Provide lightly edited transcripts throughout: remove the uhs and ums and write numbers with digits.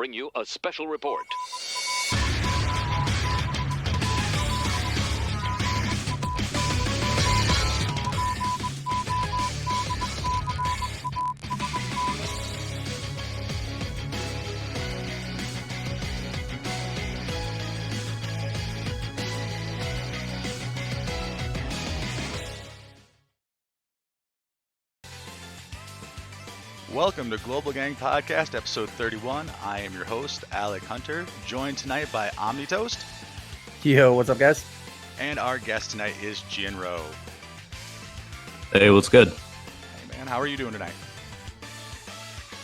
bring you a special report. Welcome to Global Gang Podcast, episode 31. I am your host, Alec Hunter, joined tonight by OmniToast. Yo, what's up, guys? And our guest tonight is Jin-Roh. Hey, what's good? Hey, man, how are you doing tonight?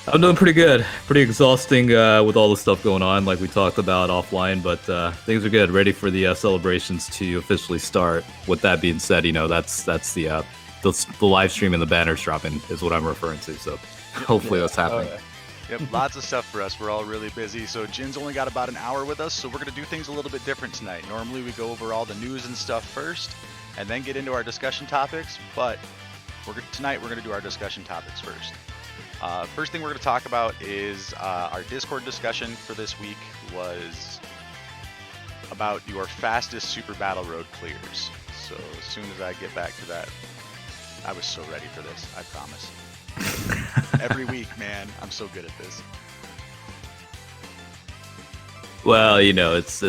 I'm doing pretty good. Pretty exhausting with all the stuff going on, like we talked about offline, but things are good. Ready for the celebrations to officially start. With that being said, that's the live stream and the banners dropping is what I'm referring to, so hopefully that's happening. Yep, lots of stuff for us. We're all really busy. So Jin's only got about an hour with us, so we're going to do things a little bit different tonight. Normally we go over all the news and stuff first, and then get into our discussion topics, but tonight we're going to do our discussion topics first. First thing we're going to talk about is our Discord discussion for this week was about your fastest Super Battle Road clears. So as soon as I get back to that, I was so ready for this, I promise. Every week, man, I'm so good at this. Well, it's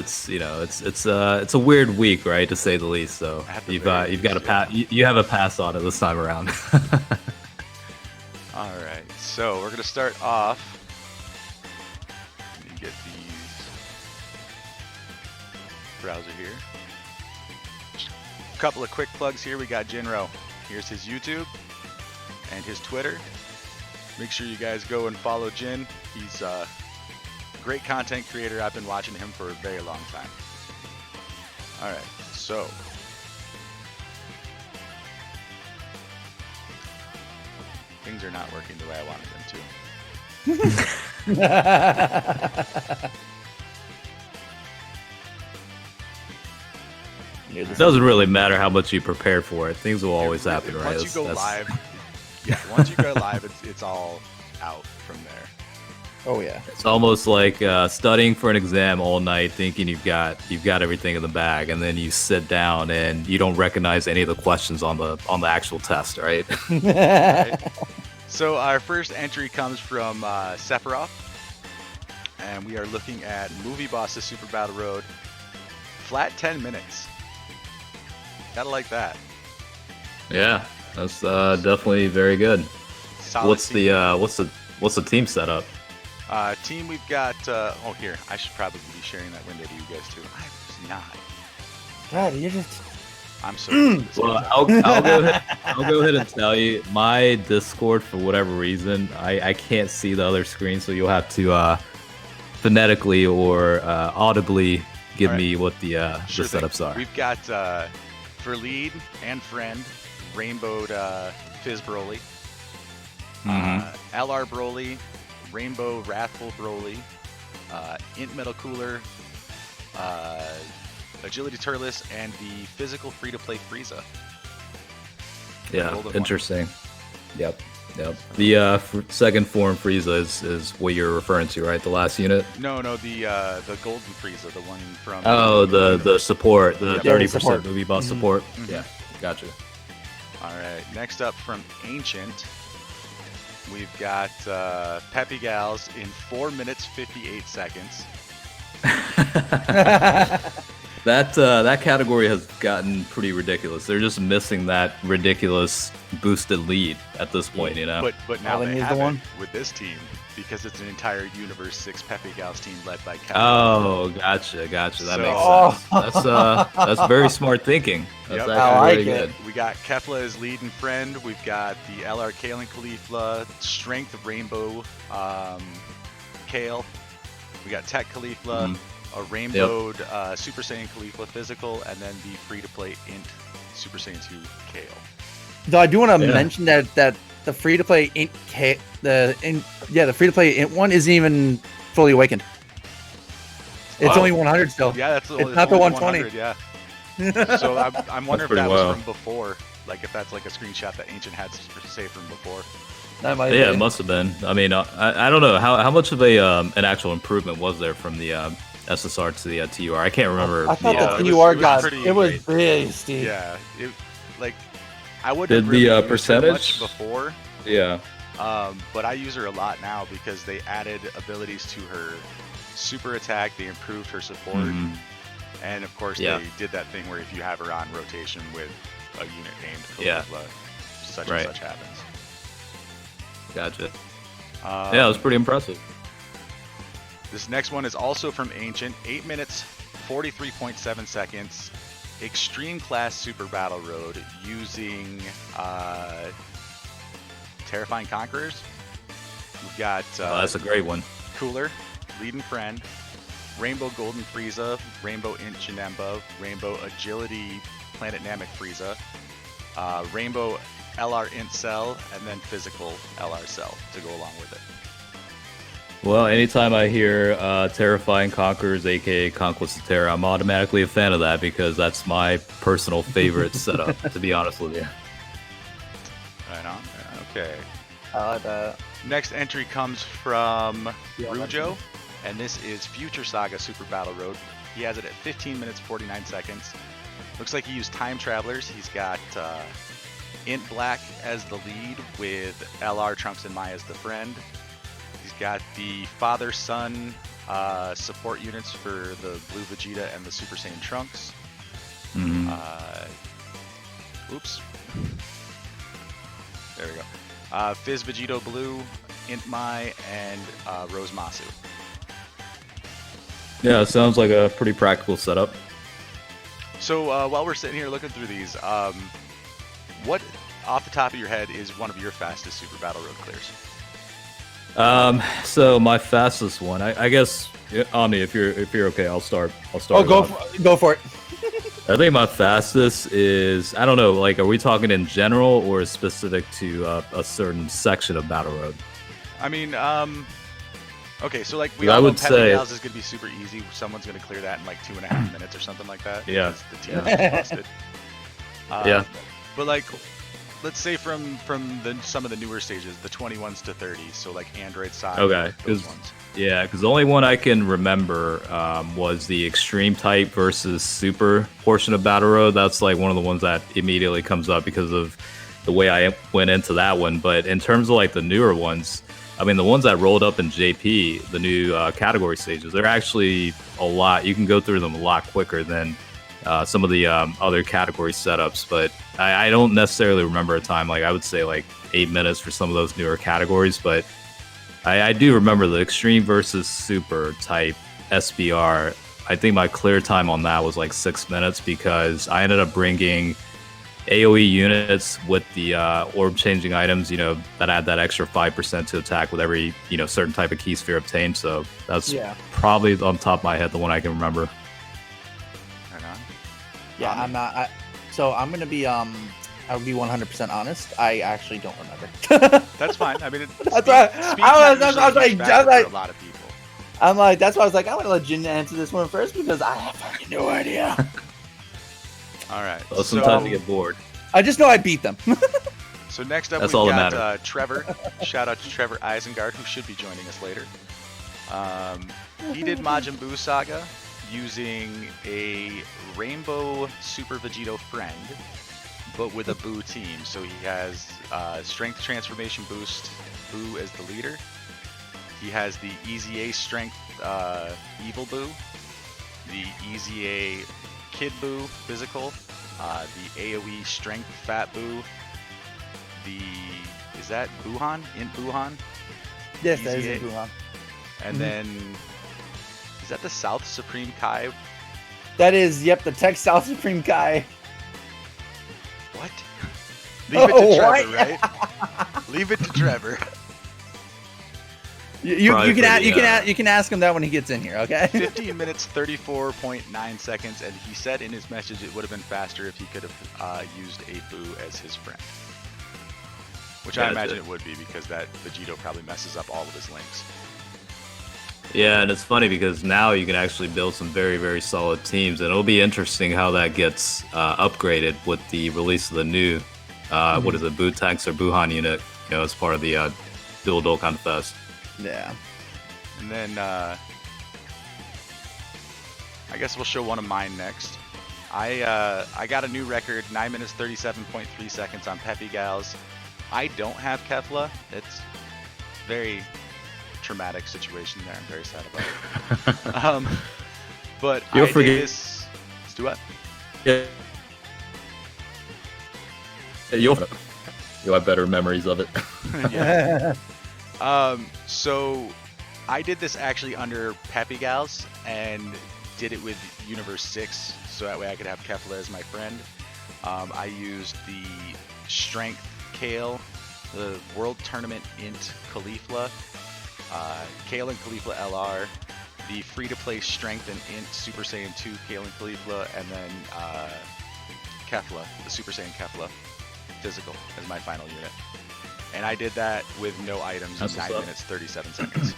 a weird week, right, to say the least. So you have a pass on it this time around. All right, so we're gonna start off. Let me get these browser here. Just a couple of quick plugs here. We got Jin-Roh. Here's his YouTube and his Twitter. Make sure you guys go and follow Jin. He's a great content creator. I've been watching him for a very long time. All right, so things are not working the way I wanted them to. It doesn't really matter how much you prepare for it. Things will always happen, right? Once you go live, once you go live, it's all out from there. Oh yeah. It's almost like studying for an exam all night, thinking you've got everything in the bag, and then you sit down and you don't recognize any of the questions on the actual test, right? Right. So our first entry comes from Sephiroth, and we are looking at Movie Boss's Super Battle Road. Flat 10 minutes. Gotta like that. Yeah, that's definitely very good. Solid What's the team setup? Team, we've got. Here, I should probably be sharing that window to you guys too. I was not. God, you're just. I'm so good at this. Well, I'll go ahead and tell you, my Discord, for whatever reason, I can't see the other screen, so you'll have to phonetically or audibly give me what the setups are. We've got for lead and friend, Rainbowed Fizz Broly, LR Broly, Rainbow Wrathful Broly, Int Metal Cooler, Agility Turles, and the physical free-to-play Frieza. Yeah, interesting. Yep. The second form Frieza is what you're referring to, right? The last unit? No, the golden Frieza, the one from... Oh, the support, the 30% support. movie boss support. Mm-hmm. Yeah, gotcha. All right, next up from Ancient, we've got Peppy Gals in 4 minutes 58 seconds. That category has gotten pretty ridiculous. They're just missing that ridiculous boosted lead at this point, But now they is have the one? it with this team because it's an entire Universe 6 Peppy Gals team led by Kevin. Oh, gotcha. That makes sense. That's very smart thinking. That's Yep. actually very good. We got Kefla as lead and friend. We've got the LR Kale and Caulifla, Strength Rainbow Kale. We got Tech Caulifla, a Rainbowed Super Saiyan Caulifla Physical, and then the free-to-play Int Super Saiyan 2 Kale. Though I do want to mention that the free to play the free to play Int one isn't even fully awakened. It's only 100 still. Yeah, that's it's not the 120. 100, yeah. So I'm wondering if that was from before. Like if that's like a screenshot that Ancient had saved from before. That might Yeah, be. it must have been. I mean, I don't know how much of a an actual improvement was there from the SSR to the TUR. I can't remember. I thought Yeah, the it was- TUR it was got pretty it was great. beasty. Yeah, like I wouldn't Did have really the, used her percentage? much before, Yeah. but I use her a lot now because they added abilities to her super attack. They improved her support, Mhm. and of course Yeah. they did that thing where if you have her on rotation with a unit named Yeah. Caligula, such Right. and such happens. Gotcha. Yeah, it was pretty impressive. This next one is also from Ancient. 8 minutes, 43.7 seconds. Extreme Class Super Battle Road using Terrifying Conquerors. We've got That's a great one. Cooler, Leading Friend, Rainbow Golden Frieza, Rainbow Int Janemba, Rainbow Agility Planet Namek Frieza, Rainbow LR Int Cell, and then Physical LR Cell to go along with it. Well, anytime I hear Terrifying Conquerors, aka Conquest of Terror, I'm automatically a fan of that because that's my personal favorite setup, to be honest with you. Right on. Okay. I like that. Next entry comes from Yeah, Rujo, and this is Future Saga Super Battle Road. He has it at 15 minutes 49 seconds. Looks like he used Time Travelers. He's got Int Black as the lead with LR Trunks and Mai as the friend. He's got the father-son support units for the Blue Vegeta and the Super Saiyan Trunks. Mhm. Oops. There we go. Fizz Vegito Blue, Int Mai, and Rose Masu. Yeah, it sounds like a pretty practical setup. So while we're sitting here looking through these, what off the top of your head is one of your fastest Super Battle Road clears? So my fastest one, I guess, Omni, if you're okay, I'll start. Oh, it off. go for it. I think my fastest is, I don't know, like, are we talking in general or specific to a certain section of Battle Road? I mean, okay, so like we I all know would Pepe say- Gals is gonna be super easy. Someone's gonna clear that in like 2.5 minutes or something like that. Yeah. because the team is busted. Yeah. But like, let's say from some of the newer stages, the 21s to 30s, so like Android side. Okay, those 'cause- ones. Yeah, because the only one I can remember was the Extreme Type versus Super portion of Battle Road. That's like one of the ones that immediately comes up because of the way I went into that one. But in terms of like the newer ones, I mean, the ones that rolled up in JP, the new category stages, they're actually a lot. You can go through them a lot quicker than some of the other category setups. But I don't necessarily remember a time, like I would say like 8 minutes for some of those newer categories. But I do remember the Extreme versus Super type SBR. I think my clear time on that was like 6 minutes because I ended up bringing AoE units with the orb changing items, that add that extra 5% to attack with every, certain type of key sphere obtained. So that's probably on top of my head the one I can remember. Right on. Yeah, I'm not. So I'm gonna be I'll be 100% honest. I actually don't remember. That's fine. I mean, That's right. I was like, for a lot of people. I'm like, that's why I was like, I'm gonna let Jin answer this one first because I have fucking no idea. All right. Well, sometimes you get bored. I just know I beat them. So next up, That's we've all that got Trevor. Shout out to Trevor Isengard, who should be joining us later. He did Majin Buu Saga using a Rainbow Super Vegito friend, but with a Buu team. So he has Strength Transformation Boost, Buu as the leader. He has the Easy A Strength Evil Buu, the Easy A Kid Buu Physical, the AoE Strength Fat Buu, is that Buhan? Int Buhan? Yes, that is Easy a A. Buhan. And then, is that the South Supreme Kai? That is, yep, the Tech South Supreme Kai. What? Leave it to Trevor, what? right? Leave it to Trevor. You Probably you can ask him that when he gets in here, okay? 15 minutes, 34.9 seconds, and he said in his message it would have been faster if he could have used a Buu as his friend. Which I Gotcha. imagine it would be because that Vegito probably messes up all of his links. Yeah, and it's funny because now you can actually build some very, very solid teams, and it'll be interesting how that gets upgraded with the release of the new what is it, boot tanks or Buhan unit, as part of the dual Dokkan Fest. Yeah. And then I guess we'll show one of mine next. I got a new record, 9 minutes 37.3 seconds on Peppy Gals. I don't have Kefla. It's very traumatic situation there. I'm very sad about it. But You'll I forget. did this. Let's do what? Yeah. You'll have better memories of it. Yeah. So I did this actually under Peppy Gals and did it with Universe 6, so that way I could have Kefla as my friend. I used the Strength Kale, the World Tournament Int Caulifla, Kale and Caulifla LR, the free-to-play Strength and Int Super Saiyan 2 Kale and Caulifla, and then Kefla, the Super Saiyan Kefla physical as my final unit. And I did that with no items in 9 minutes 37 seconds.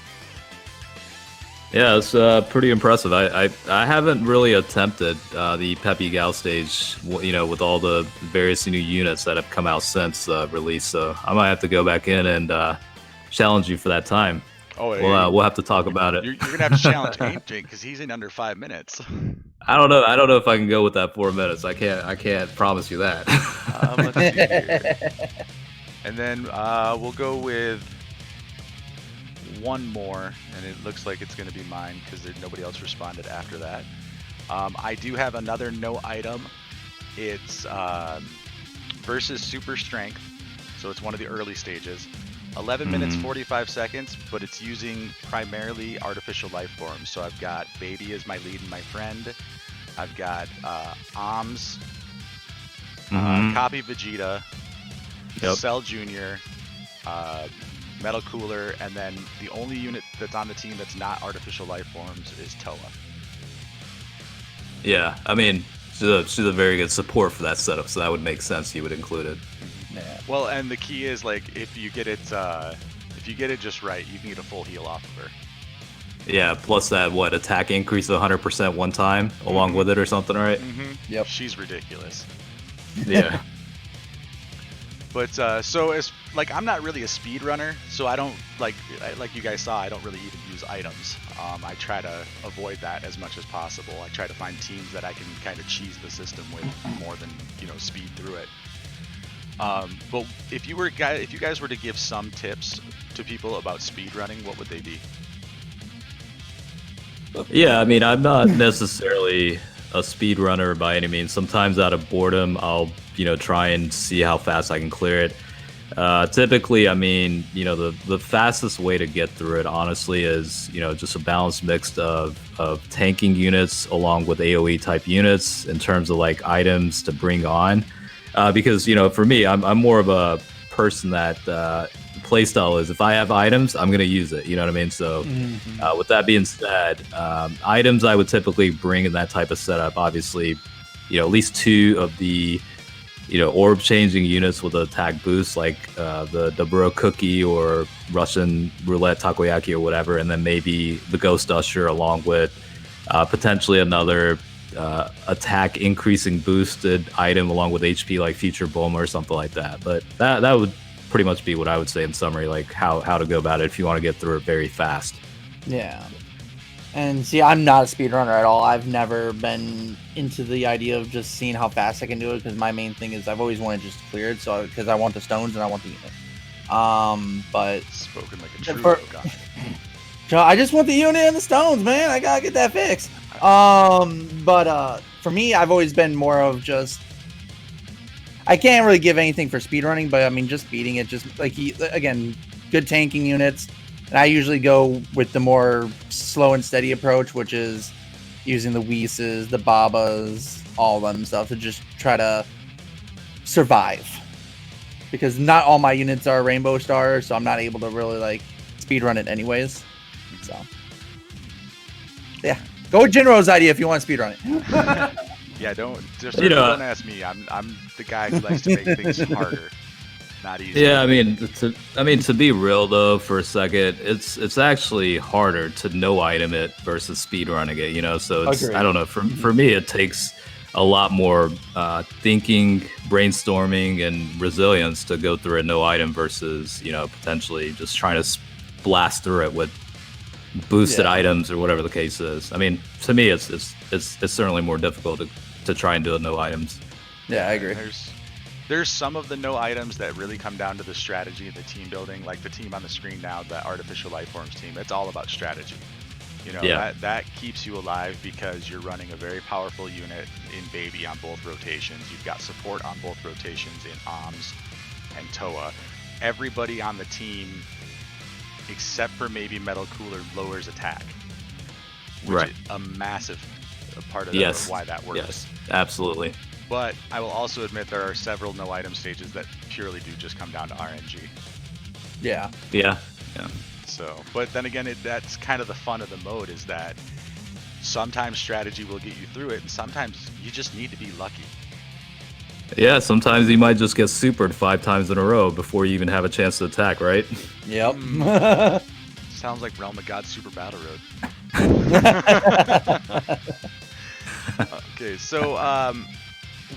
Yeah, it's pretty impressive. I haven't really attempted the Peppy Gal stage, with all the various new units that have come out since release. So I might have to go back in and challenge you for that time. Oh, we'll have to talk about it. You're gonna have to challenge Ancient because he's in under 5 minutes. I don't know if I can go with that 4 minutes. I can't promise you that. Let's see here. And then we'll go with one more, and it looks like it's going to be mine because nobody else responded after that. I do have another no item. It's versus Super Strength, so it's one of the early stages. 11 minutes 45 seconds, but it's using primarily artificial life forms. So I've got Baby as my lead and my friend. I've got Oms, Copy Vegeta, Cell Jr., Metal Cooler, and then the only unit that's on the team that's not artificial life forms is Toa. Yeah, I mean, she's a very good support for that setup, so that would make sense you would include it. Yeah. Well, and the key is, like, if you get it just right, you can get a full heal off of her. Yeah, plus that attack increase of 100% one time along with it or something, right? Yep. She's ridiculous. Yeah. But so as like I'm not really a speed runner, so I don't like you guys saw, I don't really even use items. I try to avoid that as much as possible. I try to find teams that I can kind of cheese the system with more than speed through it. But if you guys were to give some tips to people about speed running, what would they be? Yeah, I mean, I'm not necessarily a speed runner by any means. Sometimes out of boredom, I'll try and see how fast I can clear it. Typically, I mean, the fastest way to get through it, honestly, is just a balanced mix of tanking units along with AOE type units in terms of like items to bring on. Because for me, I'm more of a person that playstyle is if I have items, I'm gonna use it. You know what I mean? So with that being said, items I would typically bring in that type of setup. Obviously, at least 2 of the orb changing units with attack boost, like the Daburo Cookie or Russian Roulette Takoyaki or whatever, and then maybe the Ghost Usher along with potentially another attack increasing boosted item along with HP like Future Bulma or something like that. But that would pretty much be what I would say in summary, like how to go about it if you want to get through it very fast. Yeah. And see, I'm not a speedrunner at all. I've never been into the idea of just seeing how fast I can do it, because my main thing is I've always wanted just to clear it, so because I want the stones and I want the unit. But spoken like a true Dokkan. So I just want the unit and the stones, man. I gotta get that fixed. But for me, I've always been more of just, I can't really give anything for speedrunning, but I mean, just beating it, just like again, good tanking units. And I usually go with the more slow and steady approach, which is using the Whis, the Babas, all them stuff to just try to survive. Because not all my units are Rainbow Stars, so I'm not able to really like speedrun it anyways. So yeah, go with Jin-Roh's idea if you want to speedrun it. Yeah, don't ask me. I'm the guy who likes to make things harder. Not easy. Yeah, I mean, to be real though, for a second, it's actually harder to no item it versus speedrunning it. So it's, I don't know. For me, it takes a lot more thinking, brainstorming, and resilience to go through a no item versus, potentially just trying to blast through it with boosted items or whatever the case is. I mean, to me, it's certainly more difficult to try and do no items. Yeah, I agree. There's some of the no items that really come down to the strategy, the team building, like the team on the screen now, the Artificial Life Forms team. It's all about strategy. That keeps you alive because you're running a very powerful unit in Baby on both rotations. You've got support on both rotations in ARMS and TOA. Everybody on the team, except for maybe Metal Cooler, lowers attack. Which is a massive part of why that works. Yes, absolutely. But I will also admit there are several no item stages that purely do just come down to RNG. Yeah. So, but then again, that's kind of the fun of the mode, is that sometimes strategy will get you through it, and sometimes you just need to be lucky. Yeah, sometimes you might just get supered 5 times in a row before you even have a chance to attack, right? Yep. Sounds like Realm of God Super Battle Road. Okay, so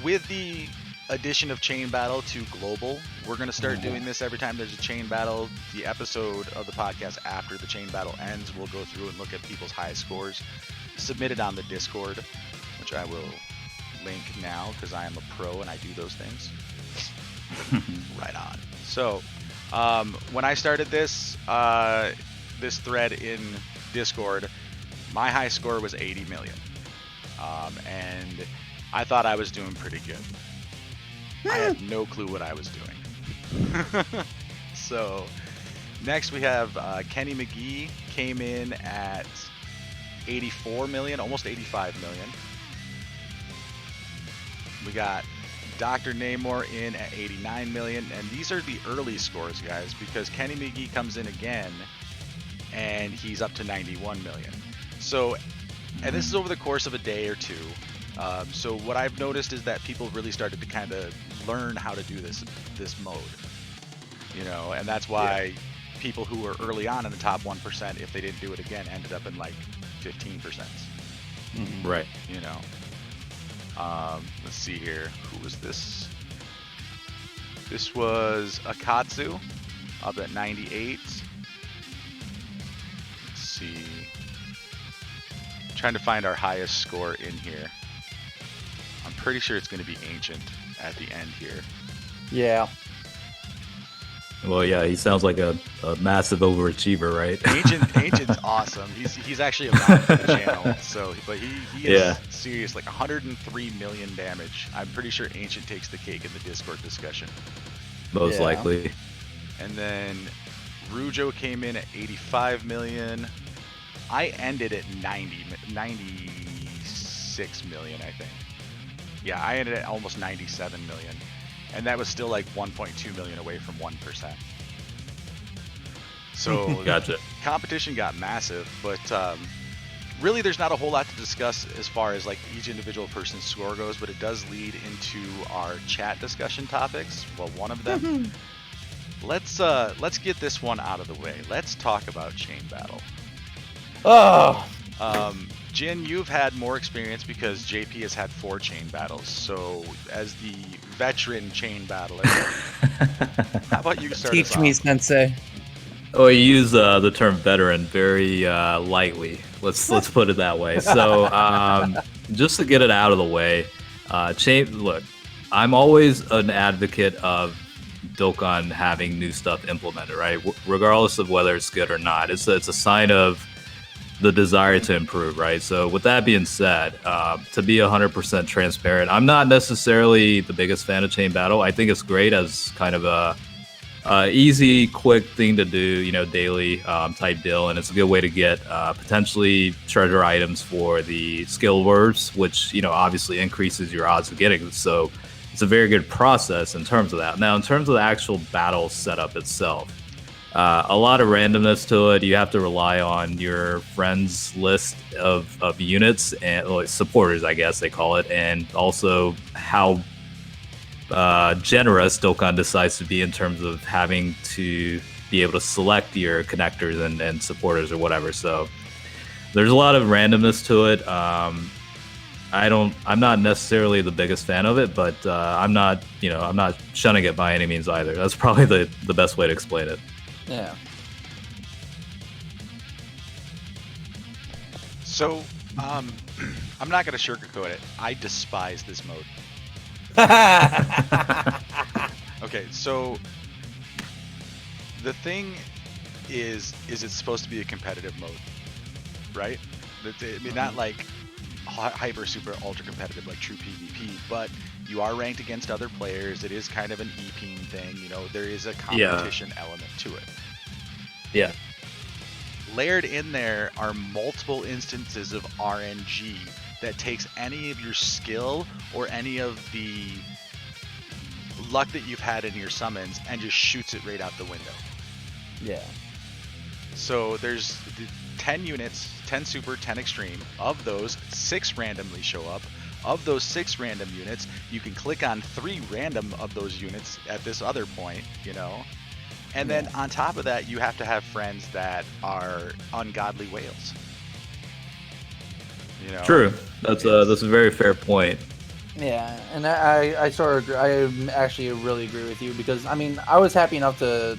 with the addition of Chain Battle to Global, we're going to start doing this every time there's a Chain Battle. The episode of the podcast after the Chain Battle ends, we'll go through and look at people's high scores submitted on the Discord, which I will link now because I am a pro and I do those things. Right on. So when I started this thread in Discord, my high score was 80 million. And I thought I was doing pretty good. I had no clue what I was doing. So next we have Kenny McGee came in at 84 million, almost 85 million. We got Dr. Namor in at 89 million, and these are the early scores, guys, because Kenny McGee comes in again and he's up to 91 million. So, and this is over the course of a day or two. So what I've noticed is that people really started to kind of learn how to do this mode, and that's why people who were early on in the top 1%, if they didn't do it again, ended up in like 15%. Right. Let's see here. Who was this? This was Akatsu, up at 98. Let's see. Trying to find our highest score in here. I'm pretty sure it's going to be Ancient at the end here. Yeah. Well, yeah, he sounds like a massive overachiever, right? Ancient's awesome. He's actually a mod for the channel, but he is serious, like 103 million damage. I'm pretty sure Ancient takes the cake in the Discord discussion. Most likely. And then Rujo came in at 85 million. I ended at 96 million, I think. Yeah, I ended at almost 97 million. And that was still like 1.2 million away from 1%. So Gotcha. Competition got massive, but really there's not a whole lot to discuss as far as like each individual person's score goes, but it does lead into our chat discussion topics. Well, one of them. Let's get this one out of the way. Let's talk about Chain Battle. Oh. Jin, you've had more experience because JP has had 4 Chain Battles. So, as the veteran Chain Battler, how about you start us Teach me, off? Sensei. Oh, you use the term veteran very lightly. Let's put it that way. So, just to get it out of the way, look, I'm always an advocate of Dokkan having new stuff implemented, right? Regardless of whether it's good or not, it's a sign of the desire to improve, right? So with that being said, to be 100% transparent, I'm not necessarily the biggest fan of Chain Battle. I think it's great as kind of a easy, quick thing to do, daily type deal, and it's a good way to get potentially treasure items for the skill words, which obviously increases your odds of getting. So it's a very good process in terms of that. Now, in terms of the actual battle setup itself, a lot of randomness to it. You have to rely on your friends list of units and supporters, I guess they call it, and also how generous Dokkan decides to be in terms of having to be able to select your connectors and supporters or whatever. So there's a lot of randomness to it. I'm not necessarily the biggest fan of it, but I'm not shunning it by any means either. That's probably the best way to explain it. Yeah. So, I'm not gonna sugarcoat it. I despise this mode. Okay, so the thing is it's supposed to be a competitive mode, right? I mean, not like hyper, super, ultra competitive like true PvP, but you are ranked against other players. It is kind of an EP thing, you know. There is a competition element to it. Yeah. Layered in there are multiple instances of RNG that takes any of your skill or any of the luck that you've had in your summons and just shoots it right out the window. Yeah. So there's 10 units, 10 super, 10 extreme. Of those, 6 randomly show up. Of those 6 random units, you can click on 3 random of those units at this other point, you know. And then on top of that, you have to have friends that are ungodly whales. You know? True. That's a very fair point. Yeah, and I sort of agree. I actually really agree with you because I mean I was happy enough to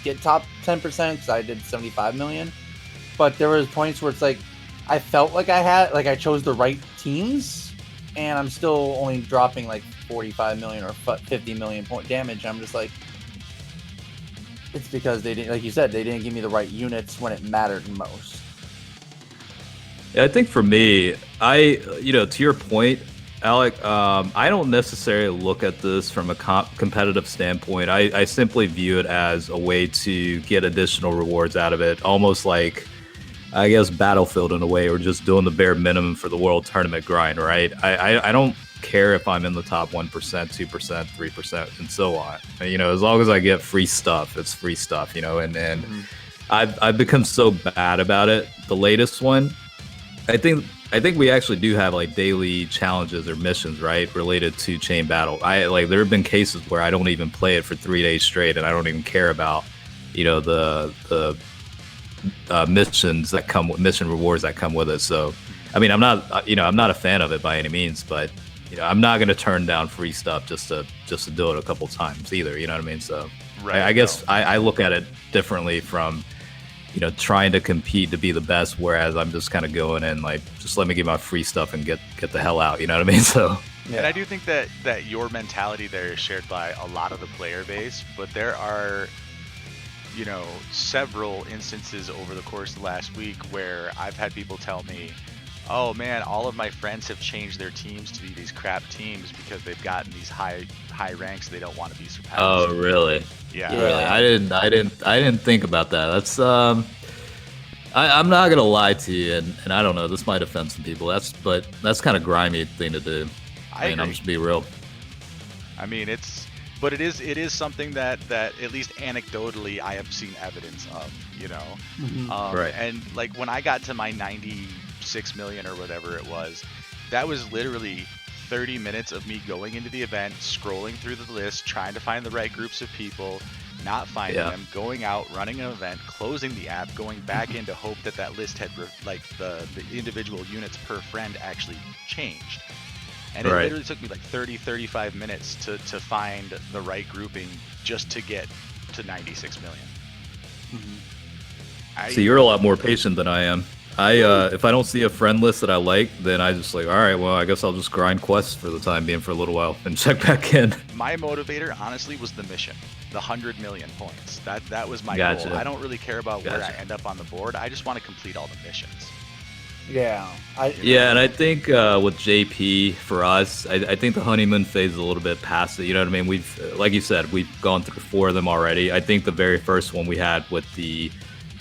get top 10% because I did 75 million, but there was points where it's like I felt like I chose the right teams, and I'm still only dropping like 45 million or 50 million point damage. I'm just like, it's because they didn't, like you said, they didn't give me the right units when it mattered most. Yeah, I think for me, to your point, Alec, I don't necessarily look at this from a competitive standpoint. I simply view it as a way to get additional rewards out of it, almost like, I guess, Battlefield in a way, or just doing the bare minimum for the World Tournament grind, right? I don't care if I'm in the top 1%, 2%, 3%, and so on. You know, as long as I get free stuff, it's free stuff, you know, and I've become so bad about it. The latest one, I think we actually do have like daily challenges or missions, right, related to chain battle. There have been cases where I don't even play it for 3 days straight, and I don't even care about, you know, the missions that come with mission rewards that come with it. So, I mean, I'm not a fan of it by any means, but you know, I'm not going to turn down free stuff just to do it a couple times either. You know what I mean? So, right, I guess I look at it differently from, you know, trying to compete to be the best, whereas I'm just kind of going in like, just let me get my free stuff and get the hell out. You know what I mean? So, yeah. And I do think that your mentality there is shared by a lot of the player base, but there are, you know, several instances over the course of the last week where I've had people tell me, oh man, all of my friends have changed their teams to be these crap teams because they've gotten these high ranks they don't want to be surpassed. Oh, really? Yeah. Really? I didn't think about that. That's I'm not gonna lie to you, and I don't know, this might offend some people. That's kind of grimy thing to do. I mean, I'm just be real. I mean, it is something that at least anecdotally I have seen evidence of, you know. Mm-hmm. Right. And like when I got to my 96 million or whatever it was, that was literally 30 minutes of me going into the event, scrolling through the list, trying to find the right groups of people, not finding them, going out, running an event, closing the app, going back in to hope that list had like the individual units per friend actually changed. And it literally took me like 35 minutes to find the right grouping just to get to 96 million. Mm-hmm. So you're a lot more patient than I am. If I don't see a friend list that I like, then I just like, all right, well, I guess I'll just grind quests for the time being for a little while and check back in. My motivator, honestly, was the mission, the 100 million points. That was my Gotcha. goal. I don't really care about where I end up on the board. I just want to complete all the missions. Yeah. And I think with JP for us, I think the honeymoon phase is a little bit past it. You know what I mean? We've, like you said, we've gone through 4 of them already. I think the very first one we had with the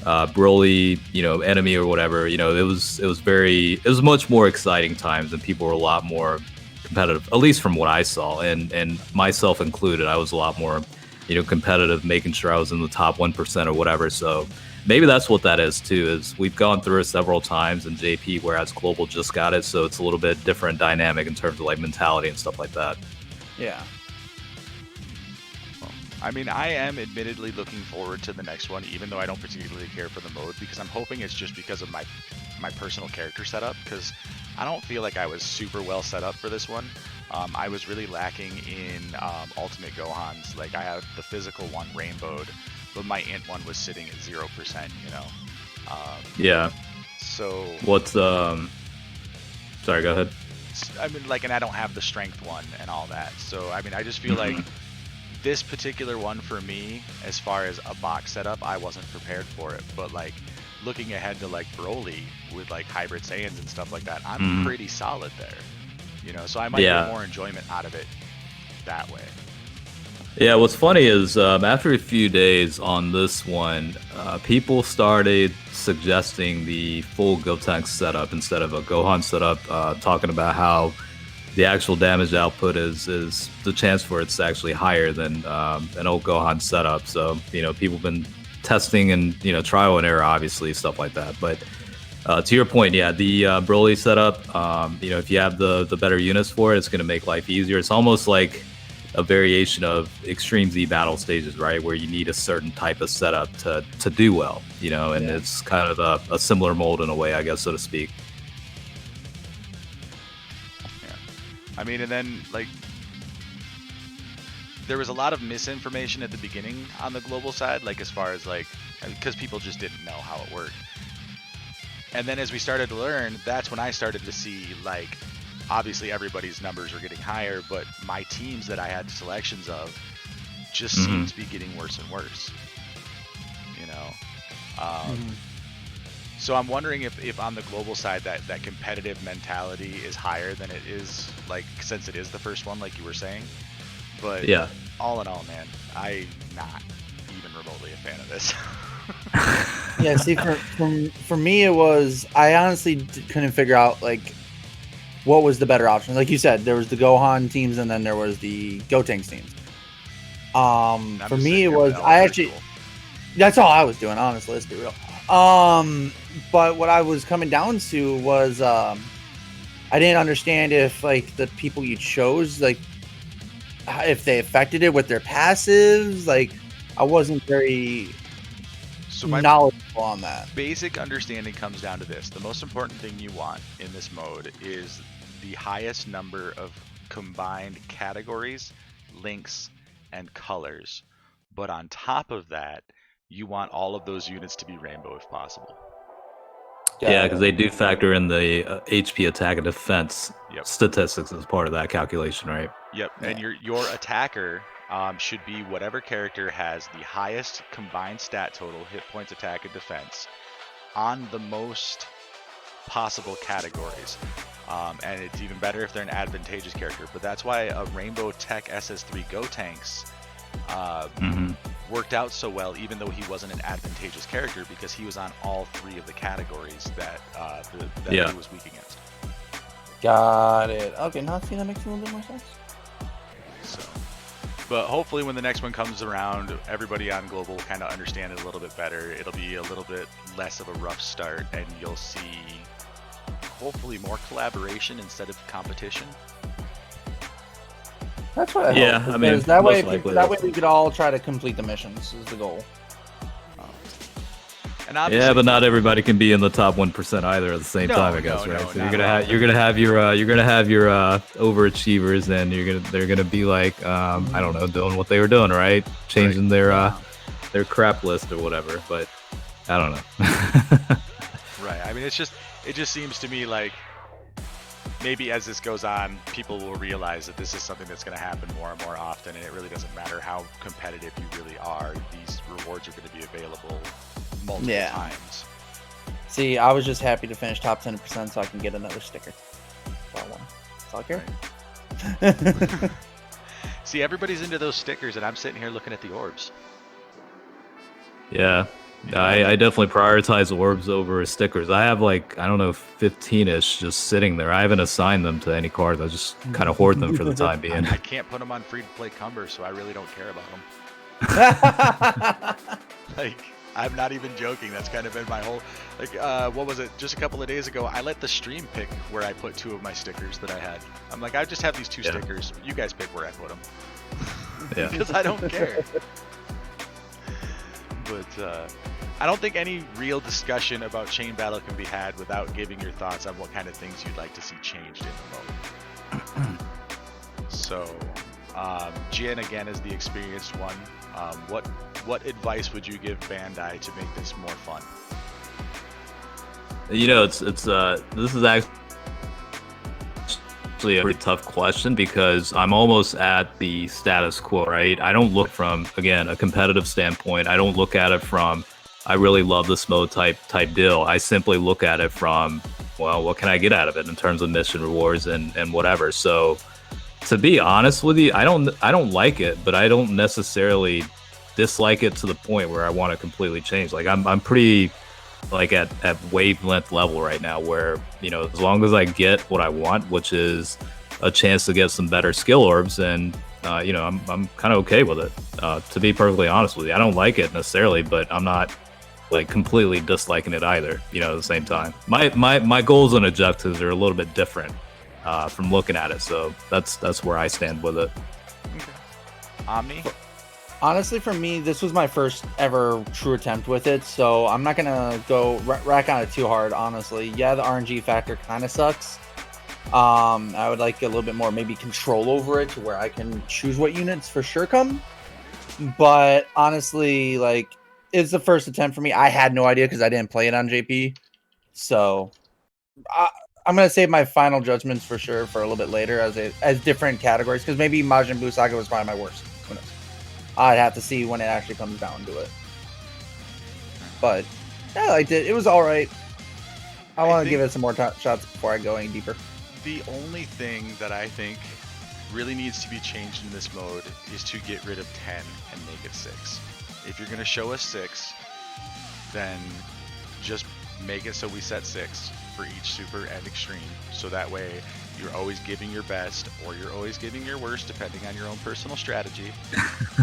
Broly, you know, enemy or whatever, you know, it was much more exciting times, and people were a lot more competitive, at least from what I saw, and myself included. I was a lot more, you know, competitive, making sure I was in the top 1% or whatever. So maybe that's what that is too, is we've gone through it several times in JP, whereas Global just got it, so it's a little bit different dynamic in terms of like mentality and stuff like that. Yeah. I mean, I am admittedly looking forward to the next one, even though I don't particularly care for the mode, because I'm hoping it's just because of my personal character setup, because I don't feel like I was super well set up for this one. I was really lacking in Ultimate Gohans. Like I have the physical one rainbowed, but my int one was sitting at 0%. You know. Yeah. So. What's Sorry, go ahead. I mean, like, and I don't have the strength one and all that. So I mean, I just feel like this particular one for me, as far as a box setup, I wasn't prepared for it. But like looking ahead to like Broly with like hybrid Saiyans and stuff like that, I'm pretty solid there. You know, so I might get more enjoyment out of it that way. Yeah, what's funny is after a few days on this one, people started suggesting the full Gotenks setup instead of a Gohan setup, talking about how the actual damage output is the chance for it's actually higher than an old Gohan setup. So, you know, people have been testing and, you know, trial and error, obviously, stuff like that. But to your point, yeah, the Broly setup, you know, if you have the better units for it, it's going to make life easier. It's almost like a variation of Extreme Z battle stages, right? Where you need a certain type of setup to do well, you know, and it's kind of a similar mold in a way, I guess, so to speak. Yeah. I mean, and then, like, there was a lot of misinformation at the beginning on the global side, like, as far as, like, because people just didn't know how it worked. And then as we started to learn, that's when I started to see, like, obviously everybody's numbers were getting higher, but my teams that I had selections of just seemed to be getting worse and worse. You know? So I'm wondering if on the global side that competitive mentality is higher than it is, like, since it is the first one, like you were saying. But yeah, all in all, man, I'm not even remotely a fan of this. Yeah, see, for me, it was, I honestly couldn't figure out, like, what was the better option. Like you said, there was the Gohan teams and then there was the Gotenks teams. For me, it was, I actually, that's all I was doing, honestly, let's be real. But what I was coming down to was, I didn't understand if, like, the people you chose, like, if they affected it with their passives. Like, I wasn't very knowledgeable on that. Basic understanding comes down to this. The most important thing you want in this mode is the highest number of combined categories, links, and colors. But on top of that, you want all of those units to be rainbow if possible. Yeah, because they do factor in the HP attack and defense statistics as part of that calculation, right? Yep, and your attacker should be whatever character has the highest combined stat total, hit points, attack, and defense on the most possible categories. And it's even better if they're an advantageous character. But that's why a Rainbow Tech SS3 Gotenks worked out so well, even though he wasn't an advantageous character, because he was on all three of the categories that he was weak against. Got it. Okay, now see, that makes a little bit more sense. So, but hopefully when the next one comes around, everybody on Global will kind of understand it a little bit better. It'll be a little bit less of a rough start, and you'll see hopefully more collaboration instead of competition. That's what I hope. I mean, that way we could all try to complete the missions is the goal. And yeah, but not everybody can be in the top 1% either at the same time, I guess, right? So you're gonna have your overachievers, and they're gonna be like, I don't know, doing what they were doing, right? Changing their crap list or whatever. But I don't know. Right. I mean, it just seems to me like maybe as this goes on, people will realize that this is something that's going to happen more and more often, and it really doesn't matter how competitive you really are. These rewards are going to be available multiple times. See, I was just happy to finish top 10% so I can get another sticker. That's all I care. See, everybody's into those stickers, and I'm sitting here looking at the orbs. Yeah. I definitely prioritize orbs over stickers. I have, like, I don't know, 15-ish just sitting there. I haven't assigned them to any card. I just kind of hoard them for the time being. I can't put them on free-to-play Cumber, so I really don't care about them. Like, I'm not even joking. That's kind of been my whole, like, what was it? Just a couple of days ago, I let the stream pick where I put 2 of my stickers that I had. I'm like, I just have these 2 stickers. You guys pick where I put them. Yeah. Because I don't care. But I don't think any real discussion about chain battle can be had without giving your thoughts on what kind of things you'd like to see changed in the mode. So, Jin again is the experienced one. What advice would you give Bandai to make this more fun? You know, it's this is actually a pretty tough question because I'm almost at the status quo, right? I don't look from, again, a competitive standpoint. I don't look at it from, I really love this mode type deal. I simply look at it from, well, what can I get out of it in terms of mission rewards and whatever. So, to be honest with you, I don't like it, but I don't necessarily dislike it to the point where I want to completely change. Like I'm pretty like at wavelength level right now where, you know, as long as I get what I want, which is a chance to get some better skill orbs, and you know, I'm kind of okay with it. To be perfectly honest with you, I don't like it necessarily, but I'm not like completely disliking it either, you know, at the same time. My goals and objectives are a little bit different from looking at it, so that's where I stand with it. Okay. Omni? Honestly, for me, this was my first ever true attempt with it, so I'm not gonna go rack on it too hard, honestly. Yeah, the RNG factor kind of sucks. I would like a little bit more maybe control over it to where I can choose what units for sure come. But honestly, like, it's the first attempt for me. I had no idea because I didn't play it on JP. So I'm gonna save my final judgments for sure for a little bit later as different categories, because maybe Majin Buu Saga was probably my worst. Who knows? I'd have to see when it actually comes down to it. But I liked it. It was all right. I want to give it some more shots before I go any deeper. The only thing that I think really needs to be changed in this mode is to get rid of 10 and make it 6. If you're going to show us 6, then just make it so we set 6 for each super and extreme. So that way you're always giving your best or you're always giving your worst, depending on your own personal strategy.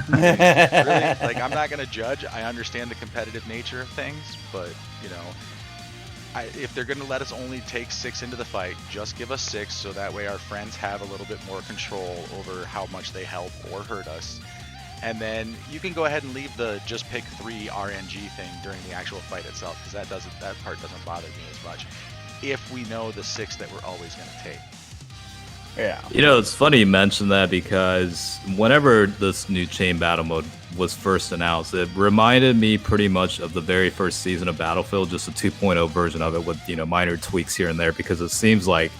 Really, like, I'm not going to judge. I understand the competitive nature of things, but, you know, if they're going to let us only take 6 into the fight, just give us 6 so that way our friends have a little bit more control over how much they help or hurt us. And then you can go ahead and leave the just pick 3 RNG thing during the actual fight itself, because that part doesn't bother me as much if we know the 6 that we're always going to take. Yeah. You know, it's funny you mention that because whenever this new chain battle mode was first announced, it reminded me pretty much of the very first season of Battlefield, just a 2.0 version of it with, you know, minor tweaks here and there, because it seems like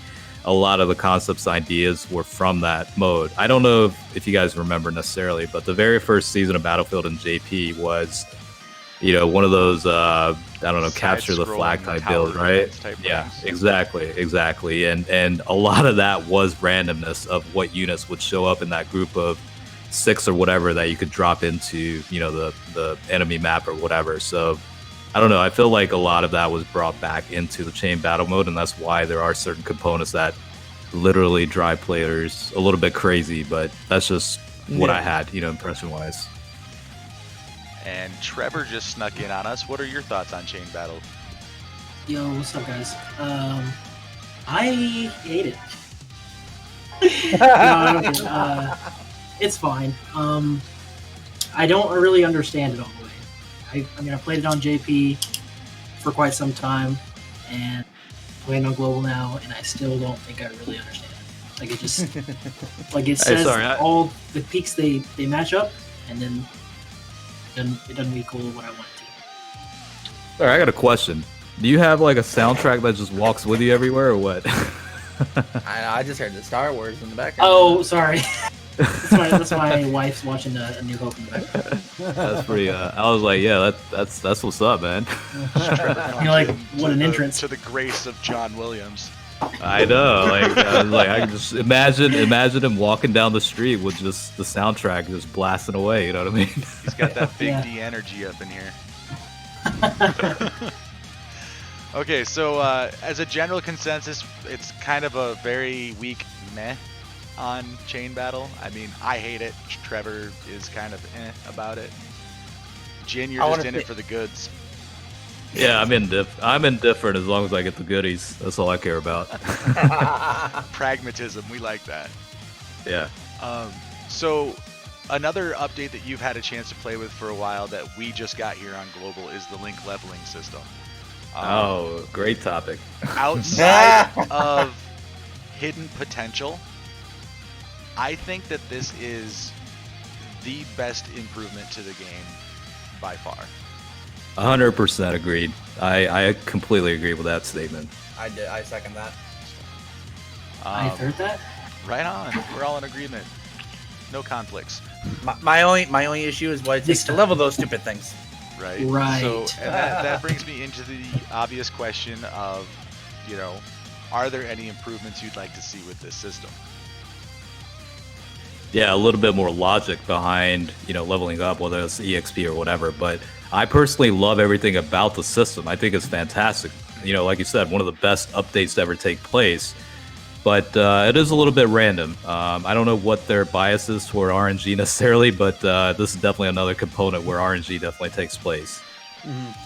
a lot of the concepts, ideas were from that mode. I don't know if you guys remember necessarily, but the very first season of Battlefield in JP was, you know, one of those, I don't know, capture the flag type build, right? Yeah, exactly. And a lot of that was randomness of what units would show up in that group of 6 or whatever that you could drop into, you know, the enemy map or whatever. So I don't know. I feel like a lot of that was brought back into the chain battle mode, and that's why there are certain components that literally drive players a little bit crazy. But that's just what I had, you know, impression wise. And Trevor just snuck in on us. What are your thoughts on chain battle? Yo, what's up, guys? I hate it. No, it's fine. I don't really understand it all the way. I mean, I played it on JP for quite some time, and playing on global now, and I still don't think I really understand it. Like, it just, like, it says all the peaks they match up, and then it doesn't equal what I want it to. All right, I got a question. Do you have like a soundtrack that just walks with you everywhere, or what? I just heard the Star Wars in the background. Oh, sorry. That's my wife's watching A New Hope in the background. That's pretty. I was like, yeah, that's what's up, man. You're like, what an entrance to the grace of John Williams. I know, I can just imagine him walking down the street with just the soundtrack just blasting away. You know what I mean? He's got that big D energy up in here. Okay, so as a general consensus, it's kind of a very weak meh on chain battle. I mean, I hate it. Trevor is kind of about it. Jin, you're just in it for the goods. Yeah, I'm indifferent as long as I get the goodies. That's all I care about. Pragmatism, we like that. Yeah. So another update that you've had a chance to play with for a while that we just got here on Global is the link leveling system. Oh, great topic. Outside of hidden potential, I think that this is the best improvement to the game by far. 100% agreed. I completely agree with that statement. I second that. I heard that. Right on. We're all in agreement. No conflicts. My only issue is what it takes to level those stupid things. Right. Right. So, and that brings me into the obvious question of, are there any improvements you'd like to see with this system? Yeah, a little bit more logic behind, leveling up, whether it's EXP or whatever. But I personally love everything about the system. I think it's fantastic. Like you said, one of the best updates to ever take place. But it is a little bit random. I don't know what their bias is toward RNG necessarily, but this is definitely another component where RNG definitely takes place. Mm-hmm.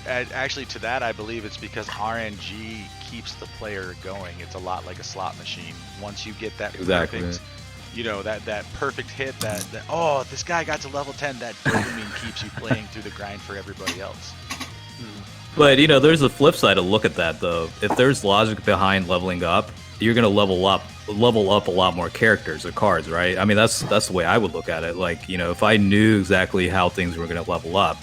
And actually, to that, I believe it's because RNG keeps the player going. It's a lot like a slot machine. Once you get that perfect, that perfect hit, that this guy got to level 10, that dopamine keeps you playing through the grind for everybody else. But there's a flip side to look at that though. If there's logic behind leveling up, you're gonna level up a lot more characters or cards, right? I mean, that's the way I would look at it. Like, if I knew exactly how things were gonna level up,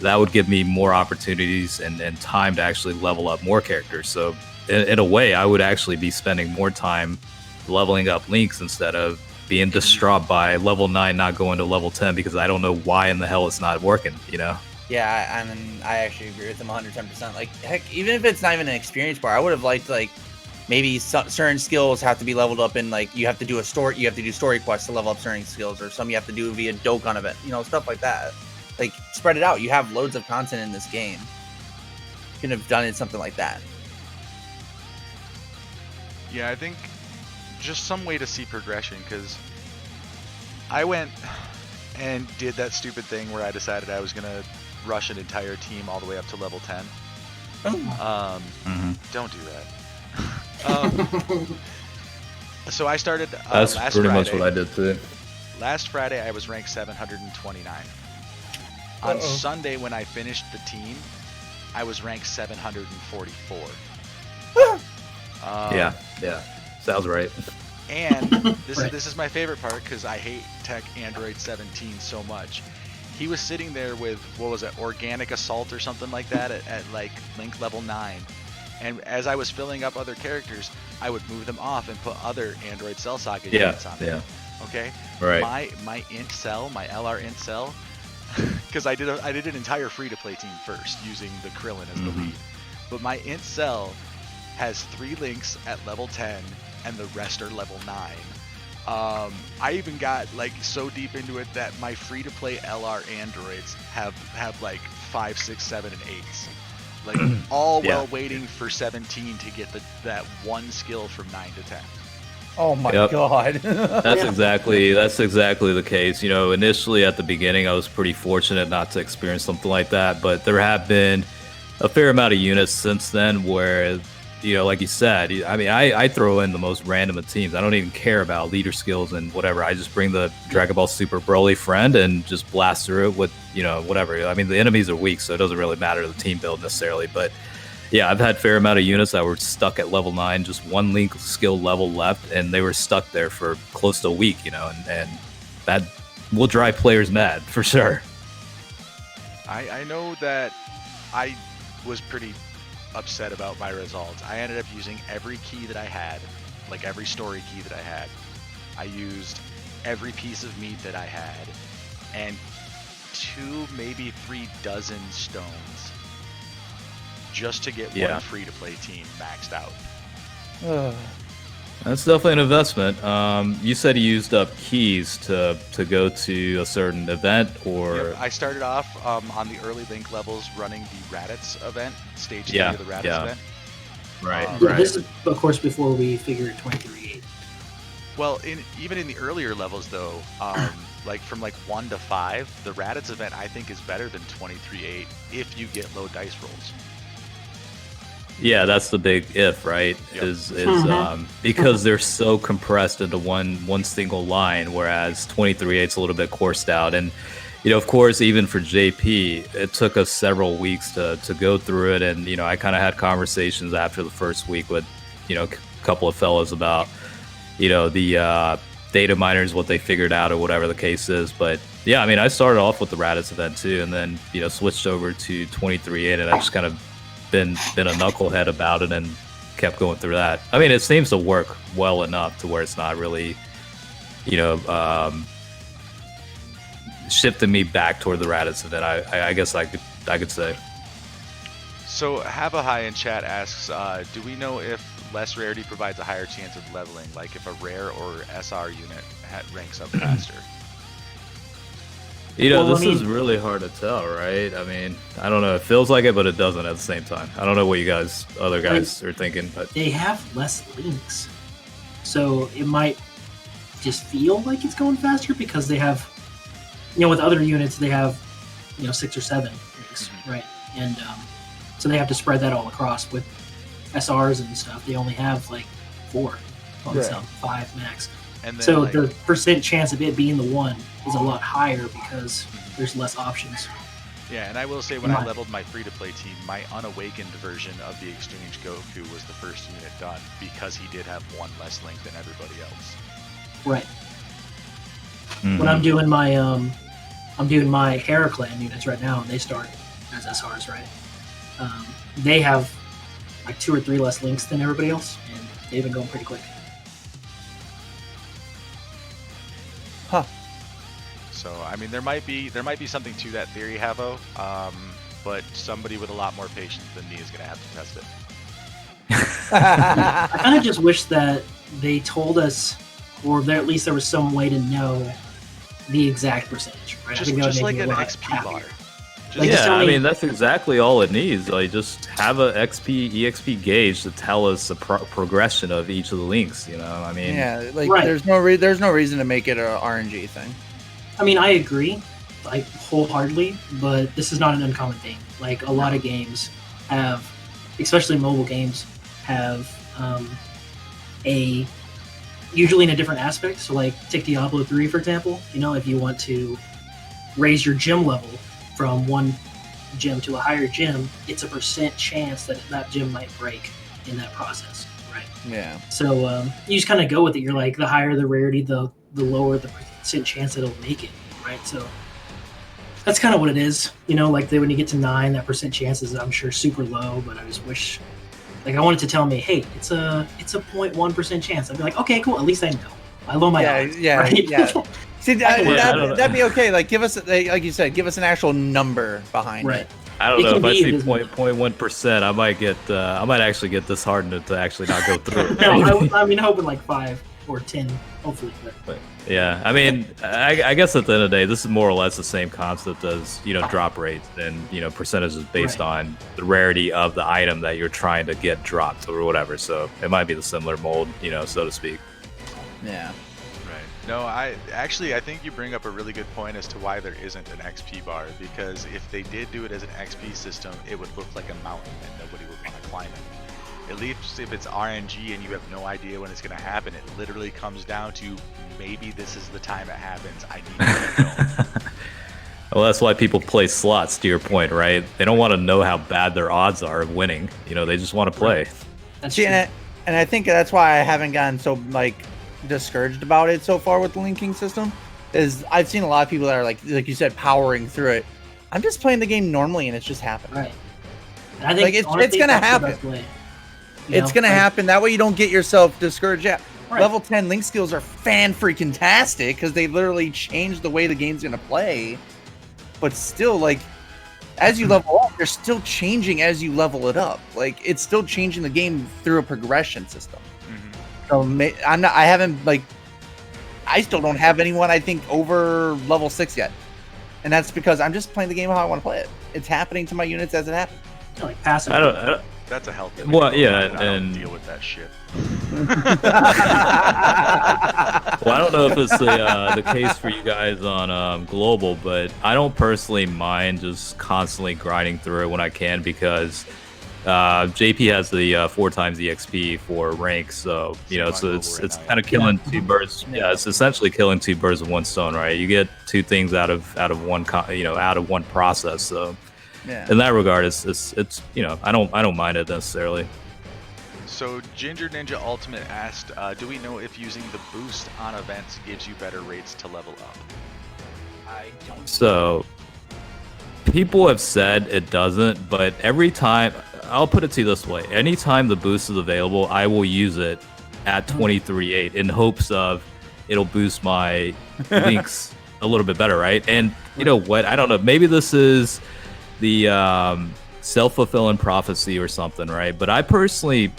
that would give me more opportunities and time to actually level up more characters. So in a way, I would actually be spending more time leveling up Links instead of being distraught by level 9 not going to level 10 because I don't know why in the hell it's not working, Yeah, I actually agree with him 110%. Like, heck, even if it's not even an experience bar, I would have liked, like, maybe certain skills have to be leveled up in, like, you have to do story quests to level up certain skills, or some you have to do via Dokkan event, stuff like that. Like, spread it out. You have loads of content in this game. You could have done it something like that. Yeah, I think just some way to see progression, because I went and did that stupid thing where I decided I was going to rush an entire team all the way up to level 10. Don't do that. So I started That's last pretty Friday. much what I did too. Last Friday, I was ranked 729. On Sunday, when I finished the team, I was ranked 744. Yeah, sounds right. And this is my favorite part because I hate Tech Android 17 so much. He was sitting there with, what was it, Organic Assault or something like that at like Link level 9. And as I was filling up other characters, I would move them off and put other Android Cell Socket units on there. Okay? Right. My int cell, my LR int cell, because I did an entire free-to-play team first using the Krillin as the lead. But my int cell has 3 Links at level 10 and the rest are level 9. I even got like so deep into it that my free-to-play LR androids have like 5, 6, 7, and 8s. Like all while waiting for 17 to get that one skill from 9 to 10. Oh my god. That's exactly the case. Initially at the beginning I was pretty fortunate not to experience something like that, but there have been a fair amount of units since then where like you said, I mean, I throw in the most random of teams. I don't even care about leader skills and whatever. I just bring the Dragon Ball Super Broly friend and just blast through it with, whatever. I mean, the enemies are weak, so it doesn't really matter the team build necessarily. But yeah, I've had a fair amount of units that were stuck at level 9, just one Link skill level left, and they were stuck there for close to a week, and that will drive players mad for sure. I know that I was pretty upset about my results. I ended up using every key that I had, like every story key that I had. I used every piece of meat that I had, and 2, maybe 3 dozen stones just to get one free-to-play team maxed out. That's definitely an investment. You said you used up keys to go to a certain event, or... Yep, I started off on the early Link levels running the Raditz event, stage 3 of the Raditz event. Right, This is, of course, before we figured 23.8. Well, even in the earlier levels, though, like from like 1 to 5, the Raditz event I think is better than 23.8 if you get low dice rolls. Yeah, that's the big if, right? Yep. Is because they're so compressed into one single line, whereas 23/8's a little bit coursed out. And of course, even for JP, it took us several weeks to go through it. And I kind of had conversations after the first week with a couple of fellows about the data miners, what they figured out or whatever the case is. But yeah, I mean, I started off with the Raditz event too, and then switched over to 23/8, and I just kind of been a knucklehead about it and kept going through that. I mean, it seems to work well enough to where it's not really, shifting me back toward the Raditz event. I guess I could say. So Have-A-High in chat asks, do we know if less rarity provides a higher chance of leveling, like if a rare or SR unit ranks up faster? This is really hard to tell, right? I mean, I don't know. It feels like it, but it doesn't at the same time. I don't know what other guys are thinking, but they have less links, so it might just feel like it's going faster because they have, with other units they have, 6 or 7 links, right? And so they have to spread that all across. With SRs and stuff, they only have like 4 on some 5 max. And then, so the percent chance of it being the one is a lot higher because there's less options. Yeah, and I will say when I leveled my free-to-play team, my unawakened version of the Exchange Goku was the first unit done because he did have 1 less link than everybody else. Right. When I'm doing my Hera clan units right now, and they start as SRs, right? They have like 2 or 3 less links than everybody else, and they've been going pretty quick. Huh. So I mean, there might be something to that theory, Havo, but somebody with a lot more patience than me is going to have to test it. I kind of just wish that they told us, or at least there was some way to know the exact percentage. Right? Just like an XP bar. I mean, that's exactly all it needs. Like, just have a EXP gauge to tell us the progression of each of the links. I mean, yeah, like there's no reason to make it a RNG thing. I mean, I agree, like wholeheartedly, but this is not an uncommon thing. Like a lot of games have, especially mobile games, have usually in a different aspect. So like take Diablo 3 for example. If you want to raise your gym level from one gym to a higher gym, it's a percent chance that gym might break in that process, right? Yeah. So you just kind of go with it. You're like, the higher the rarity, the lower the percent chance it'll make it, right? So that's kind of what it is. Like when you get to 9, that percent chance is, I'm sure, super low. But I just wish, like, I wanted to tell me, hey, it's a 0.1% chance. I'd be like, okay, cool. At least I know. I low my odds. Yeah, right? Yeah. See, that'd be okay. Like, give us, like you said, give us an actual number behind it. I don't know. If I see 0.1%, I might actually get disheartened to actually not go through. No, I'm hoping like 5 or 10, hopefully. But yeah, I mean, I guess at the end of the day, this is more or less the same concept as drop rates and percentages based on the rarity of the item that you're trying to get dropped or whatever. So it might be the similar mold, so to speak. Yeah. No, I think you bring up a really good point as to why there isn't an XP bar, because if they did do it as an XP system, it would look like a mountain and nobody would want to climb it. At least if it's RNG and you have no idea when it's going to happen, it literally comes down to maybe this is the time it happens. I need to get going. Well, that's why people play slots, to your point, right? They don't want to know how bad their odds are of winning. They just want to play. That's true. And I think that's why I haven't gotten so, discouraged about it so far with the linking system, is I've seen a lot of people that are like you said, powering through it. I'm just playing the game normally and it's just happening. Right. And I think it's gonna happen. It's gonna happen. That way you don't get yourself discouraged. Yeah. Right. Level 10 link skills are fan-freaking-tastic because they literally changed the way the game's gonna play. But still, as you level up, they're still changing as you level it up. It's still changing the game through a progression system. So I still don't have anyone, I think, over level 6 yet. And that's because I'm just playing the game how I want to play it. It's happening to my units as it happens. Like passive. I don't That's a healthy. Well, yeah, and deal with that shit. Well, I don't know if it's the case for you guys on global, but I don't personally mind just constantly grinding through it when I can, because JP has the 4 times EXP for rank, so you know, so it's kind of killing two birds. Yeah, it's essentially killing two birds with one stone, right? You get two things out of one, out of one process. So in that regard, it's you know, I don't mind it necessarily. So Ginger Ninja Ultimate asked, do we know if using the boost on events gives you better rates to level up? I don't. So people have said it doesn't, but every time, I'll put it to you this way: anytime the boost is available, I will use it at 23.8 in hopes of it'll boost my links a little bit better, right? And you know what? I don't know. Maybe this is the self-fulfilling prophecy or something, right? But I personally,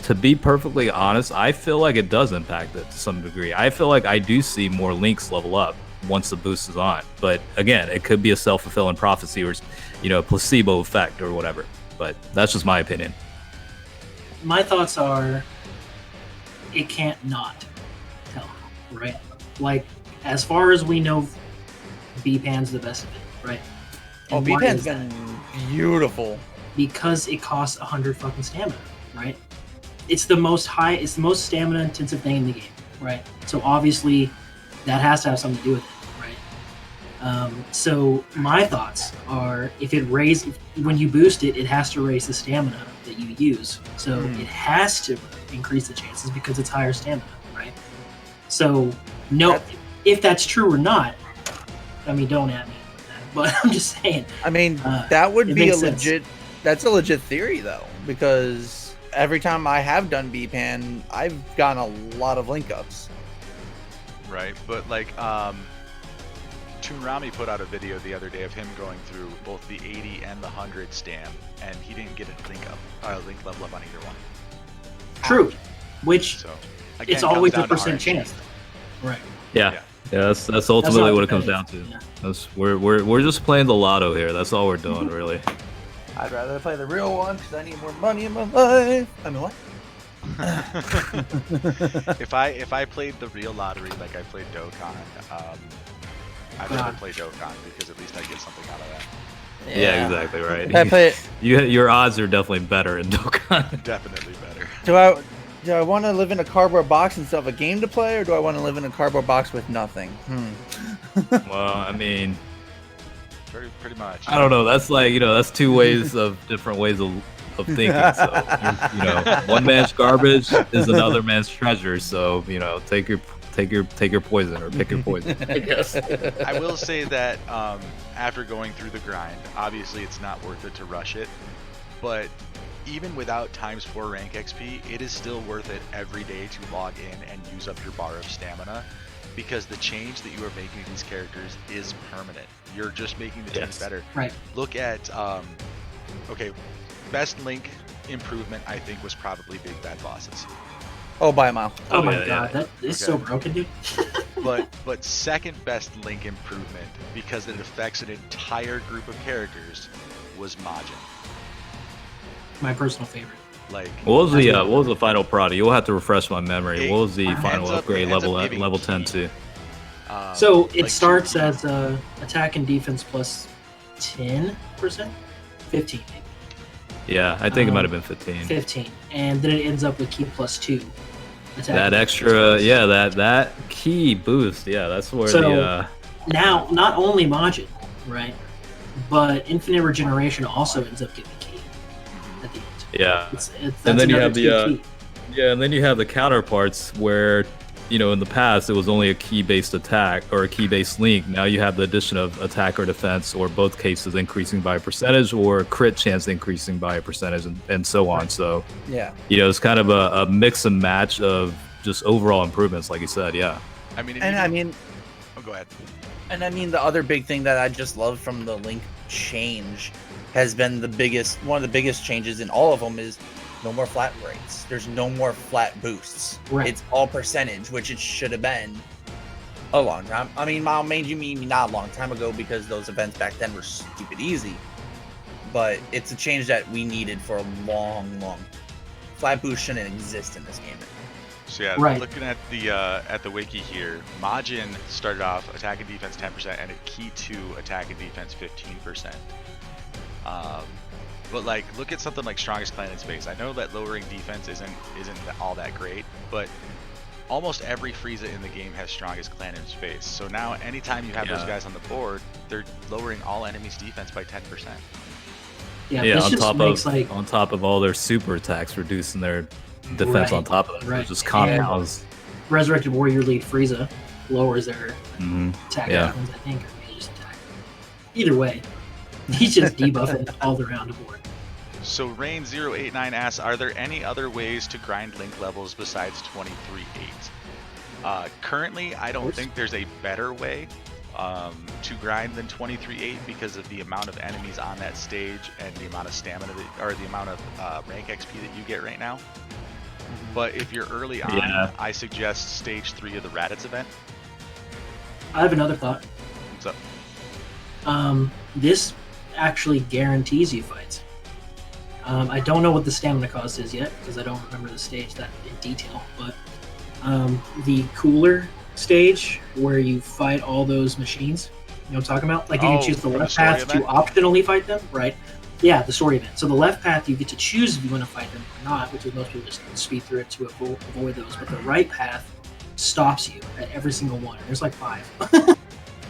to be perfectly honest, I feel like it does impact it to some degree. I feel like I do see more links level up once the boost is on. But again, it could be a self-fulfilling prophecy or, you know, a placebo effect or whatever. But that's just my opinion. My thoughts are, it can't not tell, right? Like, as far as we know, B-Pan's the best of it, right? Oh, And why B-Pan's is that? been beautiful. Because it costs 100 fucking stamina, right? It's the most stamina intensive thing in the game, right? So obviously that has to have something to do with it, right? So my thoughts are, when you boost it, it has to raise the stamina that you use. So it has to increase the chances because it's higher stamina, right? So if that's true or not, I mean, don't at me with that, but I'm just saying. I mean, that would be a sense. That's a legit theory though, because every time I have done B-Pan, I've gotten a lot of link ups. Right, but like Toonrami put out a video the other day of him going through both the 80 and the 100 stam, and he didn't get a link level up on either one. True, which So again, it's always a comes down to percent RNG. chance, right? Yeah, that's ultimately what it comes down competitive. to. That's we're just playing the lotto here. That's all we're doing, really. I'd rather play the real one because I need more money in my life. I mean, what? If I played the real lottery like I played Dokkan, I'd rather play Dokkan because at least I get something out of that. Yeah, exactly right. I play. Your odds are definitely better in Dokkan. Definitely better. Do I want to live in a cardboard box and still have a game to play, or do I want to live in a cardboard box with nothing? Well, I mean, Pretty much. I don't know. That's like, you know, that's two different ways of thinking. So, you know, one man's garbage is another man's treasure. So, you know, take your poison, or pick your poison, I guess. I will say that after going through the grind, obviously it's not worth it to rush it, but even without ×4 rank XP, it is still worth it every day to log in and use up your bar of stamina, because the change that you are making to these characters is permanent. You're just making the teams better. Right. Look at best Link improvement I think was probably Big Bad Bosses. Oh, by a mile. Oh my god, that is so broken, dude. But second best Link improvement, because it affects an entire group of characters, was Majin. My personal favorite. Like, what was the final product? You'll have to refresh my memory. What was the final upgrade level 10 to? So it starts as attack and defense plus 10%, 15 maybe. Yeah, I think it might have been 15. 15, and then it ends up with key plus 2. That extra, that key boost, that's where now not only Majin, right, but infinite regeneration also ends up getting key at the end. Yeah, that's and then you have key. and then you have the counterparts where, you know, in the past it was only a key-based attack or a key-based link. Now you have the addition of attack or defense, or both cases increasing by a percentage, or crit chance increasing by a percentage, and so on. So you know, it's kind of a mix and match of just overall improvements, like you said. Yeah. I mean, oh, go ahead. And I mean, the other big thing that I just love from the Link change has been one of the biggest changes in all of them is no more flat rates. There's no more flat boosts. Right. It's all percentage, which it should have been a long time. I mean, maybe not a long time ago, because those events back then were stupid easy. But it's a change that we needed for a long. Flat boost shouldn't exist in this game. So looking at the wiki here, Majin started off attack and defense 10% and a key 2 attack and defense 15%. But like, look at something like Strongest Clan in Space. I know that lowering defense isn't all that great, but almost every Frieza in the game has Strongest Clan in Space. So now, anytime you have those guys on the board, they're lowering all enemies' defense by 10%. Yeah, Yeah, this on just top makes of like on top of all their super attacks, reducing their defense on top of it. right. Just compounds. Resurrected Warrior lead Frieza lowers their attack Yeah. weapons, I think, or maybe just attack. Either way, he's just debuffing all around the board. So Rain089 asks, are there any other ways to grind link levels besides 23.8? Currently, I don't think there's a better way to grind than 23.8 because of the amount of enemies on that stage and the amount of stamina or the amount of rank XP that you get right now. But if you're early on, I suggest stage 3 of the Raditz event. I have another thought. What's up? This actually guarantees you fights. I don't know what the stamina cost is yet because I don't remember the stage that in detail, but the cooler stage where you fight all those machines, you know what I'm talking about? Like you can choose the left path to optionally fight them, right? Yeah, the story event. So the left path you get to choose if you want to fight them or not, which is most people just speed through it to avoid those. But the right path stops you at every single one. There's like 5.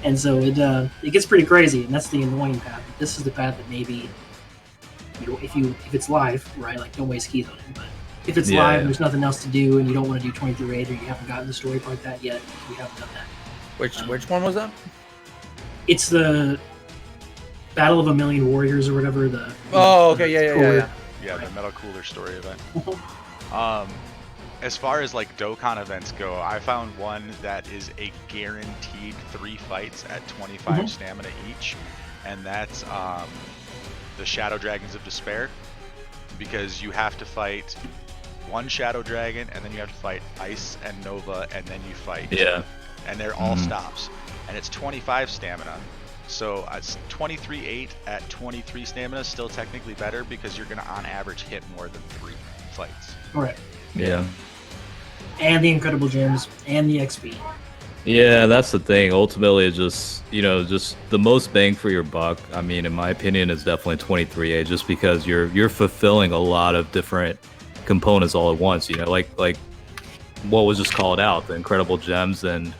And so it gets pretty crazy, and that's the annoying path. But this is the path that maybe if it's live, right? Like don't waste keys on it. But if it's live and there's nothing else to do, and you don't want to do 23.8 or you haven't gotten the story part that yet, we haven't done that. Which one was that? It's the Battle of a Million Warriors or whatever. Okay, Yeah, the Metal Cooler story event. As far as like Dokkan events go, I found one that is a guaranteed 3 fights at 25 stamina each, and that's the Shadow Dragons of Despair, because you have to fight 1 Shadow Dragon, and then you have to fight Ice and Nova, and then you fight. Yeah. And they're all stops, and it's 25 stamina. So it's 23.8 at 23 stamina, still technically better because you're gonna on average hit more than 3 fights. Correct. Yeah. And the Incredible Gems and the XP. Yeah, that's the thing. Ultimately, it's just, just the most bang for your buck. I mean, in my opinion, is definitely 23A, just because you're fulfilling a lot of different components all at once. Like what was just called out, the Incredible Gems and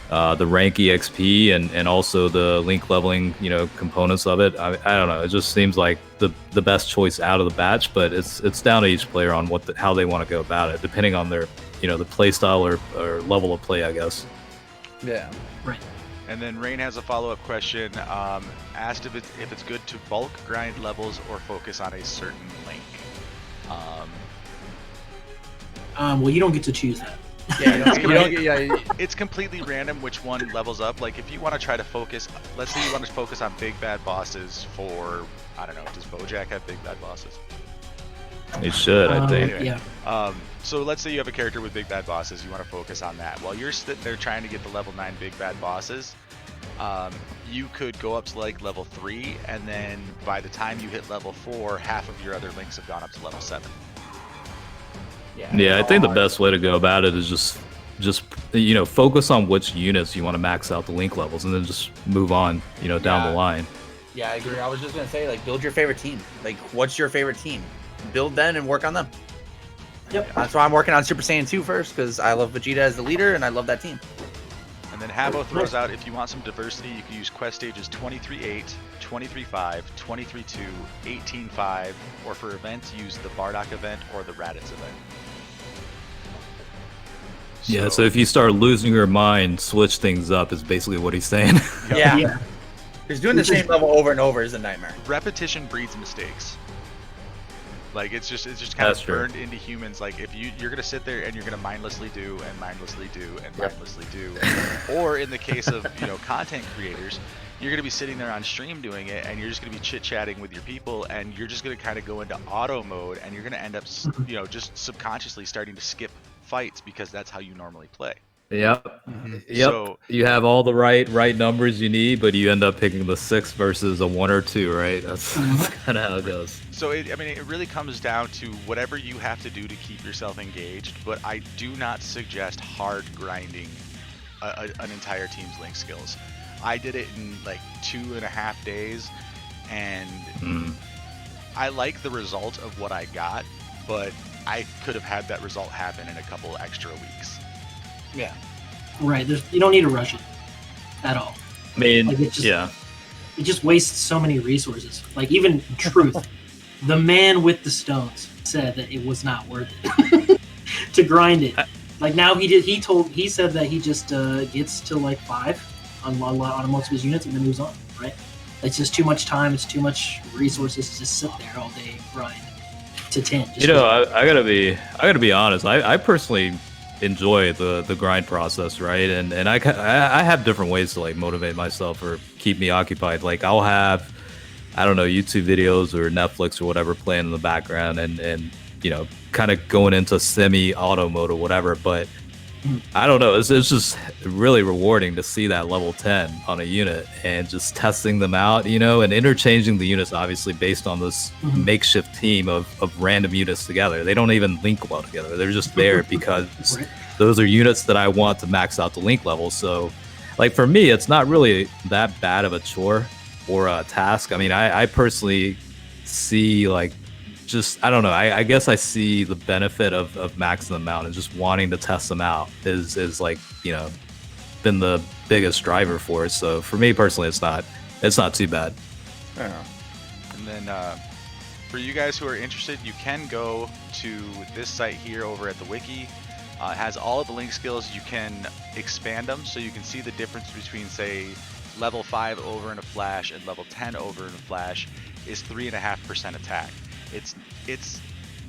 the rank EXP and also the link leveling, components of it. I don't know. It just seems like the best choice out of the batch, but it's down to each player on how they want to go about it, depending on their, the play style or level of play, I guess. Yeah. Right. And then Rain has a follow-up question. Asked if it's good to bulk grind levels or focus on a certain link. Well, you don't get to choose that. Yeah, It's completely random which one levels up. Like if you want to try to focus, let's say you want to focus on big bad bosses for, I don't know, does Bojack have big bad bosses? It should, I think. Anyway, yeah. So let's say you have a character with big bad bosses, you want to focus on that. While you're sitting there trying to get the level 9 big bad bosses, you could go up to like level 3, and then by the time you hit level 4, half of your other links have gone up to level 7. Yeah, I think the best way to go about it is just focus on which units you want to max out the link levels, and then just move on, down the line. Yeah, I agree. I was just gonna say, like, build your favorite team. Like, what's your favorite team? Build them and work on them. Yep. That's why I'm working on Super Saiyan 2 first, because I love Vegeta as the leader, and I love that team. And then Habbo throws out, if you want some diversity, you can use quest stages 23.8, 23.5, 23.2, 18.5, or for events, use the Bardock event or the Raditz event. Yeah, so if you start losing your mind, switch things up is basically what he's saying. Yeah. Because doing the same level over and over is a nightmare. Repetition breeds mistakes. Like it's just kind of burned into humans. Like if you're gonna sit there and you're gonna mindlessly do and mindlessly do and mindlessly do, or in the case of content creators, you're gonna be sitting there on stream doing it, and you're just gonna be chit chatting with your people, and you're just gonna kind of go into auto mode, and you're gonna end up just subconsciously starting to skip fights because that's how you normally play. Yep. Yep. So you have all the right numbers you need, but you end up picking the 6 versus a 1 or 2, right? That's kind of how it goes. So it really comes down to whatever you have to do to keep yourself engaged, but I do not suggest hard grinding an entire team's link skills. I did it in like 2.5 days, and I like the result of what I got, but I could have had that result happen in a couple extra weeks. Yeah. Right. You don't need to rush it at all. I mean, Like, it just, yeah. It just wastes so many resources. Like, even Truth, the man with the stones, said that it was not worth it to grind it. Like, now he said that he just gets to like 5 on most of his units and then moves on, right? It's just too much time, it's too much resources to just sit there all day and grind to 10. I gotta be honest. I personally enjoy the grind process, right? And I have different ways to like motivate myself or keep me occupied. Like, I'll have, I don't know, YouTube videos or Netflix or whatever playing in the background, and kind of going into semi-auto mode or whatever. But I don't know, it's just really rewarding to see that level 10 on a unit and just testing them out, and interchanging the units, obviously based on this makeshift team of random units together. They don't even link well together. They're just there because those are units that I want to max out the link level. So, like, for me, it's not really that bad of a chore or a task. I mean, I personally see, like, I don't know. I guess I see the benefit of maxing them out and just wanting to test them out is like, been the biggest driver for it. So for me personally, it's not too bad. Yeah. And then for you guys who are interested, you can go to this site here over at the wiki. It has all of the link skills. You can expand them so you can see the difference between, say, level 5 over in a flash and level 10 over in a flash is 3.5% attack. It's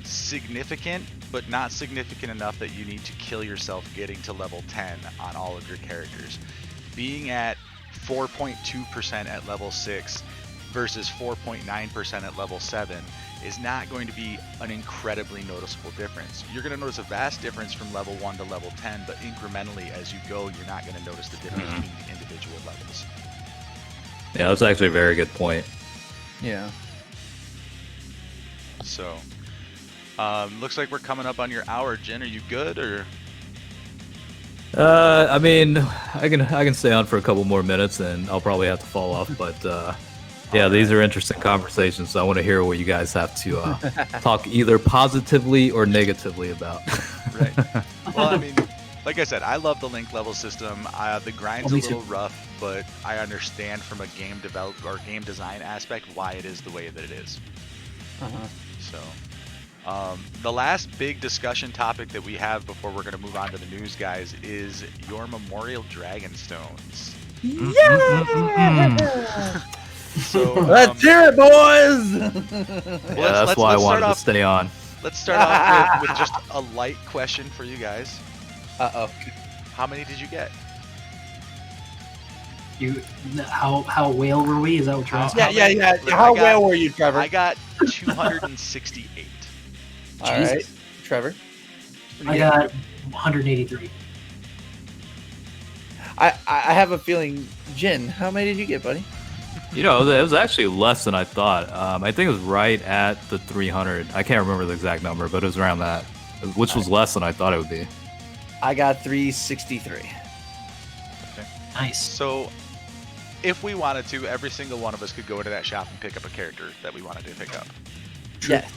significant, but not significant enough that you need to kill yourself getting to level 10 on all of your characters. Being at 4.2% at level 6 versus 4.9% at level 7 is not going to be an incredibly noticeable difference. You're going to notice a vast difference from level 1 to level 10, but incrementally as you go, you're not going to notice the difference between the individual levels. Yeah, that's actually a very good point. Yeah. So, looks like we're coming up on your hour. Jin, are you good, or? I mean, I can stay on for a couple more minutes, and I'll probably have to fall off. But yeah, these are interesting conversations. So I want to hear what you guys have to talk either positively or negatively about. Right. Well, I mean, like I said, I love the link level system. The grind's a little rough, but I understand from a game develop or game design aspect why it is the way that it is. So, the last big discussion topic that we have before we're going to move on to the news, guys, is your Memorial Dragonstones. Yeah! So, let's hear it, boys! Yeah, that's why I wanted to stay on. Let's start off with just a light question for you guys. Uh-oh. How many did you get? How whale were we? Is that what you're asking? Yeah. How whale were you, Trevor? I got 268. All right, Trevor. I got 183. I have a feeling, Jin, how many did you get, buddy? It was actually less than I thought. I think it was right at the 300. I can't remember the exact number, but it was around that, which was less than I thought it would be. I got 363. Okay. Nice. So, if we wanted to, every single one of us could go into that shop and pick up a character that we wanted to pick up. Yes.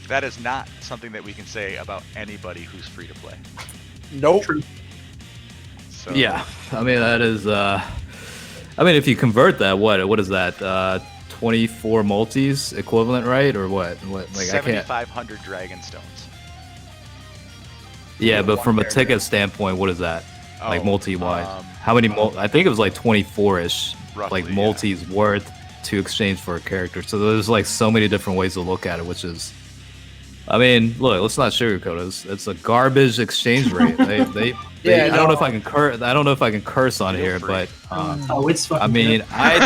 That is not something that we can say about anybody who's free to play. Nope. True. So, yeah, I mean, that is, if you convert that, what is that, 24 multis equivalent, right? Or what? Like 7,500 Dragonstones. Yeah, but from a ticket standpoint, what is that? Like multi-wise? How many I think it was like 24-ish, roughly, like multis worth to exchange for a character. So there's like so many different ways to look at it, which is, I mean, look, let's not sugarcoat it. It's a garbage exchange rate. I don't know if I can curse. I don't know if I can curse on here, but it's fucking. I mean, I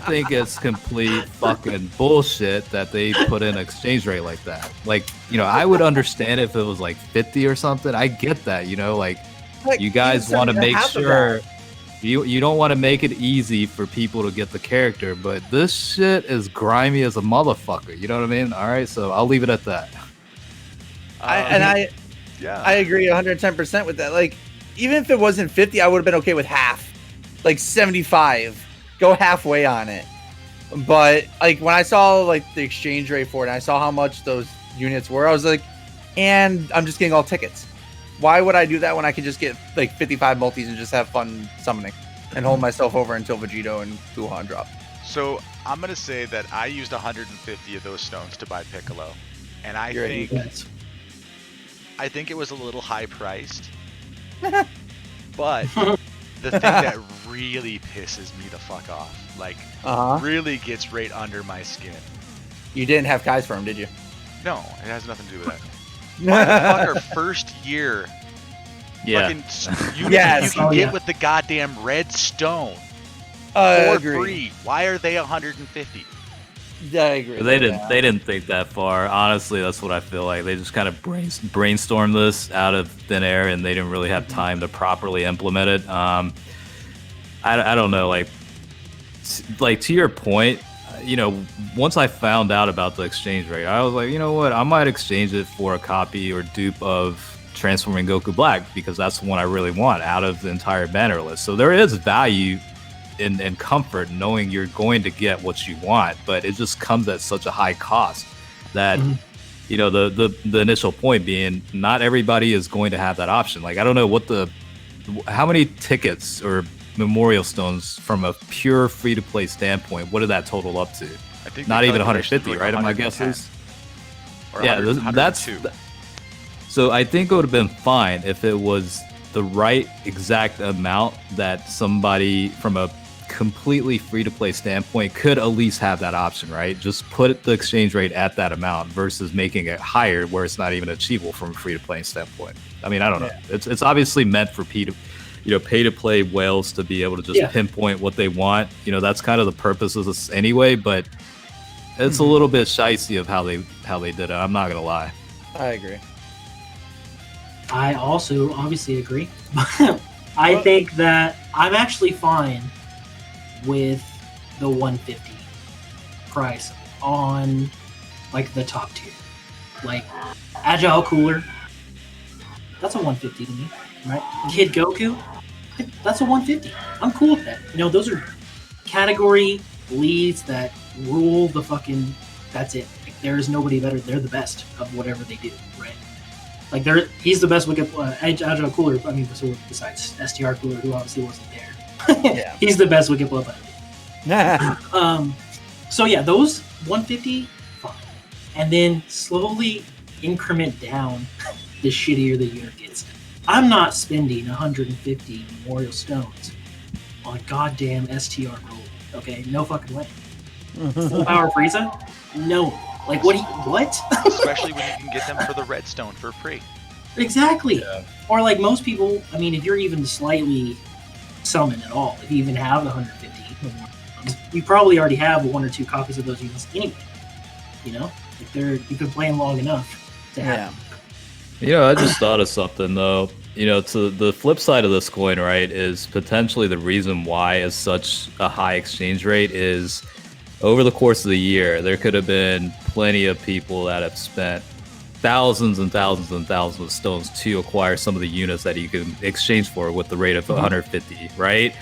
think it's complete fucking bullshit that they put in an exchange rate like that. Like, I would understand if it was like 50 or something. I get that, like you guys want to make sure you don't want to make it easy for people to get the character, but this shit is grimy as a motherfucker. You know what I mean? All right, so I'll leave it at that. I agree 110% with that. Like, even if it wasn't 50, I would have been okay with half, like 75. Go halfway on it. But like when I saw like the exchange rate for it, and I saw how much those units were, I was like, and I'm just getting all tickets. Why would I do that when I could just get like 55 multis and just have fun summoning and hold myself over until Vegito and Gohan drop? So I'm gonna say that I used 150 of those stones to buy Piccolo, and I You're an think idiot. I think it was a little high priced. But the thing that really pisses me the fuck off, like really gets right under my skin. You didn't have Kai's for him, did you? No, it has nothing to do with that. Why the fuck are first year fucking units Yes. you can get with the goddamn red stone I for agree. free? Why are they 150? I agree. They didn't think that far. Honestly, that's what I feel like. They just kind of brainstormed this out of thin air, and they didn't really have time to properly implement it. I don't know. Like to your point, once I found out about the exchange rate, I was like, you know what? I might exchange it for a copy or dupe of Transforming Goku Black because that's the one I really want out of the entire banner list. So there is value and comfort knowing you're going to get what you want, but it just comes at such a high cost that the initial point being not everybody is going to have that option. Like I don't know how many tickets or memorial stones from a pure free to play standpoint, what did that total up to? I think not even calculation 150, was right? like My guess is. Or Yeah, 100, that's 102. so I think it would have been fine if it was the right exact amount that somebody from a completely free to play standpoint could at least have that option, right? Just put the exchange rate at that amount versus making it higher where it's not even achievable from a free to play standpoint. I mean, I don't know. It's obviously meant for pay to play whales to be able to just pinpoint what they want. That's kind of the purpose of this anyway, but it's a little bit shicey of how they did it. I'm not gonna lie. I agree. I also obviously agree. I think that I'm actually fine with the 150 price on like the top tier. Like Agile Cooler, that's a 150 to me, right? Kid Goku, that's a 150. I'm cool with that. Those are category leads that rule the fucking. That's it. Like, there is nobody better. They're the best of whatever they do, right? Like he's the best wicket. Agile Cooler. I mean, so besides STR Cooler, who obviously wasn't there. He's the best wicket blow player. So yeah, those 150, fine, and then slowly increment down the shittier the unit gets. I'm not spending 150 memorial stones on goddamn STR Gold. Okay, no fucking way. Full power Frieza? No. Like what? Especially when you can get them for the redstone for free. Exactly. Yeah. Or like most people, I mean, if you're even slightly summoned at all, if you even have the 150, you probably already have one or two copies of those units anyway. If you've been playing long enough to have them. I just thought of something though. To the flip side of this coin, right, is potentially the reason why is such a high exchange rate is over the course of the year, there could have been plenty of people that have spent thousands and thousands and thousands of stones to acquire some of the units that you can exchange for with the rate of 150, right?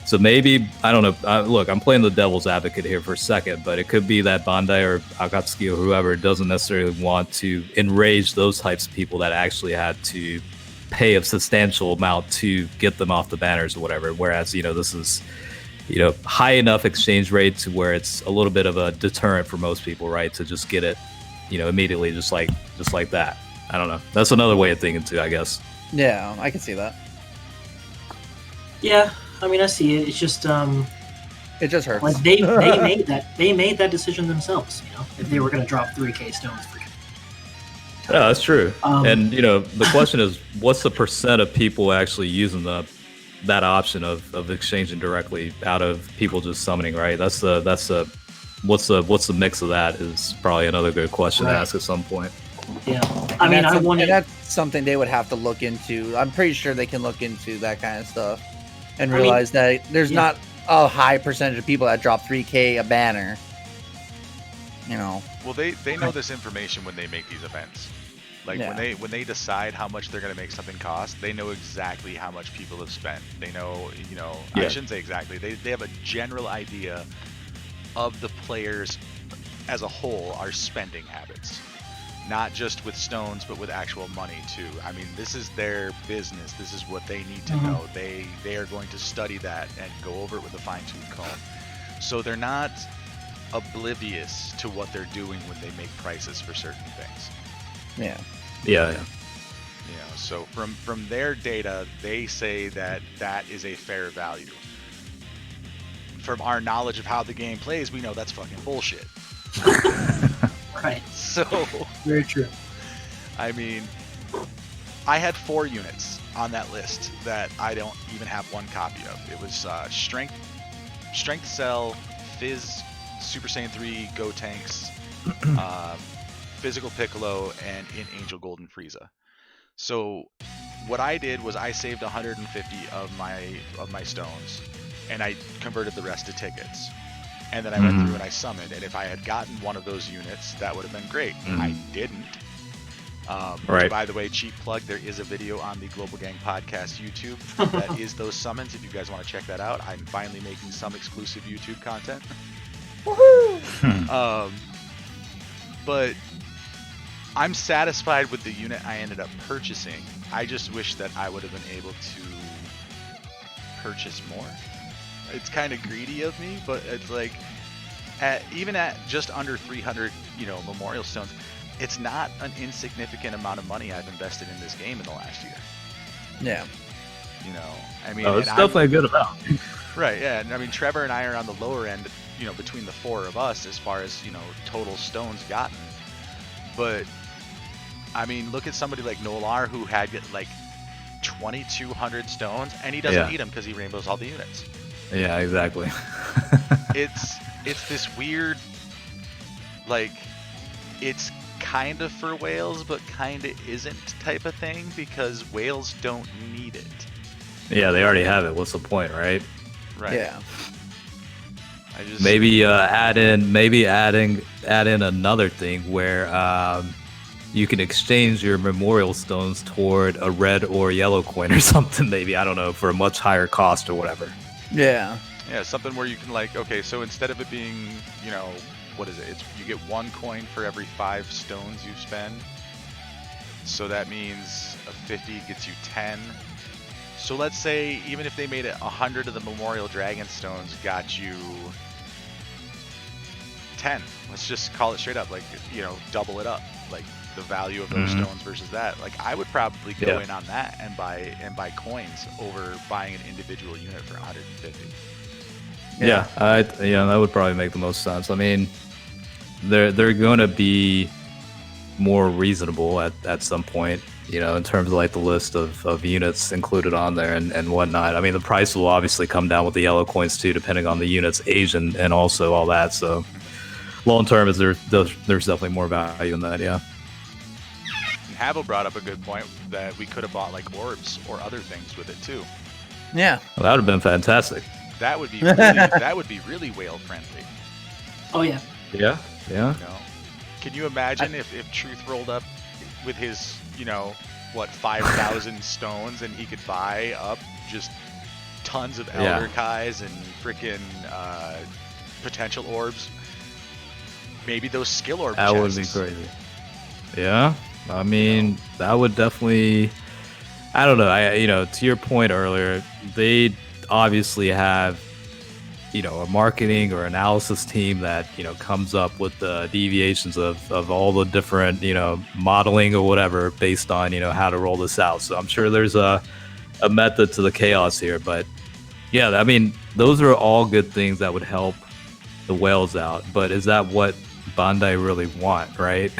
So maybe, I don't know, look, I'm playing the devil's advocate here for a second, but it could be that Bandai or Akatsuki or whoever doesn't necessarily want to enrage those types of people that actually had to pay a substantial amount to get them off the banners or whatever, whereas, this is high enough exchange rate to where it's a little bit of a deterrent for most people, right? To just get it, immediately, just like that. I don't know. That's another way of thinking too, I guess. Yeah, I can see that. Yeah, I mean, I see it. It's just, it just hurts. Like they made that decision themselves. If they were going to drop 3K stones for. Yeah, that's true. And the question is, what's the percent of people actually using that option of exchanging directly out of people just summoning, right? What's the mix of that is probably another good question to ask at some point. Yeah, I mean, that's something they would have to look into. I'm pretty sure they can look into that kind of stuff and realize that there's not a high percentage of people that drop 3K a banner. Well, they know this information when they make these events. Like when they decide how much they're going to make something cost, they know exactly how much people have spent. They know, I shouldn't say exactly. They have a general idea of the players as a whole are spending habits. Not just with stones, but with actual money too. I mean, this is their business. This is what they need to know. They are going to study that and go over it with a fine-tooth comb. So they're not oblivious to what they're doing when they make prices for certain things. Yeah. You know, so from their data, they say that is a fair value. From our knowledge of how the game plays, we know that's fucking bullshit. Right. So very true. I mean, I had 4 units on that list that I don't even have one copy of. It was Strength Cell, Fizz, Super Saiyan 3, Go Tanks, Physical Piccolo, and in Angel Golden Frieza. So what I did was I saved 150 of my stones, and I converted the rest to tickets. And then I went through and I summoned, and if I had gotten one of those units, that would have been great. I didn't. Right. By the way, cheap plug, there is a video on the Global Gang Podcast YouTube that is those summons. If you guys want to check that out, I'm finally making some exclusive YouTube content. Woohoo! But I'm satisfied with the unit I ended up purchasing. I just wish that I would have been able to purchase more. It's kind of greedy of me, but it's like, even at just under 300, Memorial Stones, it's not an insignificant amount of money I've invested in this game in the last year. Yeah. I mean, it's definitely a good amount. Right, yeah. And I mean, Trevor and I are on the lower end, between the 4 of us as far as, total stones gotten. But, I mean, look at somebody like Nolar who had, like, 2,200 stones, and he doesn't need them because he rainbows all the units. Yeah, exactly. It's this weird, like, it's kind of for whales, but kind of isn't type of thing, because whales don't need it. Yeah, they already have it. What's the point, right? Right. Yeah. I just Maybe add in another thing where you can exchange your memorial stones toward a red or yellow coin or something. Maybe, I don't know, for a much higher cost or whatever. Yeah. Yeah, something where you can, like, okay, so instead of it being, what is it? You get 1 coin for every 5 stones you spend. So that means a 50 gets you 10. So let's say even if they made it 100 of the Memorial Dragon Stones got you 10. Let's just call it straight up, like, double it up, like the value of those stones versus that. Like, I would probably go in on that and buy coins over buying an individual unit for 150. Yeah, that would probably make the most sense. I mean, they're going to be more reasonable at some point, in terms of like the list of units included on there and whatnot. I mean, the price will obviously come down with the yellow coins too, depending on the unit's age and also all that. So long term, there's definitely more value in that. Yeah. And Havel brought up a good point that we could have bought like orbs or other things with it too. Yeah. Well, that would have been fantastic. That would be really whale friendly. Oh yeah. Yeah. Can you imagine if Truth rolled up with his 5,000 stones, and he could buy up just tons of Elder Kais and freaking potential orbs? Maybe those skill orb That would chests. be crazy. Yeah, I mean, that would definitely. I don't know. To your point earlier, they obviously have, a marketing or analysis team that comes up with the deviations of all the different modeling or whatever based on how to roll this out. So I'm sure there's a method to the chaos here. But yeah, I mean, those are all good things that would help the whales out. But is that what Bandai really want, right?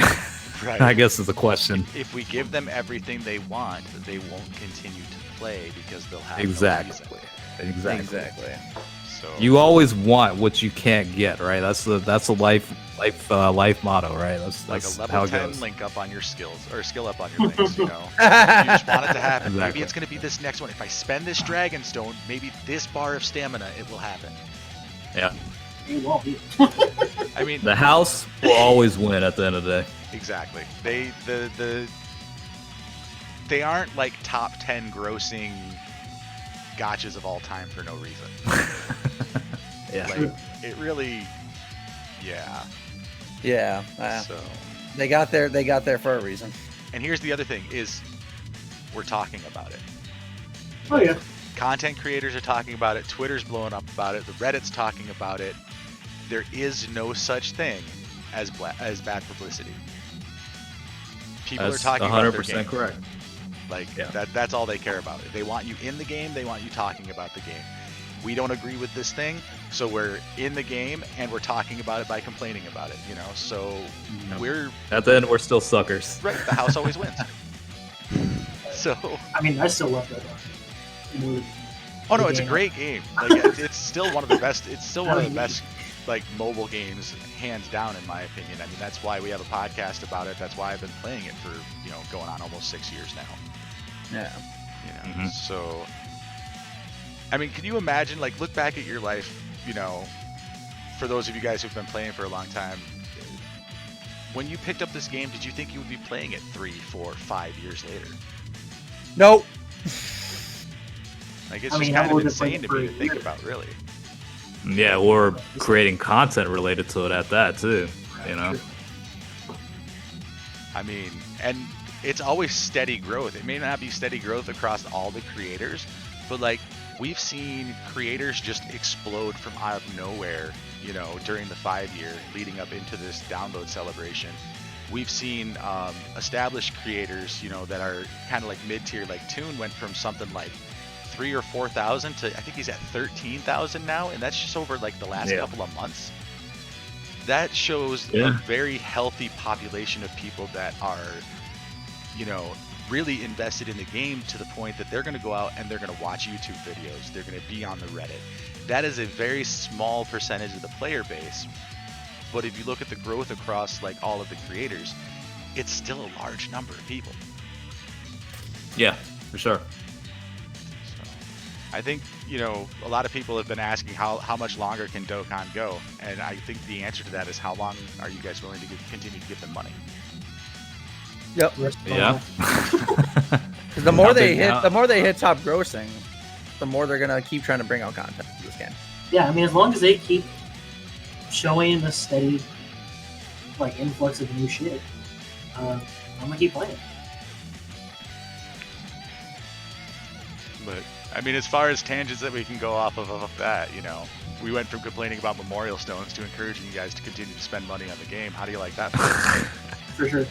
Right. I guess is the question. If we give them everything they want, they won't continue to play because they'll have Exactly. no reason. Exactly. So You always want what you can't get, right? That's a life motto, right? That's like a how level it 10 goes. link up on your skills or skill up on your things, You just want it to happen. Exactly. Maybe it's going to be this next one. If I spend this dragon stone, maybe this bar of stamina, it will happen. Yeah. You won't be. I mean, The house will always win at the end of the day. exactly. They aren't like top 10 grossing gotchas of all time for no reason. Yeah. Like, it really, Yeah. Yeah. So. They got there for a reason. And here's the other thing: is we're talking about it. Oh yeah. Content creators are talking about it. Twitter's blowing up about it. The Reddit's talking about it. There is no such thing as bad publicity. People That's are talking about their 100% game. correct. Like Yeah. that's all they care about. They want you in the game. They want you talking about the game. We don't agree with this thing, so we're in the game and we're talking about it by complaining about it. So we're At the end, we're still suckers. right. The house always wins. So. I mean, I still love that one. Oh no, it's a great game. Like it's still one of the best. It's still one of the best like mobile games, hands down, in my opinion. I mean, that's why we have a podcast about it. That's why I've been playing it for going on almost 6 years now. Yeah. So I mean, can you imagine? Like, look back at your life. For those of you guys who've been playing for a long time, when you picked up this game, did you think you would be playing it 3, 4, 5 years later? Nope. Like, it's just kind of insane to me to think about, really. Yeah, or creating content related to it at that too. I mean, and it's always steady growth. It may not be steady growth across all the creators, but like we've seen creators just explode from out of nowhere, during the 5-year leading up into this download celebration. We've seen established creators, that are kind of like mid-tier, like Toon went from something like 3,000 or 4,000 to I think he's at 13,000 now, and that's just over like the last couple of months. That shows a very healthy population of people that are, really invested in the game to the point that they're going to go out and they're going to watch YouTube videos. They're going to be on the Reddit. That is a very small percentage of the player base. But if you look at the growth across like all of the creators, it's still a large number of people. Yeah, for sure. I think, a lot of people have been asking how much longer can Dokkan go? And I think the answer to that is how long are you guys willing to continue to give them money? Yep. Yeah. Because the more they hit top grossing, the more they're gonna keep trying to bring out content to this game. Yeah, I mean, as long as they keep showing a steady, like, influx of new shit, I'm gonna keep playing. But I mean, as far as tangents that we can go off of that, we went from complaining about memorial stones to encouraging you guys to continue to spend money on the game. How do you like that? For sure.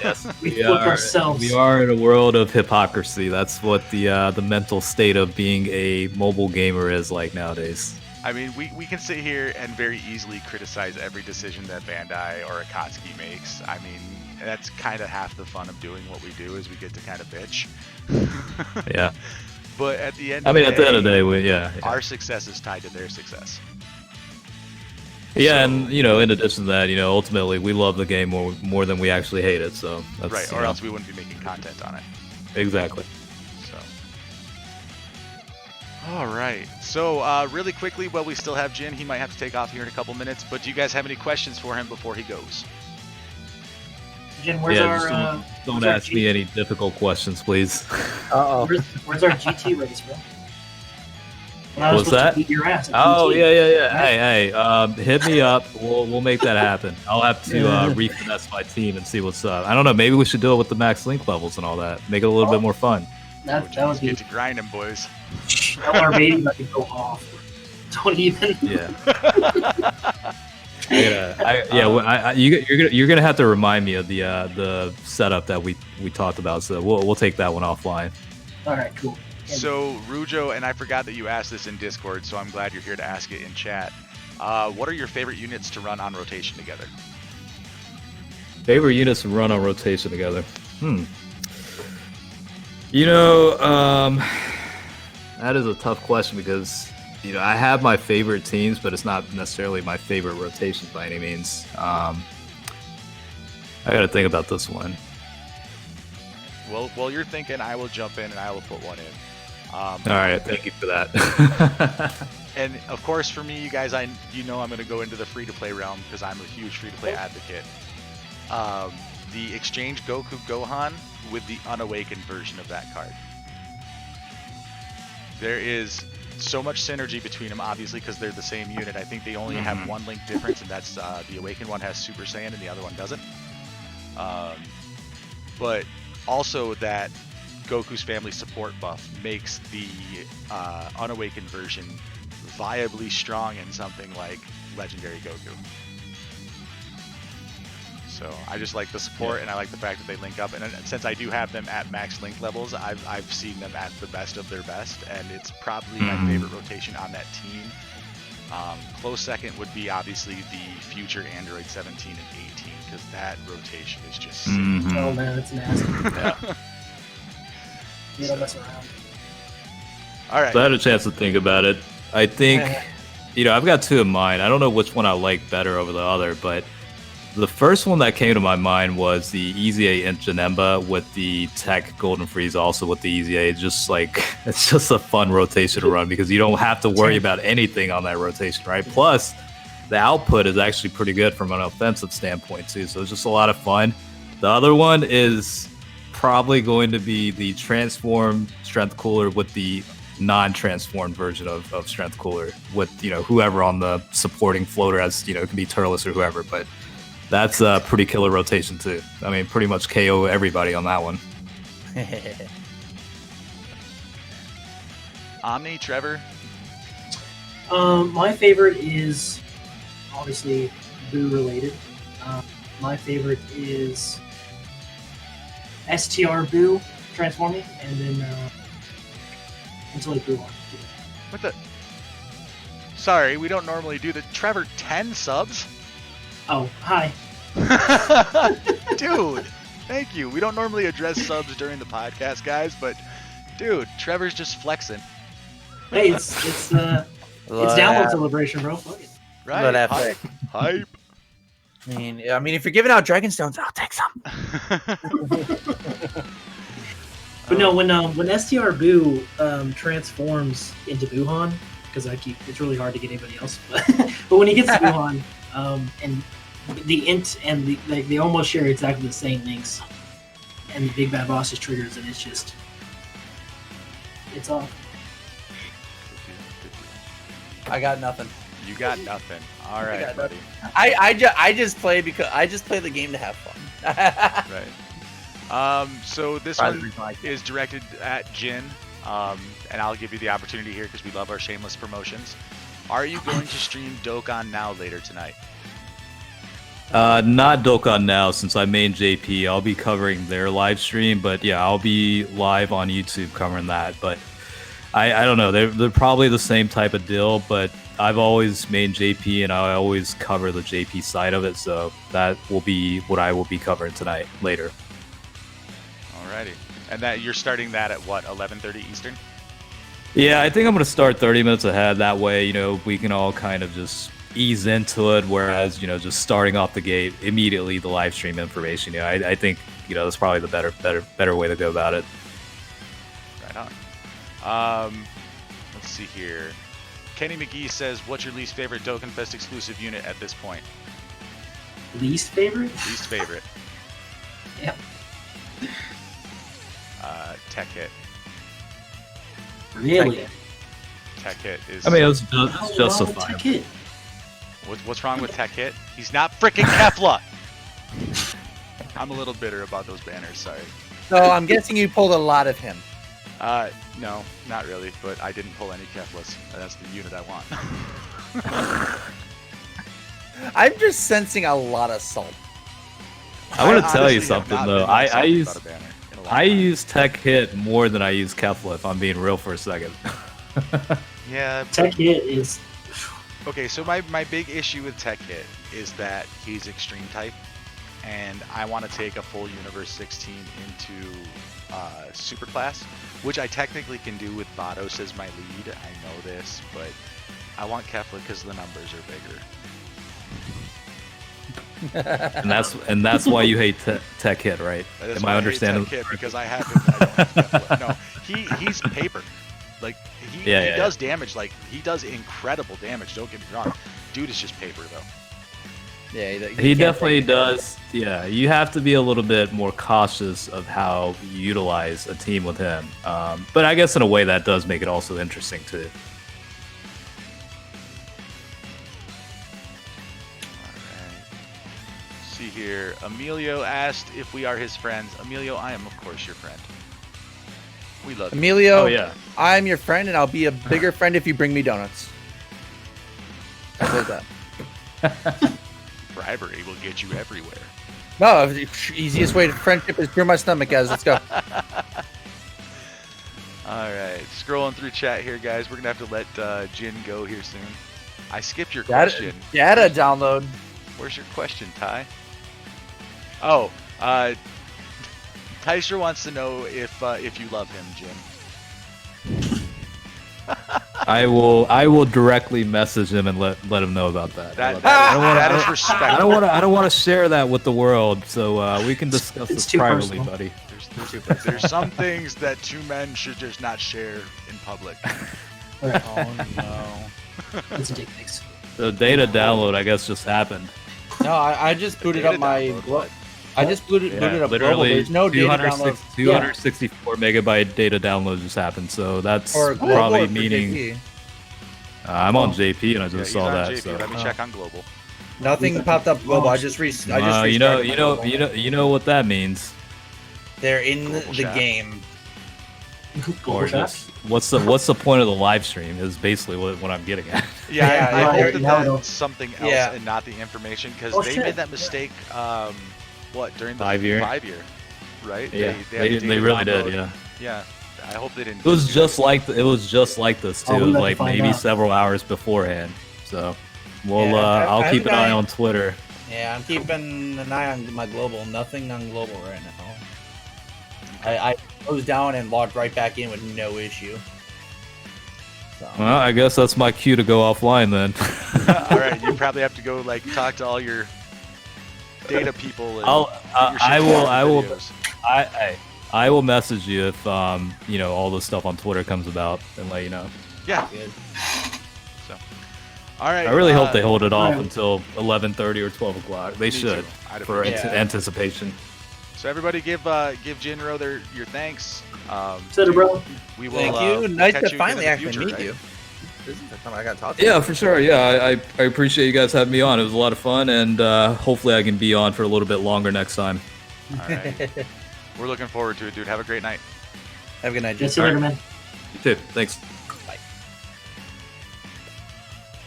Yes, we ourselves. We are in a world of hypocrisy. That's what the mental state of being a mobile gamer is like nowadays. I mean, we can sit here and very easily criticize every decision that Bandai or Akatsuki makes. I mean, that's kind of half the fun of doing what we do is we get to kind of bitch. Yeah. But at the end of the day, our success is tied to their success. Yeah, so, and in addition to that, ultimately we love the game more than we actually hate it. So that's, right, or else we wouldn't be making content on it. Exactly. So, all right. So really quickly, while we still have Jin, he might have to take off here in a couple minutes. But do you guys have any questions for him before he goes? Jin, where's our? Don't ask me any difficult questions, please. Where's our GT race, bro? What's that? Your ass oh yeah. Hey, hit me up. We'll make that happen. I'll have to refinesse my team and see what's up. I don't know. Maybe we should do it with the max link levels and all that. Make it a little bit more fun. That would be. Get to grind them, boys. Our baby about to go off. Don't even. Yeah. You're gonna have to remind me of the setup that we talked about. So we'll take that one offline. All right, cool. So Rujo, and I forgot that you asked this in Discord, so I'm glad you're here to ask it in chat. What are your favorite units to run on rotation together? Favorite units to run on rotation together? That is a tough question because I have my favorite teams, but it's not necessarily my favorite rotations by any means. I gotta think about this one. Well, while you're thinking, I will jump in and I will put one in. All right, thank you for that. And of course, for me, you guys, I'm going to go into the free-to-play realm because I'm a huge free-to-play advocate. The Exchange Goku Gohan with the unawakened version of that card. There is so much synergy between them, obviously, because they're the same unit. I think they only have one link difference, and that's the Awakened one has Super Saiyan and the other one doesn't. But also that Goku's family support buff makes the unawakened version viably strong in something like Legendary Goku. So I just like the support, and I like the fact that they link up. And since I do have them at max link levels, I've seen them at the best of their best, and it's probably my favorite rotation on that team. Close second would be obviously the future Android 17 and 18, because that rotation is just sick. Oh man, it's nasty. You don't mess around. All right. So I had a chance to think about it. I think, I've got two in mind. I don't know which one I like better over the other, but the first one that came to my mind was the EZA Janemba with the Tech Golden Freeze, also with the EZA. It's just a fun rotation to run because you don't have to worry about anything on that rotation, right? Plus, the output is actually pretty good from an offensive standpoint too, so it's just a lot of fun. The other one is probably going to be the Transform Strength Cooler with the non-transformed version of Strength Cooler with whoever on the supporting floater, as it can be Turles or whoever, but that's a pretty killer rotation too. I mean, pretty much KO everybody on that one. Omni, Trevor? My favorite is obviously Boo related. My favorite is STR Boo transforming, and then until Boo on. What the? Sorry, we don't normally do the Trevor 10 subs. Oh, hi. Dude, thank you. We don't normally address subs during the podcast, guys, but dude, Trevor's just flexing. Hey, it's download celebration, bro. Fuck it. Right? Hype. Hype. I mean, if you're giving out Dragon Stones, I'll take some. But no, when STR Boo transforms into Buhan, because it's really hard to get anybody else, but when he gets to Buhan, and the int and they almost share exactly the same links, and the big bad boss just triggers, and it's off. I got nothing. You got nothing. All right, buddy. I just play the game to have fun. Right. So this one is directed at Jin, and I'll give you the opportunity here because we love our shameless promotions. Are you going to stream Dokkan Now later tonight? Not Dokkan Now, since I main JP. I'll be covering their live stream, but yeah, I'll be live on YouTube covering that. But I don't know. They're probably the same type of deal, but I've always main JP, and I always cover the JP side of it, so that will be what I will be covering tonight later. Alrighty. And that you're starting that at what, 11:30 Eastern? Yeah, I think I'm going to start 30 minutes ahead. That way, we can all kind of just ease into it, whereas, just starting off the gate, immediately the live stream information. I think, that's probably the better way to go about it. Right on. Let's see here. Kenny McGee says, what's your least favorite Dokkan Fest exclusive unit at this point? Least favorite? Least favorite. Yep. Tech Hit. Really? Tech Hit is... I mean, it's Tech justified. Hit? What's wrong with Tech Hit? He's not freaking Kefla! I'm a little bitter about those banners, sorry. So I'm guessing you pulled a lot of him. No, not really, but I didn't pull any Keflas. That's the unit I want. I'm just sensing a lot of salt. I want to tell you honestly have something, not though. been that I salty use about a banner in a long I time. use Tech Hit more than I use Kefla, if I'm being real for a second. Yeah. Tech Hit is... Okay, so my big issue with Tech Hit is that he's extreme type, and I want to take a full Universe 16 into Super Class, which I technically can do with Vados as my lead. I know this, but I want Kefla because the numbers are bigger. and that's why you hate Tech Hit, right? That's Am why I hate understanding? Tech Hit, because I have him. I don't have Kefla. No, he's paper. Like he does damage. Like he does incredible damage. Don't get me wrong. Dude is just paper though. Yeah, He definitely does. Yeah, you have to be a little bit more cautious of how you utilize a team with him. But I guess in a way that does make it also interesting too. see here. Emilio asked if we are his friends. Emilio, I am, of course, your friend. We love you. Emilio, Oh yeah. I'm your friend, and I'll be a bigger friend if you bring me donuts. How about that? Bribery will get you everywhere. No, the easiest way to friendship is through my stomach, guys. Let's go. All right, scrolling through chat here, guys. We're gonna have to let Jin go here soon. I skipped your question. Data download. Where's your question, Ty? Oh, Tysher wants to know if you love him, Jin. I will directly message him and let him know about that. That is respectful. I don't want to share that with the world, so we can discuss It's this too privately, personal. buddy. There's some things that two men should just not share in public. Right. Oh no. It's a dick pics. The data download, I guess, just happened. No, I just booted up my. Download, I just booted up global. literally There's no data download. 264 megabyte data download just happened, so that's Or global probably or for meaning JP. I'm on JP and I just he's saw on that. JP. So. Let me check on global. Nothing popped up global. I just restarted. you know what that means. They're in Global the chat. game. Or just what's the point of the live stream is basically what I'm getting at. Yeah, Yeah, I yeah, hope that now it'll- that's something else Yeah. and not the information, because Oh, they shit. made that mistake. During the 5 year? 5 year, right? Yeah, had they data really download. did. Yeah, Yeah, I hope they didn't. it was do just that. like this too. Oh, It we was have to like find maybe out. several hours beforehand. So we'll Yeah, I'll I keep an haven't eye got- on Twitter. Yeah, I'm keeping an eye on my global. Nothing on global right now. I closed down and logged right back in with no issue. So. Well, I guess that's my cue to go offline then. All right, you probably have to go like talk to all your data people. And I will videos. I will message you if all the stuff on Twitter comes about and let you know. Yeah. Good. So, all right. I really hope they hold it off right. until 11:30 or 12 o'clock. They Me should too. I'd for appreciate it. anticipation. So everybody, give Jin-Roh your thanks. Said it, bro. We will. Thank we'll you. Nice catch to you again finally in the actually future, meet right? you. This is the time I got to talk to you. Yeah, for sure. Yeah, I appreciate you guys having me on. It was a lot of fun, and hopefully I can be on for a little bit longer next time. All right. We're looking forward to it, dude. Have a great night. Have a good night, Yes, Jesse. see you later, man. You too. Thanks.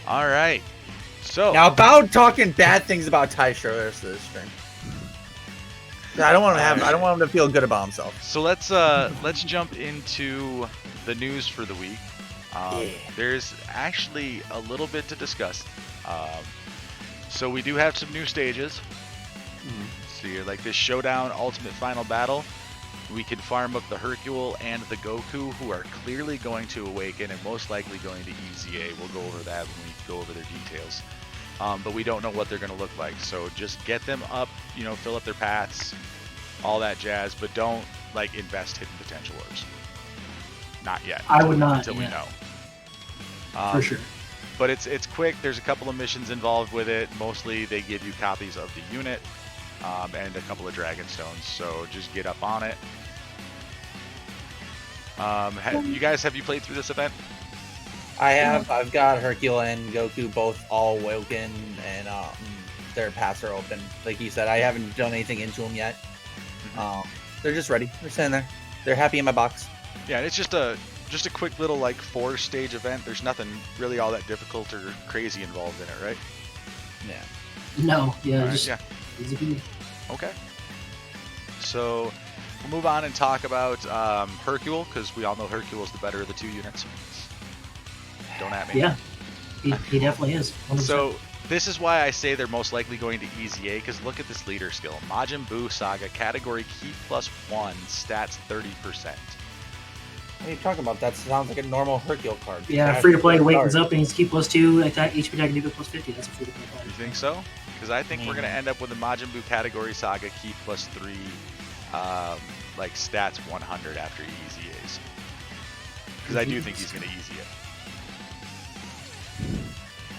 All right. So Now about talking bad things about Ty Schroeder the rest of this stream. I don't want to have. I don't want him to feel good about himself. So let's jump into the news for the week. Yeah. There's actually a little bit to discuss. So we do have some new stages. So you're like this Showdown Ultimate Final Battle. We can farm up the Hercule and the Goku, who are clearly going to awaken and most likely going to EZA. We'll go over that when we go over their details. But we don't know what they're going to look like. So just get them up, fill up their paths, all that jazz. But don't invest hidden potential orbs. Not yet. I would not, until we yeah. know. For sure. But it's quick. There's a couple of missions involved with it. Mostly they give you copies of the unit and a couple of Dragon Stones. So just get up on it. Have you played through this event? I have. I've got Hercule and Goku both all awoken, and their paths are open. Like you said, I haven't done anything into them yet. They're just ready. They're sitting there. They're happy in my box. Yeah, it's just a quick little 4-stage event. There's nothing really all that difficult or crazy involved in it, right? Yeah. No, yeah, All right, just yeah. easy peasy. Okay. So we'll move on and talk about Hercule, because we all know Hercule is the better of the two units. Don't at me. Yeah, he definitely is. 100%. So this is why I say they're most likely going to EZA, because look at this leader skill. Majin Buu Saga, category Ki +1, stats 30%. What are you talking about? That sounds like a normal Hercule card. yeah, free to play wakens up and he's Ki +2 attack, HP attack, and defense +50. That's a free to play You card. think so? Because I think we're going to end up with a Majin Buu category Saga Ki +3, stats 100 after he EZAs. Because I do think he's going to EZA.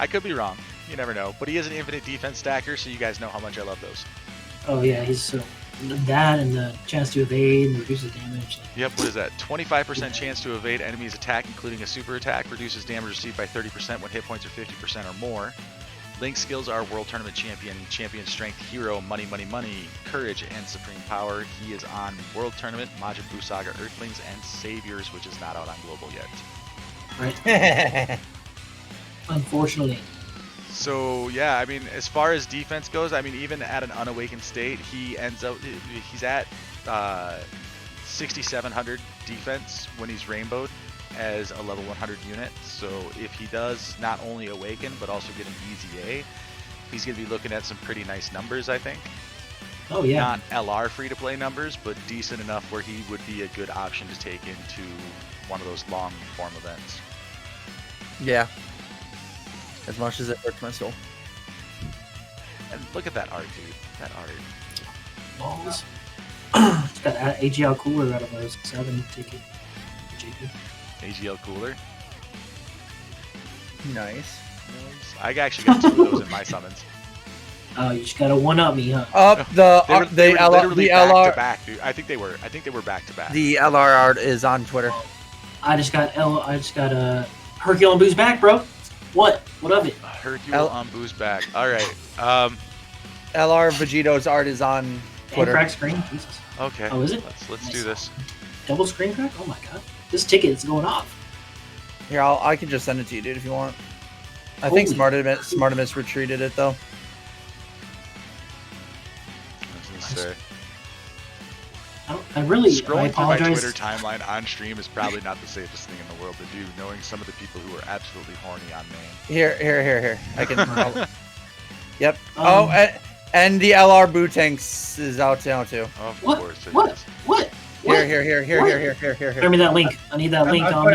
I could be wrong. You never know. But he is an infinite defense stacker, so you guys know how much I love those. Oh yeah, he's so that and the chance to evade and reduces damage. Yep, what is that? 25% chance to evade enemy's attack, including a super attack. Reduces damage received by 30% when hit points are 50% or more. Link's skills are World Tournament Champion, Champion Strength, Hero, Money, Money, Money, Courage, and Supreme Power. He is on World Tournament, Majin Buu Saga, Earthlings, and Saviors, which is not out on Global yet. Right. Unfortunately. So, yeah, I mean, as far as defense goes, I mean, even at an unawakened state, he's at 6,700 defense when he's rainbowed as a level 100 unit. So if he does not only awaken but also get an easy A, he's going to be looking at some pretty nice numbers, I think. Oh yeah. Not LR free to play numbers, but decent enough where he would be a good option to take into one of those long form events. Yeah. As much as it hurts my soul. And look at that art, dude. That art. Balls. It's got AGL cooler out of those 7 ticket. GGP. AGL cooler. Nice. I actually got 2 of those in my summons. Oh, you just gotta one up me, huh? They were literally back LR to back, dude. I think they were back to back. the LR art is on Twitter. I just got Hercule and Boo's back, bro. What of it? Hercule on Boo's back. All right. LR Vegito's art is on Twitter. Crack screen, Jesus. Okay. Oh, is it? Let's do this. Double screen crack? Oh my god, this ticket is going off. Here, I can just send it to you, dude, if you want. I think Holy Smartimus retreated it though. I really Scrolling through my apologize. Twitter timeline on stream is probably not the safest thing in the world to do, knowing some of the people who are absolutely horny on main. Here. I can. Yep. Um, and the LR Boo Tanks is out now too. Of What? course it What? is. What? Here. Send me that link. I need that link on me.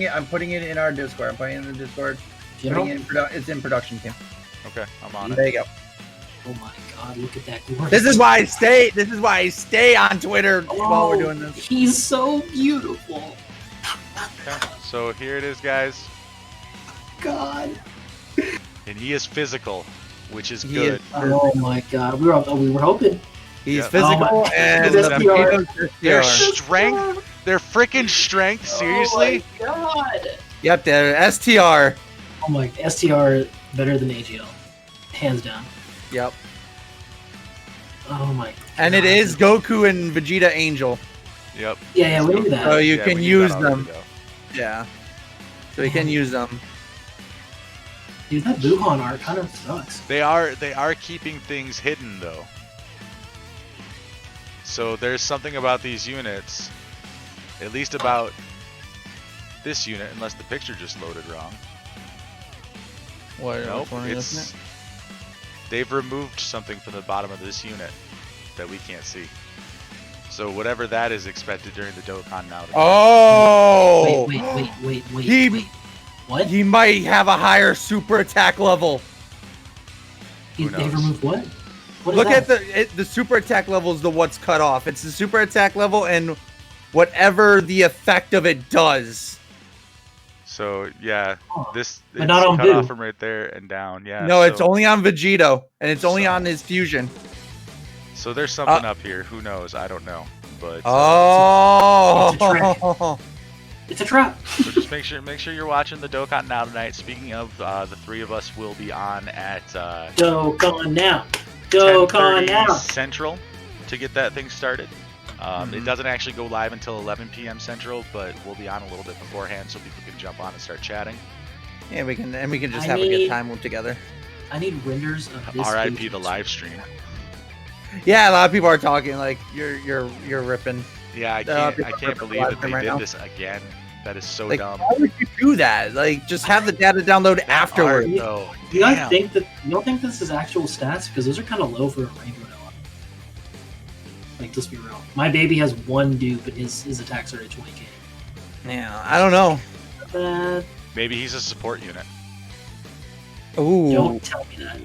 I'm putting it in our Discord. I'm putting it in the Discord. Jin-Roh? It's in production team. Okay, I'm on There it. you go. Oh my god, look at that glory. This is why I stay on Twitter while we're doing this. He's so beautiful. Okay, so here it is, guys. God. And he is physical, which is He good. is. Oh my god. We were hoping. He's Yep. physical Oh my- and His the SPR. Vegito's Their SPR. strength, their freaking strength, seriously? Oh my god. Yep, they're STR. Oh my, STR better than AGL. Hands down. Yep. Oh my god. And it is Goku and Vegeta Angel. Yep. Yeah, we knew that. So you Yeah, can we knew use that already, them. though. Yeah. So you can use them. Dude, that Wuhan art kind of sucks. They are keeping things hidden though. So there's something about these units, at least about this unit, unless the picture just loaded wrong. What? Nope, which one is it's they've removed something from the bottom of this unit that we can't see. So whatever that is expected during the Dokkan now. Oh! Wait. He- wait. What? He might have a higher super attack level. Who They knows? removed what? What is Look that? at the super attack level is the what's cut off. It's the super attack level and whatever the effect of it does. So yeah, Huh. this But it's not on cut Boo. off from right there and down. Yeah. No, it's so- only on Vegito and it's only So- on his fusion. So there's something up here. Who knows? I don't know. But Oh! It's a trick. It's a trap. so just make sure you're watching the Dokkan now tonight. Speaking of, the 3 of us will be on at Dokkan now. Dokkan 10:30 now. Central to get that thing started. It doesn't actually go live until 11 p.m. Central, but we'll be on a little bit beforehand so people can jump on and start chatting. Yeah, we can just I have a good need- time together. I need renders of this. RIP page. the live stream. Yeah, a lot of people are talking like you're ripping. Yeah, I can't believe that they right did now. this again. That is so Like, dumb. why would you do that? Like, just have the data download afterwards. Art, though. You guys Damn. think that? You don't think this is actual stats? Because those are kind of low for a rainbow. Like, let's be real. My baby has 1 dupe, and his attacks are at 20k. Yeah, I don't know. Maybe he's a support unit. Ooh. Don't tell me that.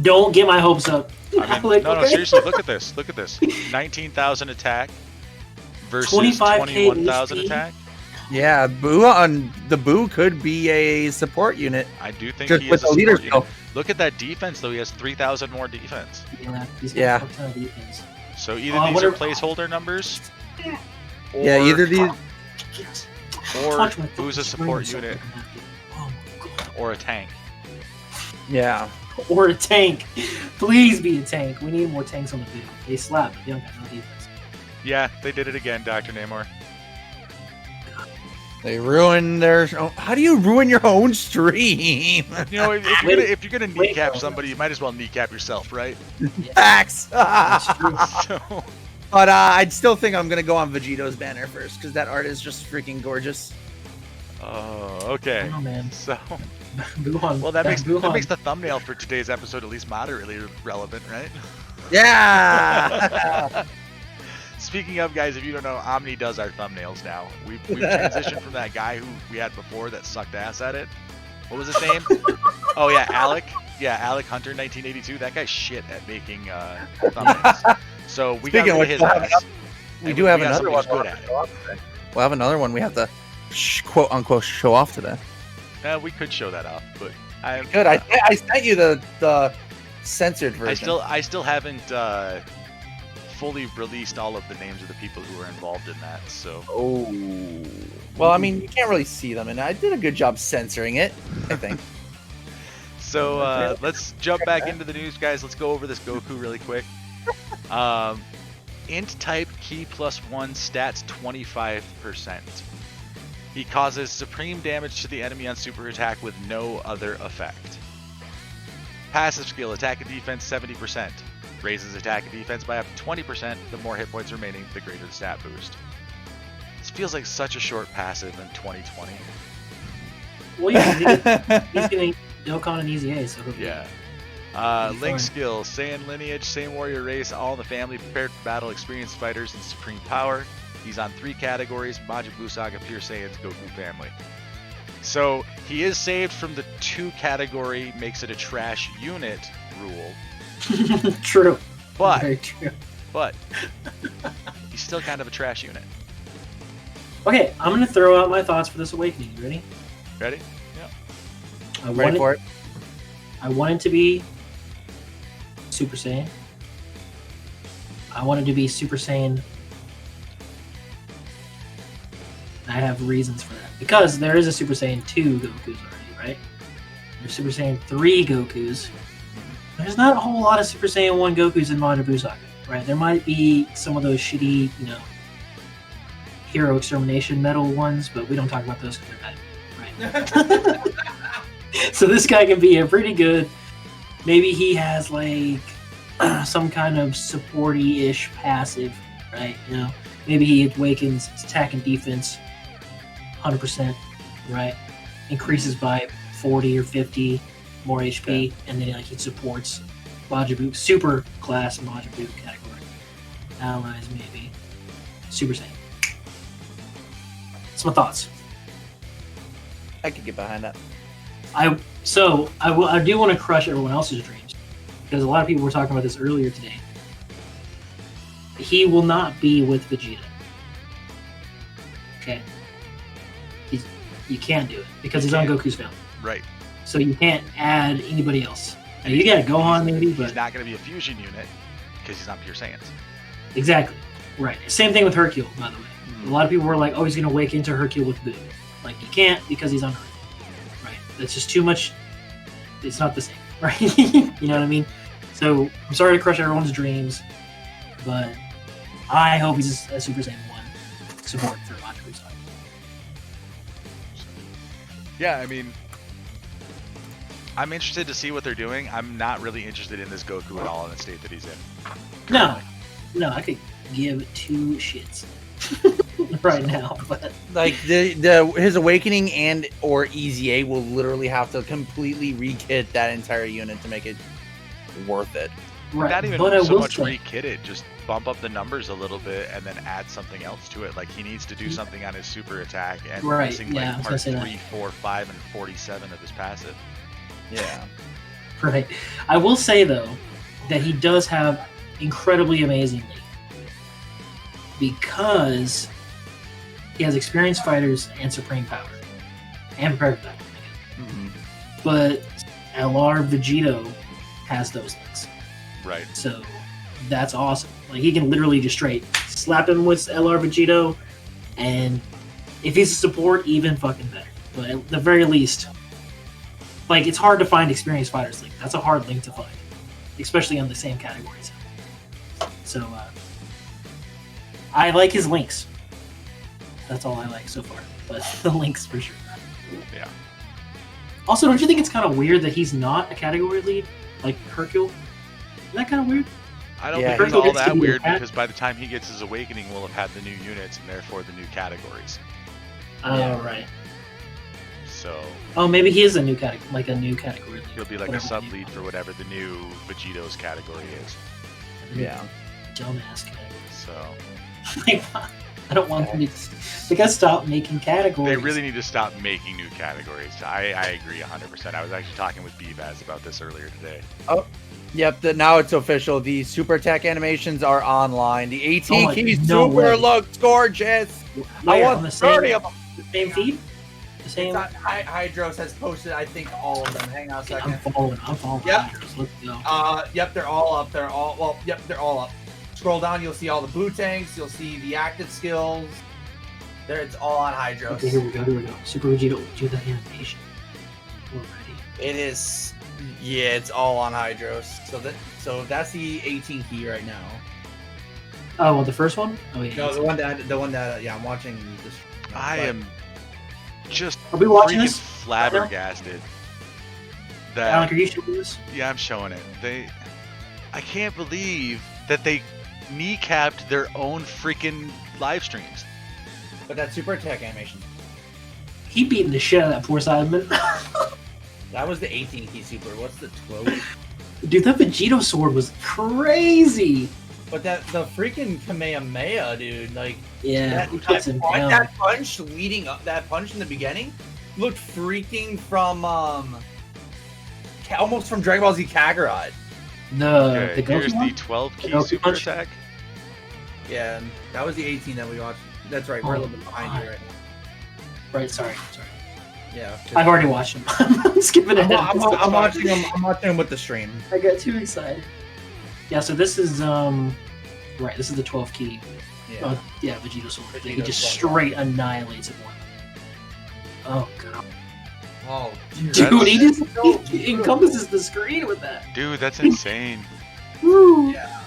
Don't get my hopes up. I mean, Like, no, okay. seriously, look at this. Look at this. 19,000 attack versus 25K 21,000 HP. attack. Yeah, Boo on the Boo could be a support unit. I do think Just he with is a the leader support skill. unit. Look at that defense, though. He has 3,000 more defense. Yeah, he's got Yeah. a ton of defense. So either I these wonder- are placeholder numbers, or, Yeah, either these. Yes. or Touch my who's a fucking support screen unit so I can have it. Oh my god. or a tank. Yeah. or a tank. Please be a tank. We need more tanks on the field. They slap, but they don't got no defense. Yeah, they did it again, Dr. Namor. They ruined their. How do you ruin your own stream? You know, if you're gonna kneecap somebody, you might as well kneecap yourself, right? Facts. So, But I'd still think I'm gonna go on Vegeto's banner first because that art is just freaking gorgeous. oh, okay. Oh man. So, Buhan. well, that makes Buhan. the thumbnail for today's episode at least moderately relevant, right? Yeah. Speaking of, guys, if you don't know, Omni does our thumbnails now. We've transitioned from that guy who we had before that sucked ass at it. What was his name? Oh yeah, Alec. Yeah, Alec Hunter, 1982. That guy's shit at making thumbnails. So we got rid of his ass. We do have another one. Good at it. We'll have another one we have to quote unquote show off today. We could show that off, but Good. I sent you the censored version. I still haven't fully released all of the names of the people who were involved in that. So. Oh. Well, I mean, you can't really see them, and I did a good job censoring it, I think. So let's jump back into the news, guys. Let's go over this Goku really quick. Int type Ki +1 stats 25%. He causes supreme damage to the enemy on super attack with no other effect. Passive skill attack and defense 70%. Raises attack and defense by up to 20%. The more hit points remaining, the greater the stat boost. This feels like such a short passive in 2020. Well, he's getting Dokkan and Easy A, so yeah. Link skill, Saiyan lineage, same warrior race, all in the family, prepared for battle, experienced fighters, and supreme power. He's on 3 categories: Majin Buu Saga, Pure Saiyans, Goku family. So he is saved from the 2 category makes it a trash unit rule. True. But Very true. But he's still kind of a trash unit. Okay, I'm gonna throw out my thoughts for this awakening. You ready? Ready? Yeah. I'm ready for it. I want it to be Super Saiyan. I want it to be Super Saiyan. I have reasons for that. Because there is a Super Saiyan 2 Gokus already, right? There's Super Saiyan 3 Gokus. There's not a whole lot of Super Saiyan 1 Gokus in Majin Buu Saga, right? There might be some of those shitty, Hero Extermination Metal ones, but we don't talk about those because they're bad, right? So this guy can be a pretty good. Maybe he has like some kind of supporty-ish passive, right? Maybe he awakens his attack and defense 100%, right? Increases by 40 or 50 more HP, and then he supports Majin Buu, super class Majin Buu category. Allies maybe. Super Saiyan. That's my thoughts. I could get behind that. I do want to crush everyone else's dreams, because a lot of people were talking about this earlier today. He will not be with Vegeta. Okay? You can't do it, because he's on Goku's family. Right. So you can't add anybody else. Now, you got Gohan maybe, but... He's not going to be a fusion unit, because he's not Pure Saiyans. Exactly. Right. Same thing with Hercule, by the way. A lot of people were like, oh, he's going to wake into Hercule with Buu. Like, you can't, because he's on Hercule. Right. That's just too much. It's not the same, right? You know what I mean? So, I'm sorry to crush everyone's dreams, but I hope he's a Super Saiyan 1 support for Majin Buu Saga. Yeah, I mean, I'm interested to see what they're doing. I'm not really interested in this Goku at all in the state that he's in. No, I could give 2 shits right now, but Like his awakening and or Easy A will literally have to completely re-kit that entire unit to make it worth it. right. Not even but so much re-kit it, just bump up the numbers a little bit and then add something else to it. Like he needs to do something on his super attack and Right, using yeah, I like was gonna part say 3, that. 4, 5, and 47 of his passive. Yeah. Right. I will say though that he does have incredibly amazing league, because he has experienced fighters and supreme power and prepared for that. Mm-hmm. But LR Vegito has those things, Right. so that's awesome. Like he can literally just straight slap him with LR Vegito, and if he's a support, even fucking better. But at the very least, like it's hard to find experienced fighters link. That's a hard link to find, especially on the same categories. So I like his links. That's all I like so far. But the links for sure. Yeah. Also, don't you think it's kind of weird that he's not a category lead like Hercule? Isn't that kind of weird? I don't Yeah, think it's Hercule all gets to that be weird the because by the time he gets his awakening, we'll have had the new units and therefore the new categories. Oh, right. So Oh, maybe he is a new category, like a new category lead. he'll be like a Whatever sub the lead for whatever the new Vegito's category is. Yeah. Dumbass category. So Like, I don't want them to. They gotta stop making categories. they really need to stop making new categories. I agree 100%. I was actually talking with B-Baz about this earlier today. Yep, now it's official. The super attack animations are online. The 18 Oh my- keys no super way. looks gorgeous. I Where? want On the 30 same, of them. the same feed? The same. It's on, Hydros has posted, I think, all of them. Hang on a second. I'm following. Yep. Hydros. Let's go. Yep, they're all up. They're all up. Scroll down, you'll see all the blue tanks. You'll see the active skills. There, it's all on Hydros. Okay, here we go. Super Vegito, do the animation. We're ready. It is. Yeah, it's all on Hydros. So that's the 18 key right now. Oh, well, the first one? Oh, yeah. No, the one that yeah, I'm watching this. I am just Are we watching freaking this? flabbergasted. That Alec, are you showing this? yeah, I'm showing it. I can't believe that they kneecapped their own freaking live streams. But that super attack animation. He beating the shit out of that poor Sideman. That was the 18 key super. What's the 12? Dude, that Vegito sword was crazy. But the freaking Kamehameha, dude, like Yeah, he puts him down. that punch leading up, that punch in the beginning looked freaking from almost from Dragon Ball Z Kakarot. Okay, The here's Goku one? the 12 key The Goku super punch? attack. Yeah, and that was the 18 that we watched. That's right, we're a little bit behind you right now. Right, sorry. Yeah, I've already watched him. I'm skipping ahead. I'm watching him with the stream. I got too excited. Yeah, so this is right. This is the 12 key. Yeah. Yeah, Vegito sword. He Vegito just sword. straight annihilates it. Oh god, Oh, dude, he encompasses the screen with that. Dude, that's insane. Woo. yeah.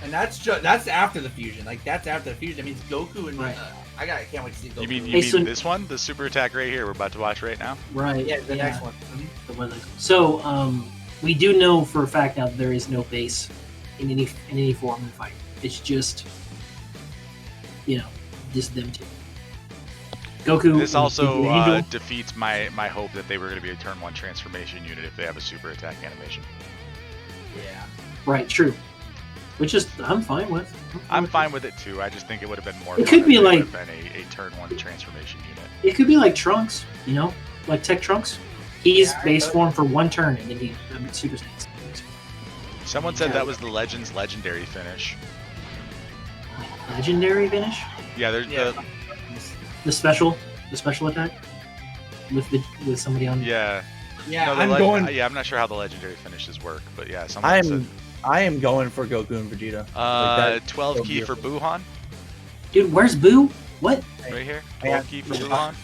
And that's after the fusion. Like that's after the fusion. That means Goku and Right. I can't wait to see Goku. You mean Hey, so- this one? The super attack right here we're about to watch right now? Right. yeah, the next one. The one that- So, we do know for a fact now that there is no base in any form of the fight. It's just, just them two. Goku. This also the Angel. defeats my hope that they were going to be a turn 1 transformation unit if they have a super attack animation. Yeah. Right. True. Which is I'm fine with. I'm fine with it too. I just think it would have been more It fun could if be they would like- have been a turn 1 transformation unit. It could be like Trunks, like Tech Trunks. He's Yeah, base but- form for one turn, and then he Super Saiyans. Someone said that was the Legends legendary finish. Legendary finish. Yeah, there's Yeah. The special attack with somebody on. yeah. Yeah, No, I'm going. Yeah, I'm not sure how the legendary finishes work, but yeah, someone said I am going for Goku and Vegeta. Like 12 so key for Buhan Dude, where's Boo? What? right here. Yeah. 12 key for Buhan.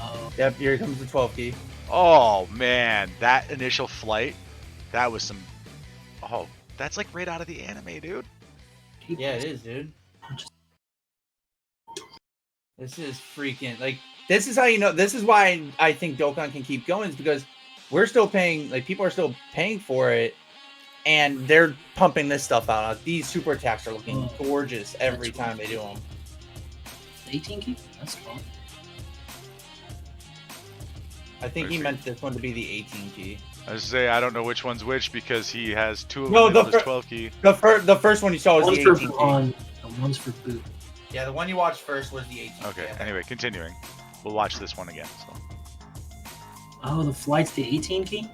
Oh, Yep, here comes the 12 key. Oh man, that initial flight, that was some. Oh, that's like right out of the anime, dude. Yeah, it is, dude. This is freaking like. This is how you know. This is why I think Dokkan can keep going, is because we're still paying. Like people are still paying for it, and they're pumping this stuff out. These super attacks are looking gorgeous every That's time they do them. 18 key. That's fun. I think he Perfect. meant this one to be the 18 key. I was say I don't know which one's which because he has 2 of No, them the in his fir- 12 key. The first one you saw was One's the for 18 key. Buon, and one's for Boo. Yeah, the one you watched first was the 18 Okay. key. Anyway, continuing. We'll watch this one again. So. Oh, the flight's the 18 key.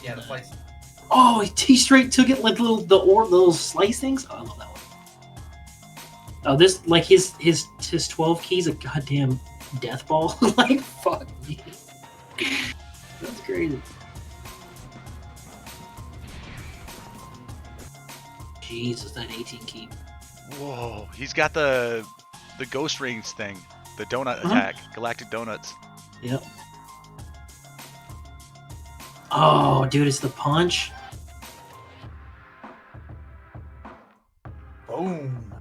Yeah, the flights. Oh, he straight took it like little slice things. Oh, I love that one. Oh, this like his 12 keys a goddamn death ball. Like fuck me. That's crazy. Jesus, that 18 key. Whoa, he's got the ghost rings thing, the donut Uh-huh. attack, galactic donuts. Yep. Oh, dude, it's the punch. Boom.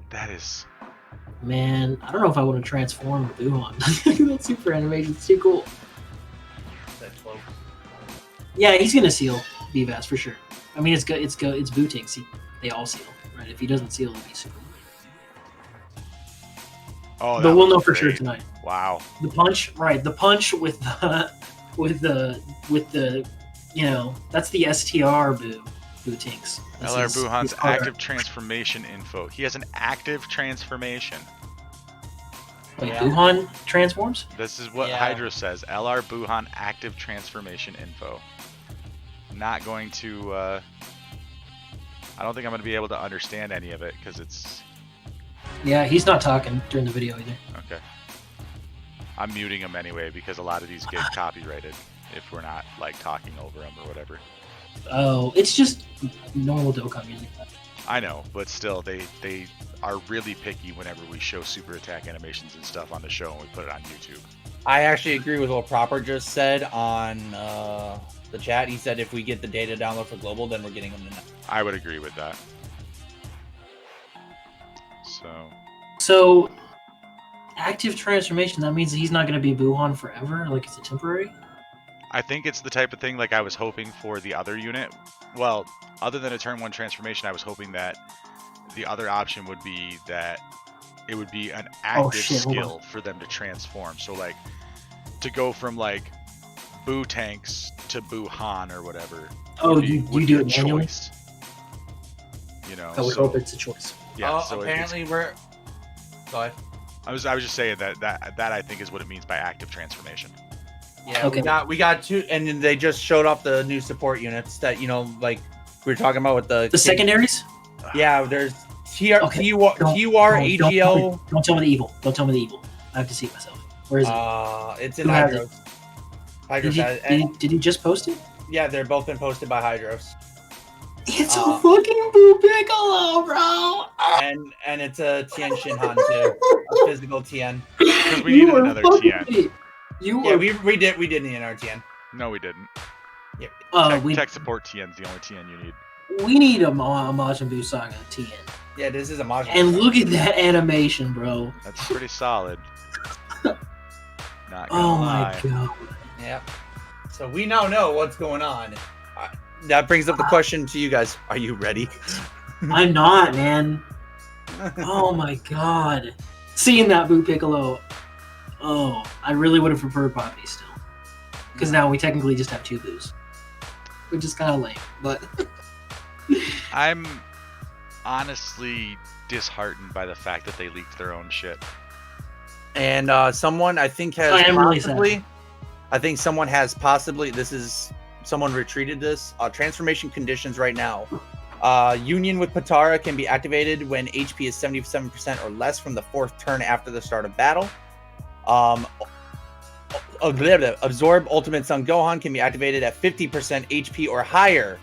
That is. Man, I don't know if I want to transform Buhan. That super animation's too cool. That cloak. Yeah, he's gonna seal BVAS for sure. I mean, it's Booting. They all seal, right? If he doesn't seal, it'll be super. Oh, But we'll know was for sure great. tonight. Wow. The punch, right? The punch with the that's the STR Bootinks. LR Buhan's active transformation info. He has an active transformation. Wait, Yeah. Buhan transforms? This is what Yeah. Hydra says. LR Buhan active transformation info. Not going to. I don't think I'm going to be able to understand any of it because it's. Yeah, he's not talking during the video either. Okay. I'm muting him anyway because a lot of these get copyrighted if we're not like talking over them or whatever. Oh, it's just normal Dokkan music. I know, but still, they are really picky whenever we show super attack animations and stuff on the show and we put it on YouTube. I actually agree with what Proper just said on the chat. He said if we get the data download for global, then we're getting them tonight. I would agree with that. So, active transformation, that means he's not going to be Buhan forever? Like, it's a temporary? I think it's the type of thing like I was hoping for the other unit. Well, other than a turn 1 transformation, I was hoping that the other option would be that it would be an active skill for them to transform. So like to go from like Boo Tanks to Boo Han or whatever. Oh, you do it manually? Choice. You know, I would hope it's a choice. Yeah. So apparently we're. Go ahead. I was just saying that I think is what it means by active transformation. Yeah, okay. we got two, and then they just showed off the new support units that like we were talking about with the secondaries. Yeah, there's TR, Okay. TUR, AGL. Don't tell me the evil. Don't tell me the evil. I have to see it myself. Where is it? It's in Who has Hydros. Hydros Did he just post it? Yeah, they're both been posted by Hydros. It's a fucking Boo Piccolo, bro. And it's a Tien Shinhan too, a physical Tien. Because we needed another Tien. We did need an RTN. No, we didn't. Yeah. Tech support Tien's the only Tien you need. We need a Majin Buu Saga Tien. Yeah, this is a Majin. And look at that animation, bro. That's pretty solid. Not gonna Oh lie. my god. Yeah. So we now know what's going on. That brings up the question to you guys: are you ready? I'm not, man. Oh my god. Seeing that Boo Piccolo. Oh, I really would have preferred Poppy still. Because now we technically just have two Boos. Which is kind of lame, but... I'm honestly disheartened by the fact that they leaked their own shit. And someone I think has someone retweeted this. Transformation conditions right now. Union with Patara can be activated when HP is 77% or less from the 4th turn after the start of battle. Absorb Ultimate Son Gohan can be activated at 50% HP or higher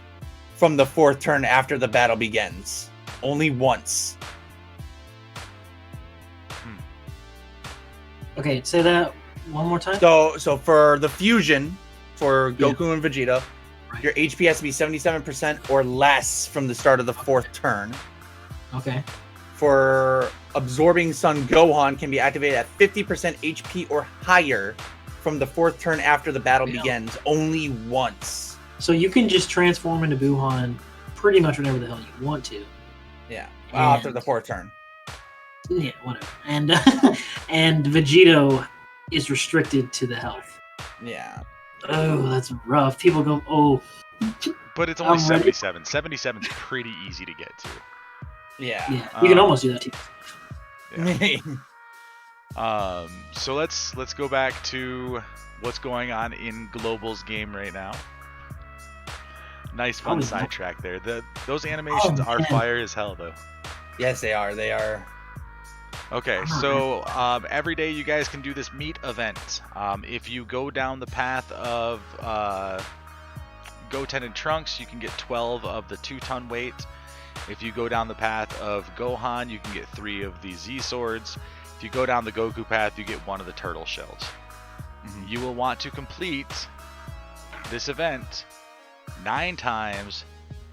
from the 4th turn after the battle begins. Only once. Okay, say that one more time. So for the fusion, for Goku and Vegeta, your HP has to be 77% or less from the start of the 4th turn. Okay. For absorbing Son Gohan can be activated at 50% HP or higher from the 4th turn after the battle begins. Only once. So you can just transform into Buhan pretty much whenever the hell you want to. Yeah. After the 4th turn. Yeah, whatever. And and Vegito is restricted to the health. Yeah. Oh, that's rough. People go, oh. But it's only 77. 77's pretty easy to get to. Yeah. Yeah, you can almost do that too. Yeah. So let's go back to what's going on in Global's game right now. Nice fun sidetrack there. Those animations are fire as hell though. Yes, they are. They are. Okay, so every day you guys can do this meet event. If you go down the path of Goten and Trunks, you can get 12 of the 2-ton weight. If you go down the path of Gohan, you can get 3 of the Z swords. If you go down the Goku path, you get 1 of the turtle shells. You will want to complete this event 9 times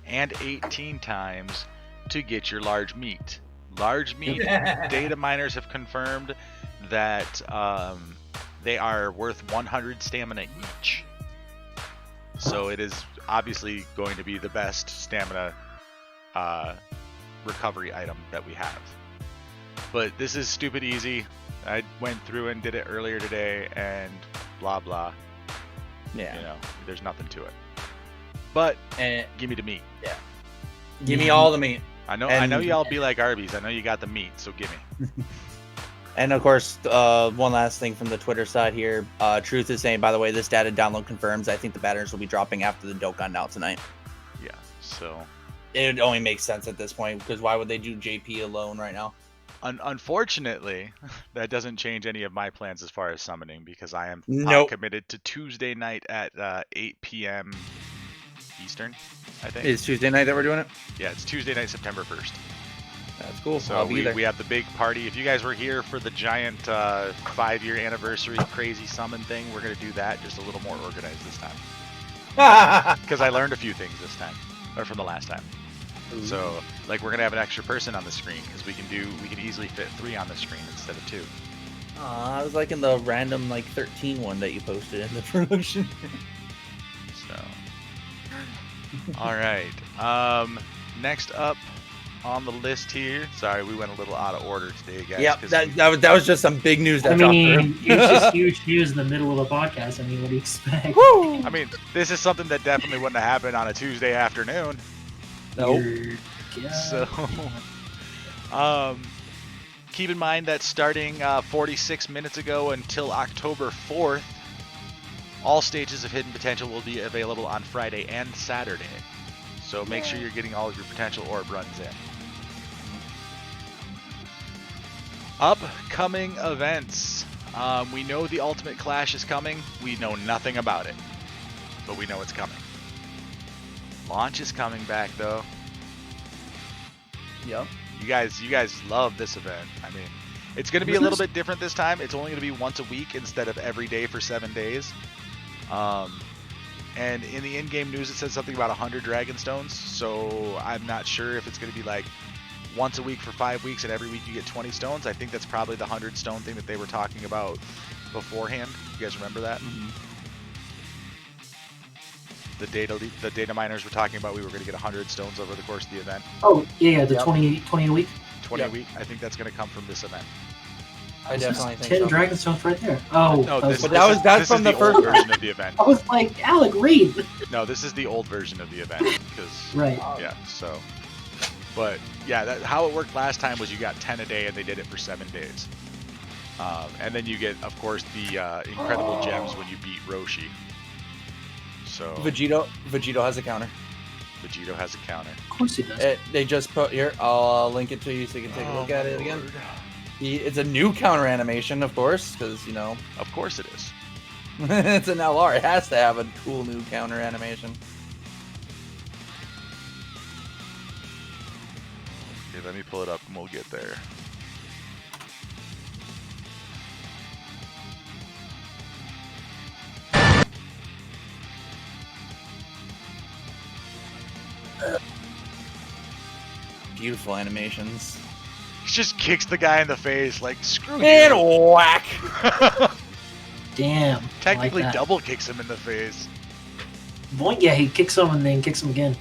and 18 times to get your large meat. Large meat data miners have confirmed that they are worth 100 stamina each. So it is obviously going to be the best stamina recovery item that we have. But this is stupid easy. I went through and did it earlier today and blah blah. Yeah. You know, there's nothing to it. But give me the meat. Yeah. Give me all the meat. I know y'all be like Arby's. I know you got the meat, so give me. And of course, one last thing from the Twitter side here. Truth is saying, by the way, this data download confirms. I think the banners will be dropping after the Dokkan now tonight. Yeah, so it only makes sense at this point, because why would they do JP alone right now? Unfortunately, that doesn't change any of my plans as far as summoning, because I am committed to Tuesday night at 8 p.m. Eastern, I think. It's Tuesday night that we're doing it? Yeah, it's Tuesday night, September 1st. That's cool. So we have the big party. If you guys were here for the giant 5-year anniversary crazy summon thing, we're going to do that just a little more organized this time. Because I learned a few things this time, or from the last time. Ooh. So, like, we're going to have an extra person on the screen, because we can easily fit 3 on the screen instead of 2. I was like in the random, like, 13 one that you posted in the production. So, all right. Next up on the list here. Sorry, we went a little out of order today, guys. Yeah, that was just some big news that dropped through. It's just huge news in the middle of the podcast. I mean, what do you expect? Woo! I mean, this is something that definitely wouldn't have happened on a Tuesday afternoon. Nope. So, keep in mind that starting 46 minutes ago until October 4th, all stages of Hidden Potential will be available on Friday and Saturday. So make sure you're getting all of your potential orb runs in. Upcoming events. We know the Ultimate Clash is coming. We know nothing about it, but we know it's coming. Launch is coming back though. Yep. You guys love this event. I mean, it's going to be a little bit different this time. It's only going to be once a week instead of every day for 7 days. And in the in-game news, it says something about 100 Dragon Stones. So I'm not sure if it's going to be like once a week for 5 weeks and every week you get 20 stones. I think that's probably the 100 stone thing that they were talking about beforehand. You guys remember that? Mm-hmm. The data miners were talking about we were going to get 100 stones over the course of the event. Oh, yeah, the 20 a week? 20 a week. I think that's going to come from this event. I definitely think 10 so. Dragon Stones right there. Oh, no, that's from the first version of the event. I was like, Alec, read. No, this is the old version of the event. Because right. Yeah, so. But, yeah, how it worked last time was you got 10 a day and they did it for 7 days. And then you get, of course, the incredible gems when you beat Roshi. So Vegito has a counter. Vegito has a counter. Of course he does. They just put here. I'll link it to you so you can take a look at it again. It's a new counter animation, of course, because you know. Of course it is. It's an LR. It has to have a cool new counter animation. Okay, let me pull it up and we'll get there. Beautiful animations. He just kicks the guy in the face like, screw and you. Whack! Damn. Technically like double kicks him in the face. Boy, yeah, he kicks him and then kicks him again.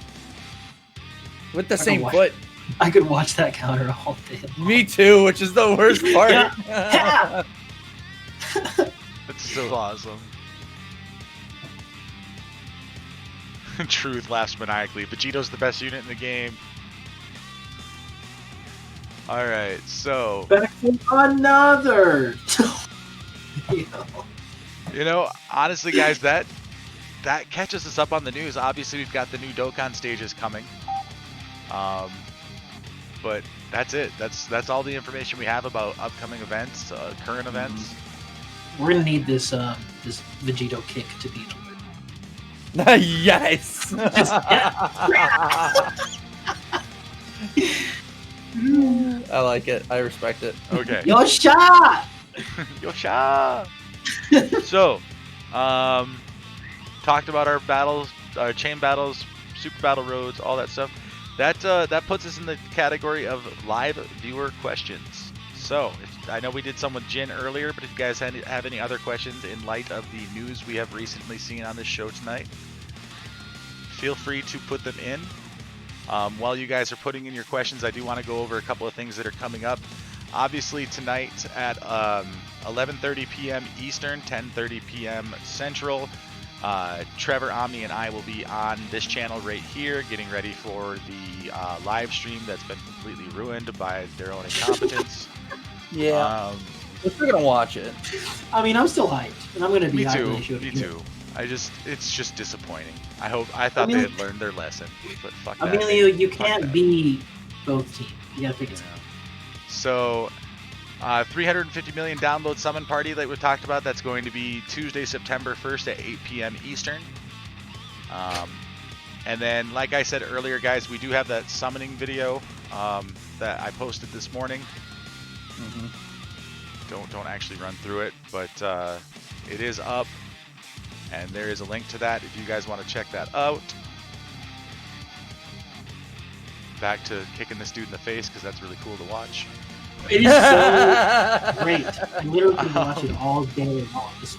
With the same foot. I could watch that counter all day long. Me too, which is the worst part. That's so awesome. Truth laughs maniacally. Vegito's the best unit in the game. Alright, so... Back for another! You know, honestly, guys, that catches us up on the news. Obviously, we've got the new Dokkan stages coming. But that's it. That's all the information we have about upcoming events, current events. We're gonna need this this Vegito kick to beat him. Yes! I like it. I respect it. Okay. Yosha! Yosha! So, talked about our battles, our chain battles, super battle roads, all that stuff. That puts us in the category of live viewer questions. So I know we did some with Jin earlier, but if you guys have any other questions in light of the news we have recently seen on this show tonight, feel free to put them in. While you guys are putting in your questions, I do want to go over a couple of things that are coming up. Obviously tonight at 11:30 p.m. Eastern, 10:30 p.m. Central, Trevor, Omni, and I will be on this channel right here getting ready for the live stream that's been completely ruined by their own incompetence. Yeah. We're gonna watch it. I mean, I'm still hyped, and I'm gonna be hyped. Me too. It's just disappointing. I thought they had learned their lesson, but fuck that. I mean, you can't be both teams. You gotta pick a team. So, 350 million download summon party that we talked about. That's going to be Tuesday, September 1st at 8 p.m. Eastern. And then, like I said earlier, guys, we do have that summoning video that I posted this morning. Don't actually run through it, but it is up, and there is a link to that if you guys want to check that out. Back to kicking this dude in the face because that's really cool to watch. It is so great. I literally can watch it all day long. Just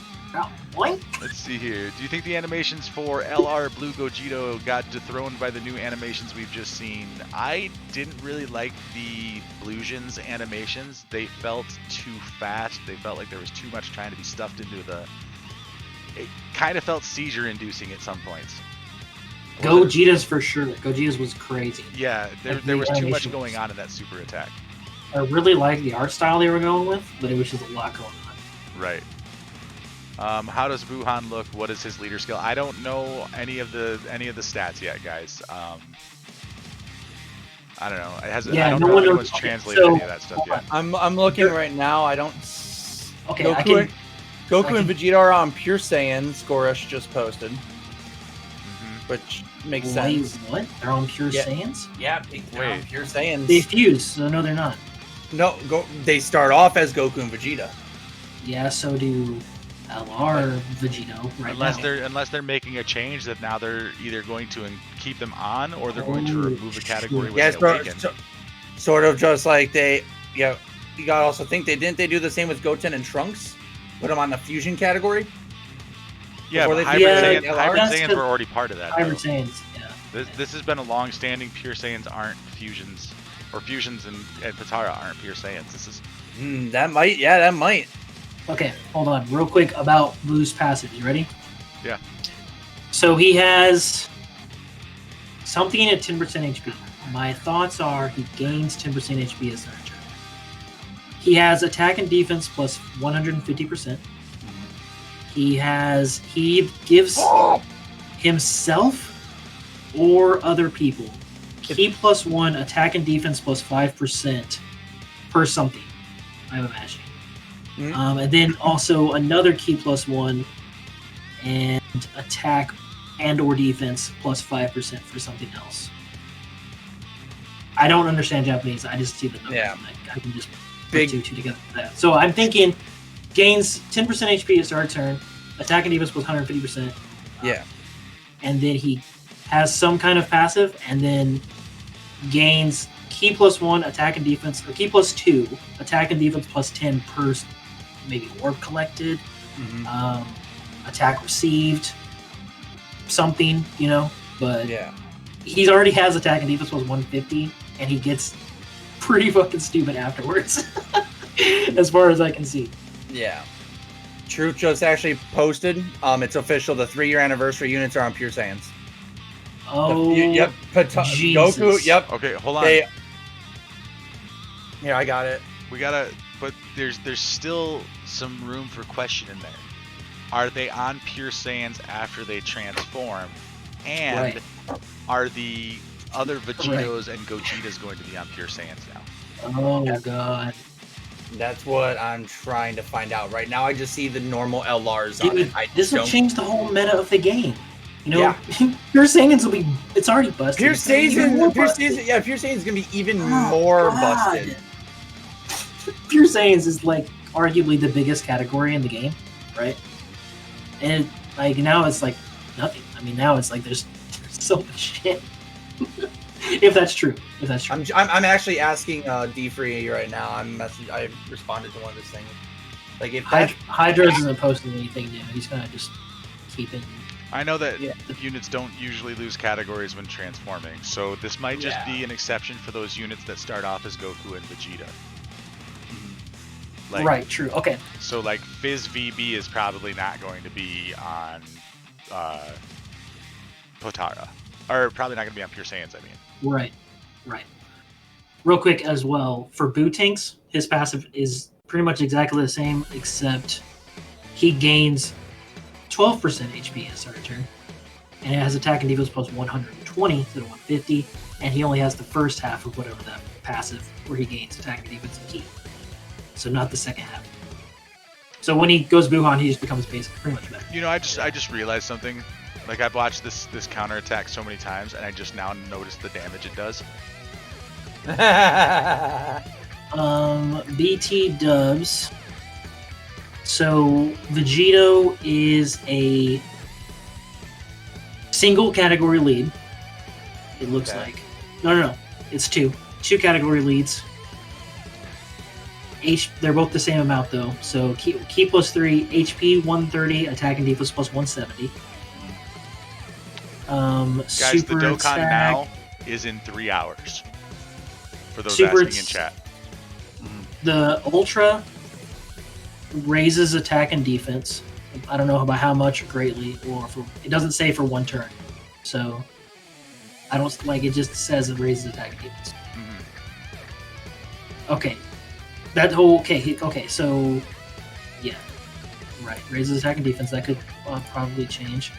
what? Let's see here. Do you think the animations for LR Blue Gogeta got dethroned by the new animations we've just seen? I didn't really like the Bluesians animations. They felt too fast. They felt like there was too much trying to be stuffed into the... It kind of felt seizure-inducing at some points. Gogeta's for sure. Gogeta's was crazy. Yeah, there was too much going on in that super attack. I really liked the art style they were going with, but it was just a lot going on. Right. How does Wuhan look? What is his leader skill? I don't know any of the stats yet, guys. I don't know. It hasn't. Yeah, I don't no know one if anyone's knows. translated any of that stuff yet. I'm looking right now. I don't. Okay, Goku and Vegeta are on Pure Saiyan. Scorush just posted, which makes sense. What? They're on Pure Saiyans? Yeah, they're on Pure Saiyans. They fuse, so no, they're not. No, they start off as Goku and Vegeta. Yeah, so do LR Vegito right unless they're making a change that now they're either going to keep them on or they're going to remove a category when they awaken. Sort of just like they, you gotta also think they do the same with Goten and Trunks, put them on the fusion category. Yeah, but Hybrid Saiyans were already part of that. Hybrid Saiyans, yeah. This has been a long-standing Pure Saiyans aren't fusions, or fusions and Potara aren't Pure Saiyans. This is that might. Okay, hold on, real quick about Blue's passive. You ready? Yeah. So he has something at 10% HP. My thoughts are he gains 10% HP as an archer. He has attack and defense plus 150%. He gives himself or other people key plus 1, attack and defense plus 5% per something, I'm imagining. And then also another key plus 1 and attack and or defense plus 5% for something else. I don't understand Japanese. I just see the numbers. Yeah. I can just put two together for that. So I'm thinking gains 10% HP at start turn, attack and defense plus 150%. Yeah. And then he has some kind of passive, and then gains key plus 1, attack and defense, or key plus 2, attack and defense plus 10 per maybe orb collected, attack received, something, but he already has attack and defense plus 150, and he gets pretty fucking stupid afterwards, as far as I can see. Yeah. Truth just actually posted. It's official. The 3-year anniversary units are on Pure Saiyans. Oh, yep. Jesus. Goku. Yep. Okay, hold on. Here, I got it. We gotta, but there's still some room for question in there. Are they on Pure Saiyans after they transform? And are the other Vegetos and Gogetas going to be on Pure Saiyans now? Oh, God. That's what I'm trying to find out right now. I just see the normal LRs on it. This will change the whole meta of the game. Pure Saiyans will be... It's already busted. Pure Saiyans is going to be even more busted. Pure Saiyans is like arguably the biggest category in the game, right? And now it's like nothing. I mean, now it's like there's so much shit. If that's true. I'm actually asking D Free right now. I responded to one of his things. Like if that Hydros isn't posting anything new. He's gonna just keep it. I know that units don't usually lose categories when transforming, so this might just be an exception for those units that start off as Goku and Vegeta. Like, right, true. Okay. So like Fizz VB is probably not going to be on Potara. Or probably not going to be on Pure Saiyans, I mean. Right. Real quick as well, for Bootinks, his passive is pretty much exactly the same, except he gains 12% HP at start of turn, and it has attack and defense plus 120 to 150, and he only has the first half of whatever that passive where he gains attack and defense and ki. So not the second half. So when he goes Buhan, he just becomes basically pretty much better. You know, I just realized something. Like I've watched this counterattack so many times, and I just now noticed the damage it does. BT dubs. So Vegito is a single category lead. It looks like. No. It's two category leads. They're both the same amount though. So ki plus 3, HP 130, attack and defense plus 170. Guys, super the Dokkan attack. now is in 3 hours. For those Super asking in chat. The Ultra raises attack and defense. I don't know about how much or greatly, or it doesn't say for 1 turn. So I don't like it. Just says it raises attack and defense. Okay, that whole okay. So yeah, right. Raises attack and defense. That could probably change.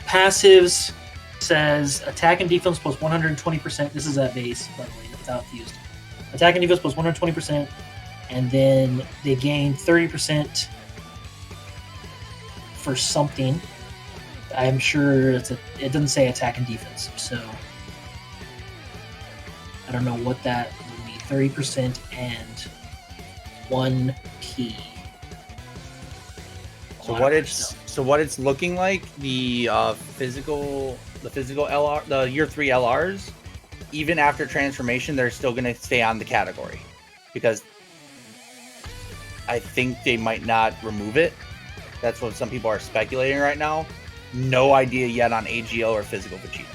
Passives says attack and defense plus 120%. This is at base, by the way, without fused. Attack and defense plus 120%, and then they gain 30% for something. I'm sure it doesn't say attack and defense, so I don't know what that would be. 30% and 1 ki. So what it's looking like, the physical LR, the year 3 LRs, even after transformation, they're still gonna stay on the category, because I think they might not remove it. That's what some people are speculating right now. No idea yet on AGL or physical Vegeta,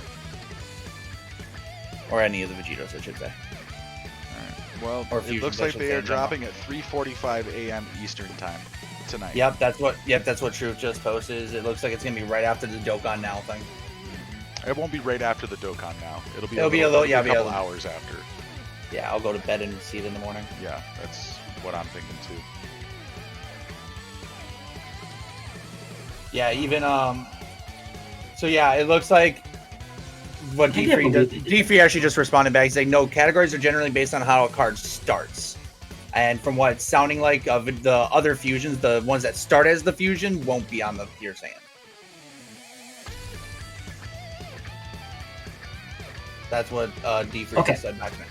or any of the Vegetos, I should say. Well, it looks like they are dropping at 3:45 a.m. Eastern time tonight. Yep, that's what Truth just posted. It looks like it's gonna be right after the Dokkan Now thing. It won't be right after the Dokkan Now. It'll be a couple hours after. Yeah, I'll go to bed and see it in the morning. Yeah, that's what I'm thinking too. Yeah, even so yeah, it looks like what D3 actually just responded back saying no, categories are generally based on how a card starts. And from what it's sounding like, of the other fusions, the ones that start as the fusion won't be on the Pure Saiyan. That's what D3 said back then.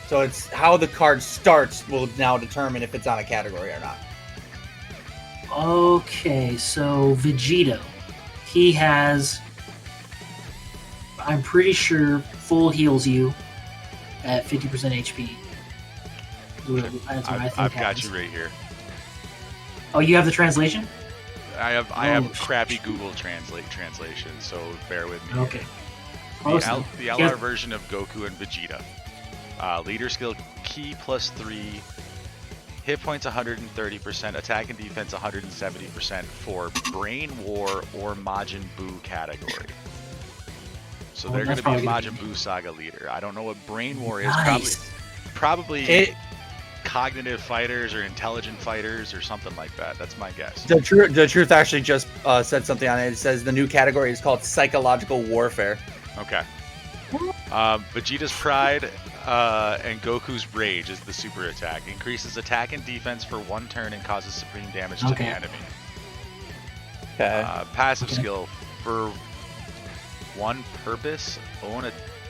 So it's how the card starts will now determine if it's on a category or not. Okay, so Vegito, he has, I'm pretty sure, full heals you at 50% HP. That's what I think I've happens. got you right here. Oh, you have the translation? I have crappy Google translation, so bear with me. Okay. The LR version of Goku and Vegeta. Leader skill ki plus 3, hit points 130%, attack and defense 170% for Brain War or Majin Buu category. So they're going to be a Majin Buu Saga leader. I don't know what Brain War is. Nice. Probably cognitive fighters or intelligent fighters or something like that. That's my guess. The truth actually just said something on it. It says the new category is called psychological warfare. Okay. Vegeta's Pride and Goku's Rage is the super attack. Increases attack and defense for 1 turn and causes supreme damage to the enemy. Okay. Passive skill for 1 purpose, own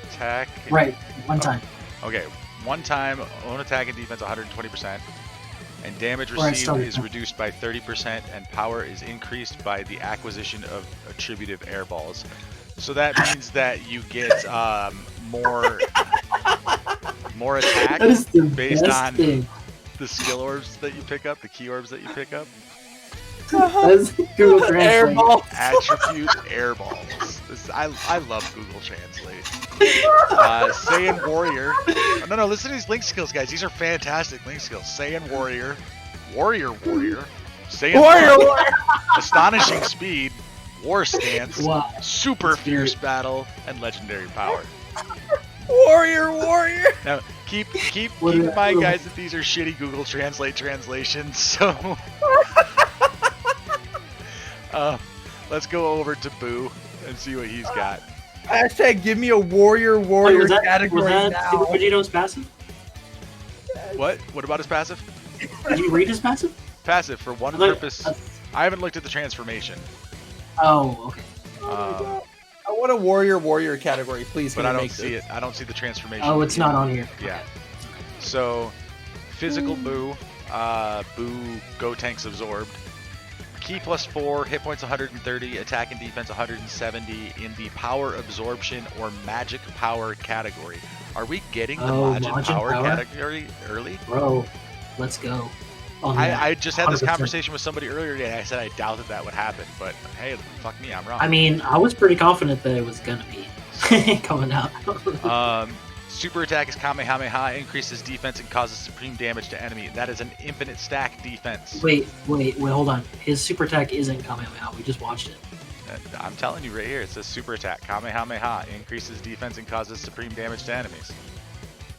attack. Right, 1 time. Okay, 1 time, own attack and defense 120%. And damage Alright, received start it. is reduced by 30%, and power is increased by the acquisition of attributive air balls. So that means that you get more attack That is the based best on thing. the skill orbs that you pick up, the key orbs that you pick up. That's Google Translate. Airball. Attribute air balls. I love Google Translate. Saiyan Warrior. Oh, no, listen to these link skills, guys. These are fantastic link skills. Saiyan Warrior. Warrior. Saiyan Warrior. Astonishing Speed. War Stance. Wow. Super Fierce Battle. And Legendary Power. Warrior. Now, keep What in did I mind, do? guys, that these are shitty Google Translate translations, so... let's go over to Boo and see what he's got. Hashtag give me a warrior Wait, was category that now. Super Vegeto's passive? What? What about his passive? Did you read his passive? Passive, for one I thought- purpose. I haven't looked at the transformation, Oh, okay. I want a warrior category, please. but can I you don't make see this? it. I don't see the transformation. Oh, it's not on here. Yeah. So, physical Boo. Boo Go Tanks absorbed. Ki +4, hit points 130, attack and defense 170 in the power absorption or magic power category. Are we getting the magic Majin power Power? category early? Bro, let's go. On that. I just had this 100%. conversation with somebody earlier today, and I said I doubt that would happen, but hey, fuck me, I'm wrong. I mean, I was pretty confident that it was gonna be coming out. Super attack is Kamehameha, increases defense and causes supreme damage to enemy. That is an infinite stack defense. wait, hold on. His super attack isn't Kamehameha. We just watched it. I'm telling you right here, it says super attack, Kamehameha, increases defense and causes supreme damage to enemies.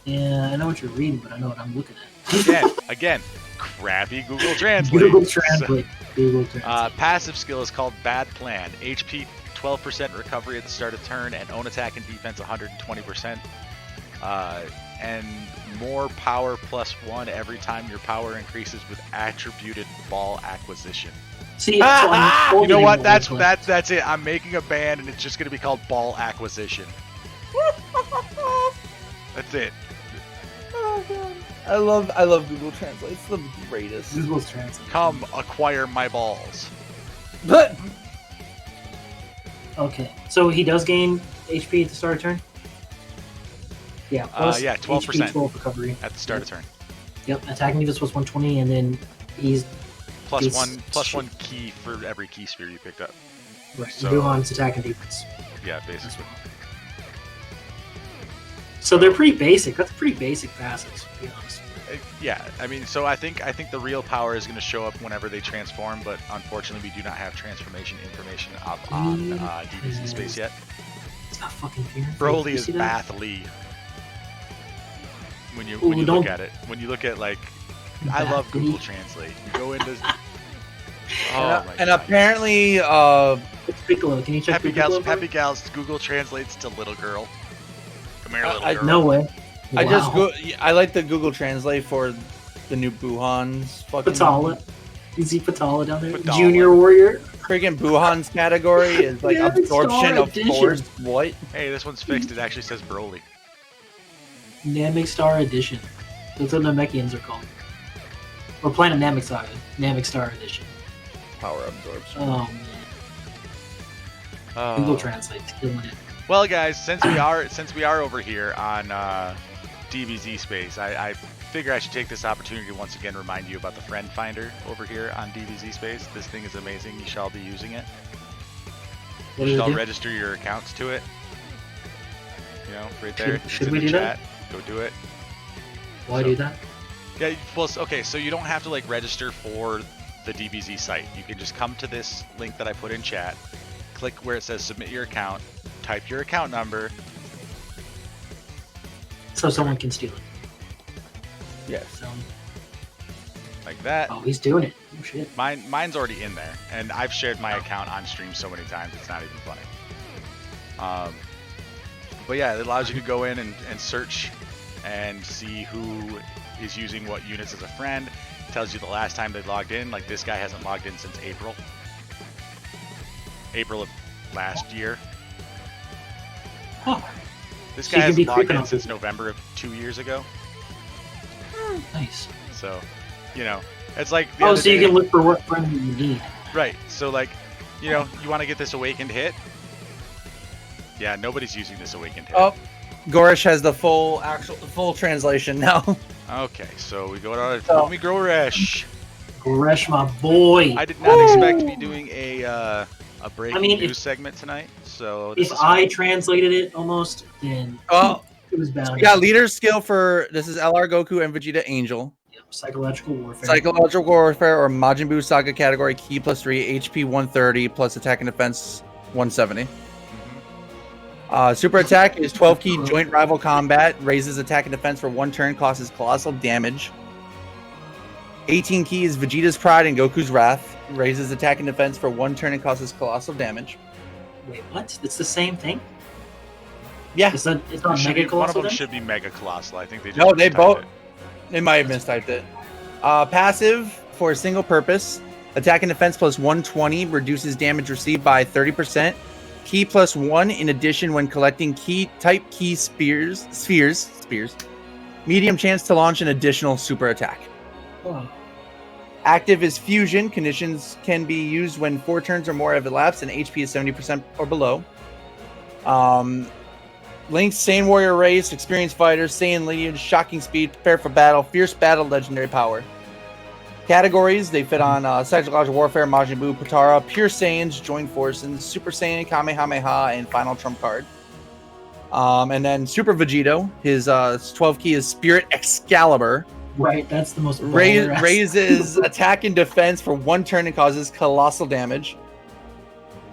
Yeah, I know what you're reading, but I know what I'm looking at. Again, crappy Google Translate. Google Translate. Google Translate. Passive skill is called Bad Plan. HP 12% recovery at the start of turn, and own attack and defense 120%. And more power +1 every time your power increases with attributed ball acquisition. See, so I'm You know holding what? it That's real that's it. I'm making a band, and it's just gonna be called Ball Acquisition. That's it. Oh, God. I love Google Translate. It's the greatest. quick. Google Translate. Come acquire my balls. But Okay, so he does gain HP at the start of turn? Yeah, Yeah, 12%. HP 12 recovery. At the start of turn. Yep, attacking defense was 120, and then he's Plus He's- one key for every key sphere you picked up. right. So- Buhan's attack and defense Yeah, as basically. well. So they're pretty basic. That's pretty basic passives, to be honest. Yeah, I mean, so I think the real power is going to show up whenever they transform, but unfortunately we do not have transformation information up on DBZ space yet. It's not fucking fair. Broly You is see that? Bath Lee. When you Ooh, look don't- at it, when you look at like, I love Bath Lee. Google Translate. You go into and apparently, It's Piccolo. Can you check Happy Piccolo? Gals, Happy Gals, Google translates to little girl. Come here, little girl. No way. I just Wow. I like the Google Translate for the new Buhan's fucking Patala. You see Patala down there? Patala. Junior Warrior. Freaking Buhan's category is like Yeah, it's absorption Star of Edition. force. What? Hey, this one's fixed. It actually says Broly. Namek Star Edition. That's what Namekians are called. Or Planet Namek Saga. Namek Star Edition. Power absorption. Oh man. Google Translate's killing it. Well, guys, since we are over here on DBZ space, I figure I should take this opportunity to once again remind you about the friend finder over here on DBZ space. This thing is amazing. You shall be using it. What You does it shall do? register your accounts to it. You know, right there. Should it's we in the do that? chat. Go do it. Why do that? Yeah, well, okay, so you don't have to like register for the DBZ site. You can just come to this link that I put in chat, click where it says submit your account, type your account number. So someone can steal it. Yes. So, Like that. oh, he's doing it. Oh shit. Mine's already in there, and I've shared my account on stream so many times it's not even funny. But yeah, it allows you to go in and search and see who is using what units as a friend. It tells you the last time they logged in. Like this guy hasn't logged in since April of last year. Oh, This So guy you can be hasn't logged creeping in on since people. November of 2 years ago. nice. So You know, it's like the Oh, other so you day- can look for what friend you need. right. So like, you know, you want to get this awakened hit. Yeah, nobody's using this awakened hit. Oh, Gorish has the full translation now. Okay, so we go to So- Tommy Groresh. Gresh, my boy. I did not expect to be doing a breaking I mean, news if- segment tonight. So this If is I fun. translated it almost, then Oh, it was bound. we got leader skill for this is LR Goku and Vegeta Angel. Yep, psychological warfare. Psychological warfare or Majin Buu Saga category key +3, HP 130 plus attack and defense 170. Super attack is 12 key joint rival combat, raises attack and defense for 1 turn, causes colossal damage. 18 key is Vegeta's Pride and Goku's Wrath, raises attack and defense for 1 turn and causes colossal damage. Wait, what? It's the same thing? Yeah, It's not It Mega should be- one of Colossal them then? should be Mega Colossal. I think they just No, they mistyped both- it. they might have mistyped it. Passive for a single purpose, attack and defense plus 120 reduces damage received by 30%. Key +1 in addition when collecting type key spheres. Medium chance to launch an additional super attack. Oh, Active is fusion. Conditions can be used when 4 turns or more have elapsed and HP is 70% or below. Link's Saiyan Warrior Race, Experienced Fighter, Saiyan Lineage, Shocking Speed, Prepare for Battle, Fierce Battle, Legendary Power. Categories, they fit on Psychological Warfare, Majin Buu, Potara, Pure Saiyans, Joint Forces, Super Saiyan, Kamehameha, and Final Trump Card. And then Super Vegito, his 12 key is Spirit Excalibur. right, that's the most baller ass- Raises attack and defense for 1 turn and causes colossal damage.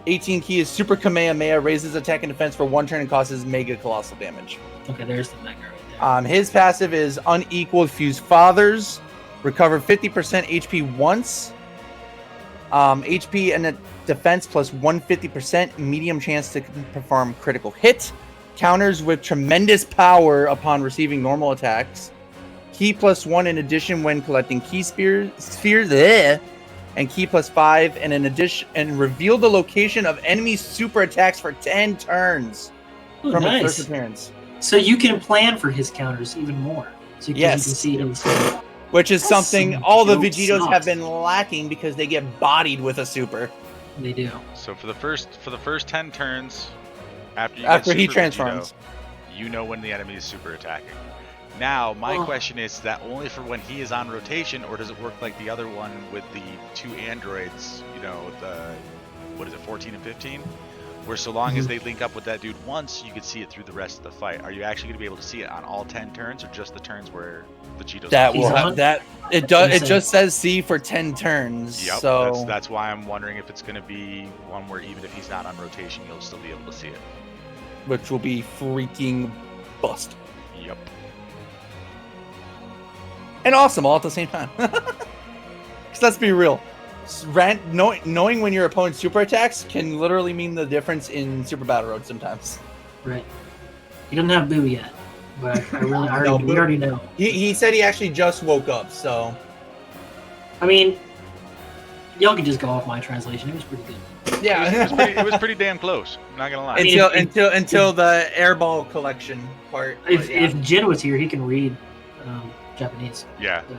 18 key is Super Kamehameha, raises attack and defense for 1 turn and causes mega colossal damage. Okay, there's the Mega right there. His passive is Unequaled Fuse Fathers, recover 50% HP once. HP and defense plus 150%, medium chance to perform critical hit. Counters with tremendous power upon receiving normal attacks. Key +1 in addition when collecting key spheres, and key +5 and in addition and reveal the location of enemy super attacks for 10 turns Ooh, from nice. its first appearance. So you can plan for his counters even more. So Yes. you can see his. Which is That's something some all the dope Vegetos stuff. have been lacking because they get bodied with a super. They do. So for the first 10 turns, after He Super transforms. Vegito, you know when the enemy is super attacking. Now, my Oh. question is that only for when he is on rotation, or does it work like the other one with the 2 androids, you know, the, what is it, 14 and 15? Where so long as they link up with that dude once, you can see it through the rest of the fight. Are you actually going to be able to see it on all 10 turns, or just the turns where Vegito's That He's will on? have that. It does. It Insane. just says C for 10 turns. Yep, so that's why I'm wondering if it's going to be one where even if he's not on rotation, you'll still be able to see it. which will be freaking bust Yep. and awesome all at the same time. Because let's be real, knowing when your opponent's super attacks can literally mean the difference in Super Battle Road sometimes. Right. He doesn't have Boo yet, but I really, No, we already know. He said he actually just woke up, so I mean, y'all can just go off my translation. It was pretty good. It was pretty damn close. I'm not gonna lie. I mean, until the airball collection part. If, but yeah. if Jin was here, he can read Japanese. Yeah. So,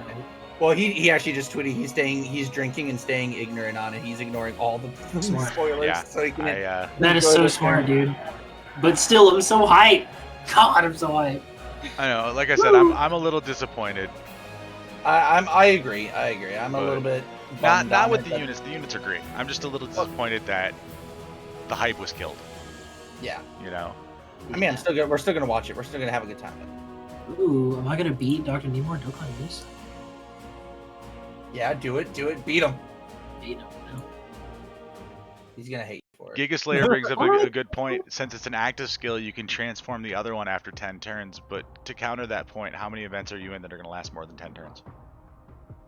Well, he actually just tweeted he's drinking and staying ignorant on it. He's ignoring all the Smart. spoilers, Yeah. so he can. that is Go so to smart, the- dude. But still, I'm so hyped. God, I'm so hyped. I know. Like I said, I'm a little disappointed. I agree. I'm a But little bit Not bummed on with it, the but units. The units are great. I'm just a little disappointed that the hype was killed. Yeah, You know. I mean, we're still gonna watch it. We're still gonna have a good time. Ooh, am I gonna beat Dr. Nemo and Dokkan Beast? Yeah, do it, beat him. Beat him. No. He's gonna hate you for it. Giga Slayer brings up a good point. Since it's an active skill, you can transform the other one after 10 turns. But to counter that point, how many events are you in that are going to last more than 10 turns?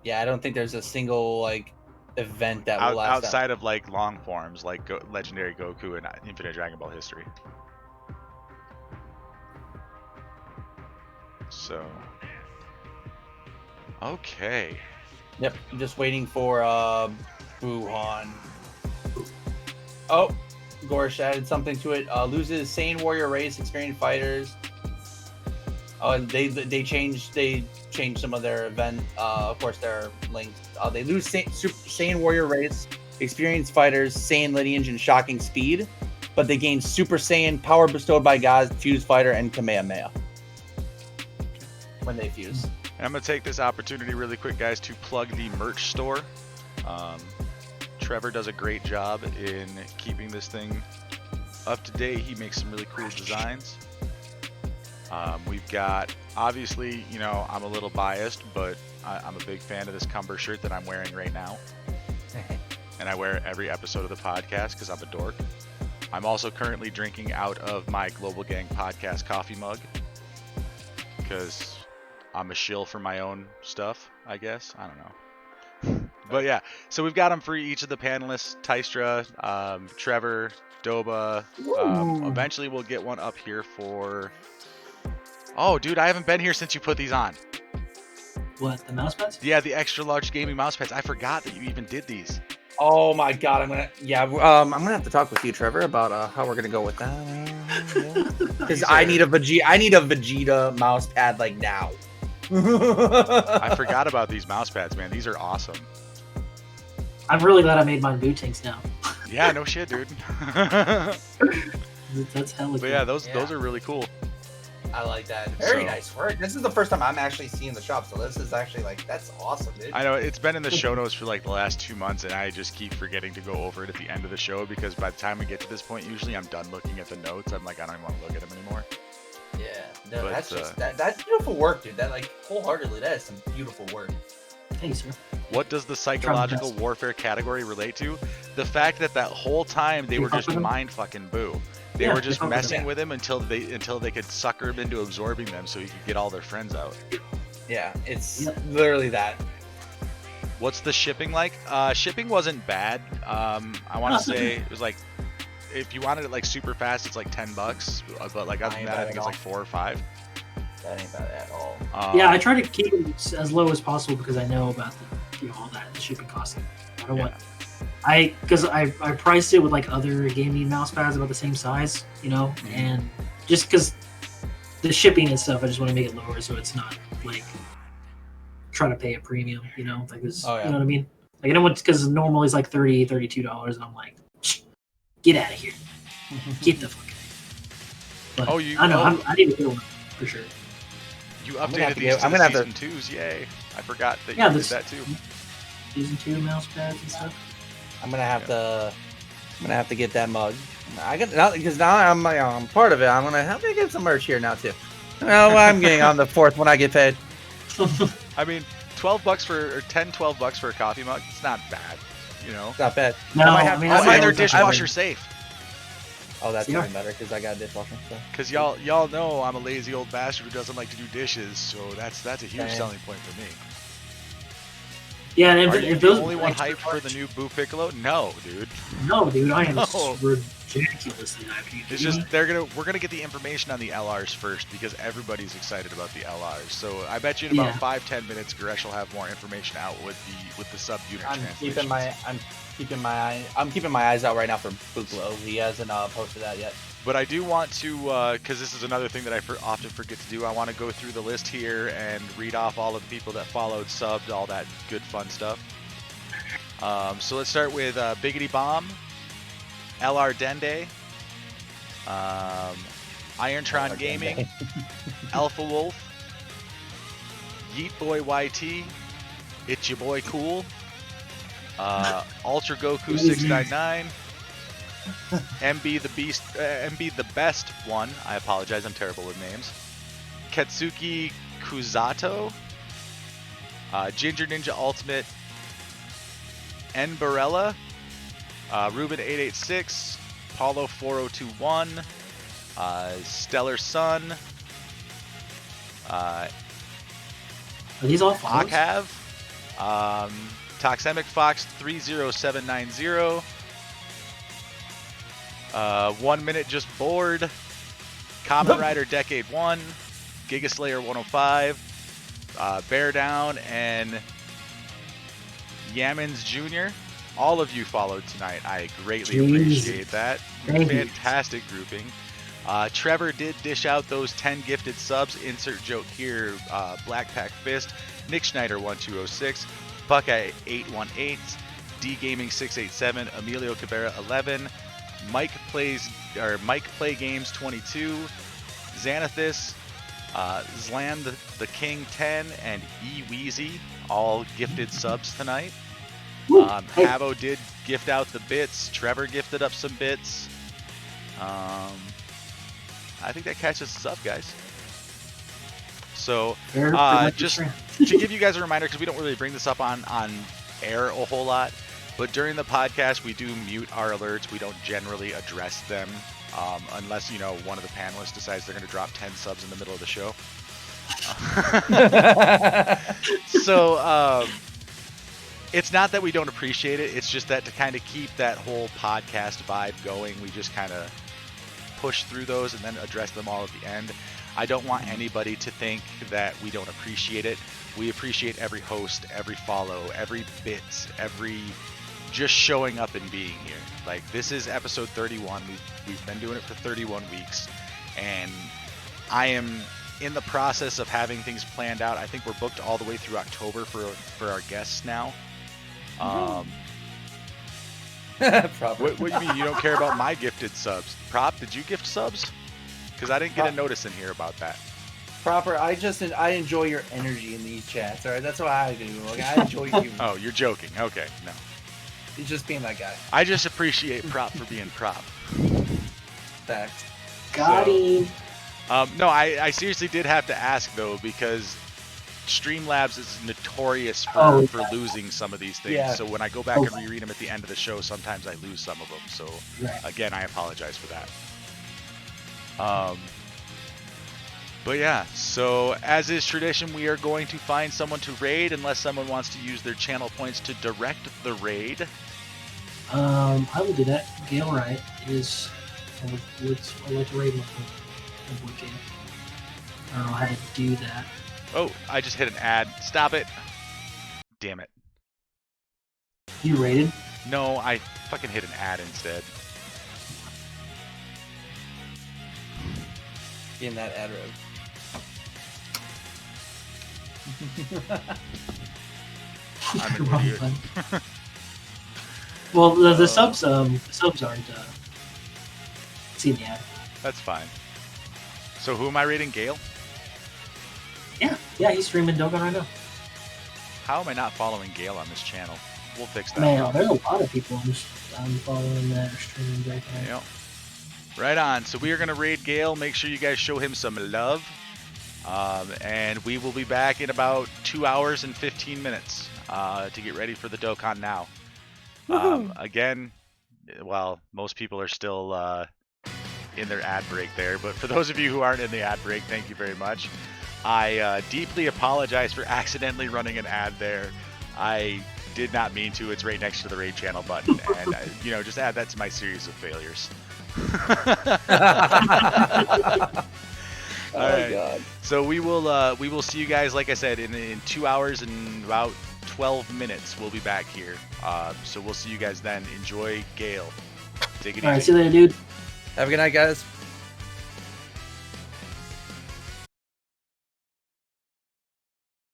Yeah, I don't think there's a single like event that will last. Outside of like long forms, like Legendary Goku and Infinite Dragon Ball history. So, okay. Yep, I'm just waiting for Buhan. Oh, Gorish added something to it. Loses Saiyan Warrior Race, Experienced Fighters. Oh, and they changed some of their event. Of course, their links. They lose Saiyan Warrior race, experienced fighters, Saiyan lineage, and shocking speed, but they gain Super Saiyan power bestowed by gods, Fuse Fighter, and Kamehameha when they fuse. And I'm gonna take this opportunity really quick, guys, to plug the merch store. Trevor does a great job in keeping this thing up to date. He makes some really cool designs. We've got, obviously, you know, I'm a little biased, but I'm a big fan of this Cumber shirt that I'm wearing right now. And I wear it every episode of the podcast because I'm a dork. I'm also currently drinking out of my Global Gang podcast coffee mug because I'm a shill for my own stuff, I guess. I don't know. But yeah, so we've got them for each of the panelists, Tystra, Trevor, Doba. Eventually we'll get one up here for... Oh, dude, I haven't been here since you put these on. What, the mouse pads? Yeah, the extra large gaming mouse pads. I forgot that you even did these. Oh my god, I'm gonna have to talk with you, Trevor, about how we're gonna go with that. Because I need a Vegeta mouse pad like now. I forgot about these mouse pads, man. These are awesome. I'm really glad I made mine boot tanks now. Yeah, no shit, dude. That's hella But cool. yeah, those are really cool. I like that. Very So- nice work. This is the first time I'm actually seeing the shop, so this is actually like, that's awesome, dude. I know it's been in the show notes for like the last 2 months, and I just keep forgetting to go over it at the end of the show because by the time we get to this point, usually I'm done looking at the notes. I'm like, I don't even want to look at them anymore. Yeah, no, But, that's just that's beautiful work, dude. That, like, wholeheartedly, that is some beautiful work. Thanks, sir. What does the psychological best. warfare category relate to? The fact that whole time they You were fuck just with him? mind fucking Boo. They Yeah, were they just fuck with him, messing yeah. with him until they could sucker him into absorbing them so he could get all their friends out. Yeah, it's Yep. literally that. What's the shipping like? Shipping wasn't bad. I want No, to say it was like, if you wanted it like super fast, it's like $10. But like other than Ain't that, bad I think at it's like all. 4 or 5. That ain't bad at all. Yeah, I try to keep it as low as possible because I know about all that, the shipping costs. I don't want. Because I priced it with like other gaming mouse pads about the same size, and just because the shipping and stuff, I just want to make it lower so it's not like trying to pay a premium, like this. Oh, yeah. You know what I mean? Like I don't want, because normally it's like $30, $32, and I'm like, get out of here, get the fuck out. But Oh, you- I know. oh. I need to get one for sure. You I'm gonna have updated to these get- to I'm the gonna have to- season 2s, yay. I forgot that Yeah, you did this- that too. Season 2 mouse pads and stuff. I'm gonna have to get that mug. I got now because now I'm part of it. I'm gonna have to get some merch here now too. Well, I'm getting on the 4th when I get paid. I mean, $12 for, or $10-12 for a coffee mug, it's not bad, It's not bad. No, I might have- I mean, I that's might And they're have- dishwasher safe. Oh, that's Yeah. even better because I got a dishwasher. So. Because y'all know I'm a lazy old bastard who doesn't like to do dishes, so that's a huge Damn. selling point for me. Yeah, and Are if you the those only one extra hyped for the new Boo Piccolo? No, dude. No, dude, I am No. ridiculously happy. It's just we're gonna get the information on the LRs first because everybody's excited about the LRs. So I bet you in about Yeah. 5-10 minutes, Gresh will have more information out with the sub unit I'm translations. keeping my eyes out right now for Buklo. He hasn't posted that yet. But I do want to, because this is another thing that I often forget to do, I want to go through the list here and read off all of the people that followed, subbed, all that good fun stuff. So let's start with Biggity Bomb, LR Dende, Irontron Gaming, Alpha Wolf, Yeet Boy YT, It's Your Boy Cool, Ultra Goku 699, MB the Beast, MB the Best One. I apologize, I'm terrible with names. Katsuki Kuzato, Ginger Ninja Ultimate, Enbarella, Ruben 886, Paulo 4021, Stellar Sun, Are these all follows? Akav, Toxemic Fox 30790, 1 Minute Just Bored, Kamen Rider Decade 1, Giga Slayer 105, Bear Down, and Yamins Jr. All of you followed tonight. I greatly Jeez. appreciate that. Thank you. Fantastic grouping. Trevor did dish out those 10 gifted subs. Insert joke here. Blackpack Fist, Nick Schneider 1206, Buckeye 818, D Gaming 687, Emilio Cabrera 11, Mike Play Games 22, Xanathus, Zlan the King 10, and E Weezy all gifted subs tonight. Havo did gift out the bits. Trevor gifted up some bits. I think that catches us up, guys. So, just to give you guys a reminder, because we don't really bring this up on air a whole lot, but during the podcast, we do mute our alerts. We don't generally address them unless, one of the panelists decides they're going to drop 10 subs in the middle of the show. So, it's not that we don't appreciate it. It's just that to kind of keep that whole podcast vibe going, we just kind of push through those and then address them all at the end. I don't want anybody to think that we don't appreciate it. We appreciate every host, every follow, every bit, every just showing up and being here. Like, this is episode 31. We've been doing it for 31 weeks, and I am in the process of having things planned out. I think we're booked all the way through October for our guests now. What do you mean you don't care about my gifted subs? Prop, did you gift subs? Because I didn't get a notice in here about that. Proper, I enjoy your energy in these chats. All right, that's what I do. Like, I enjoy you. Oh, you're joking. Okay, no. He's just being that guy. I just appreciate Prop for being Prop. Facts. Got him. No, I seriously did have to ask though, because Streamlabs is notorious for losing some of these things. Yeah. So when I go back and reread them at the end of the show, sometimes I lose some of them. So again, I apologize for that. But yeah, so as is tradition, we are going to find someone to raid unless someone wants to use their channel points to direct the raid. I will do that. Gale Wright is I'd like to raid my boy Gale. I don't know how to do that. Oh, I just hit an ad. Stop it. Damn it. You raided? No, I fucking hit an ad instead. In that ad rev. I'm an idiot. Well, the subs aren't seen the ad. That's fine. So who am I rating? Gale? Yeah, he's streaming Dokkan right now. How am I not following Gale on this channel? We'll fix that. Man, there's a lot of people I'm following that are streaming Dokkan. Yep. Right on. So we are going to raid Gale. Make sure you guys show him some love. And we will be back in about 2 hours and 15 minutes to get ready for the Dokkan Now. Again, well, most people are still in their ad break there. But for those of you who aren't in the ad break, thank you very much. I deeply apologize for accidentally running an ad there. I did not mean to. It's right next to the raid channel button. And, just add that to my series of failures. All right. God. So we will see you guys, like I said, in 2 hours and about 12 minutes. We'll be back here. So we'll see you guys then. Enjoy Gale. Take it easy. All right, see you later, dude. Have a good night, guys.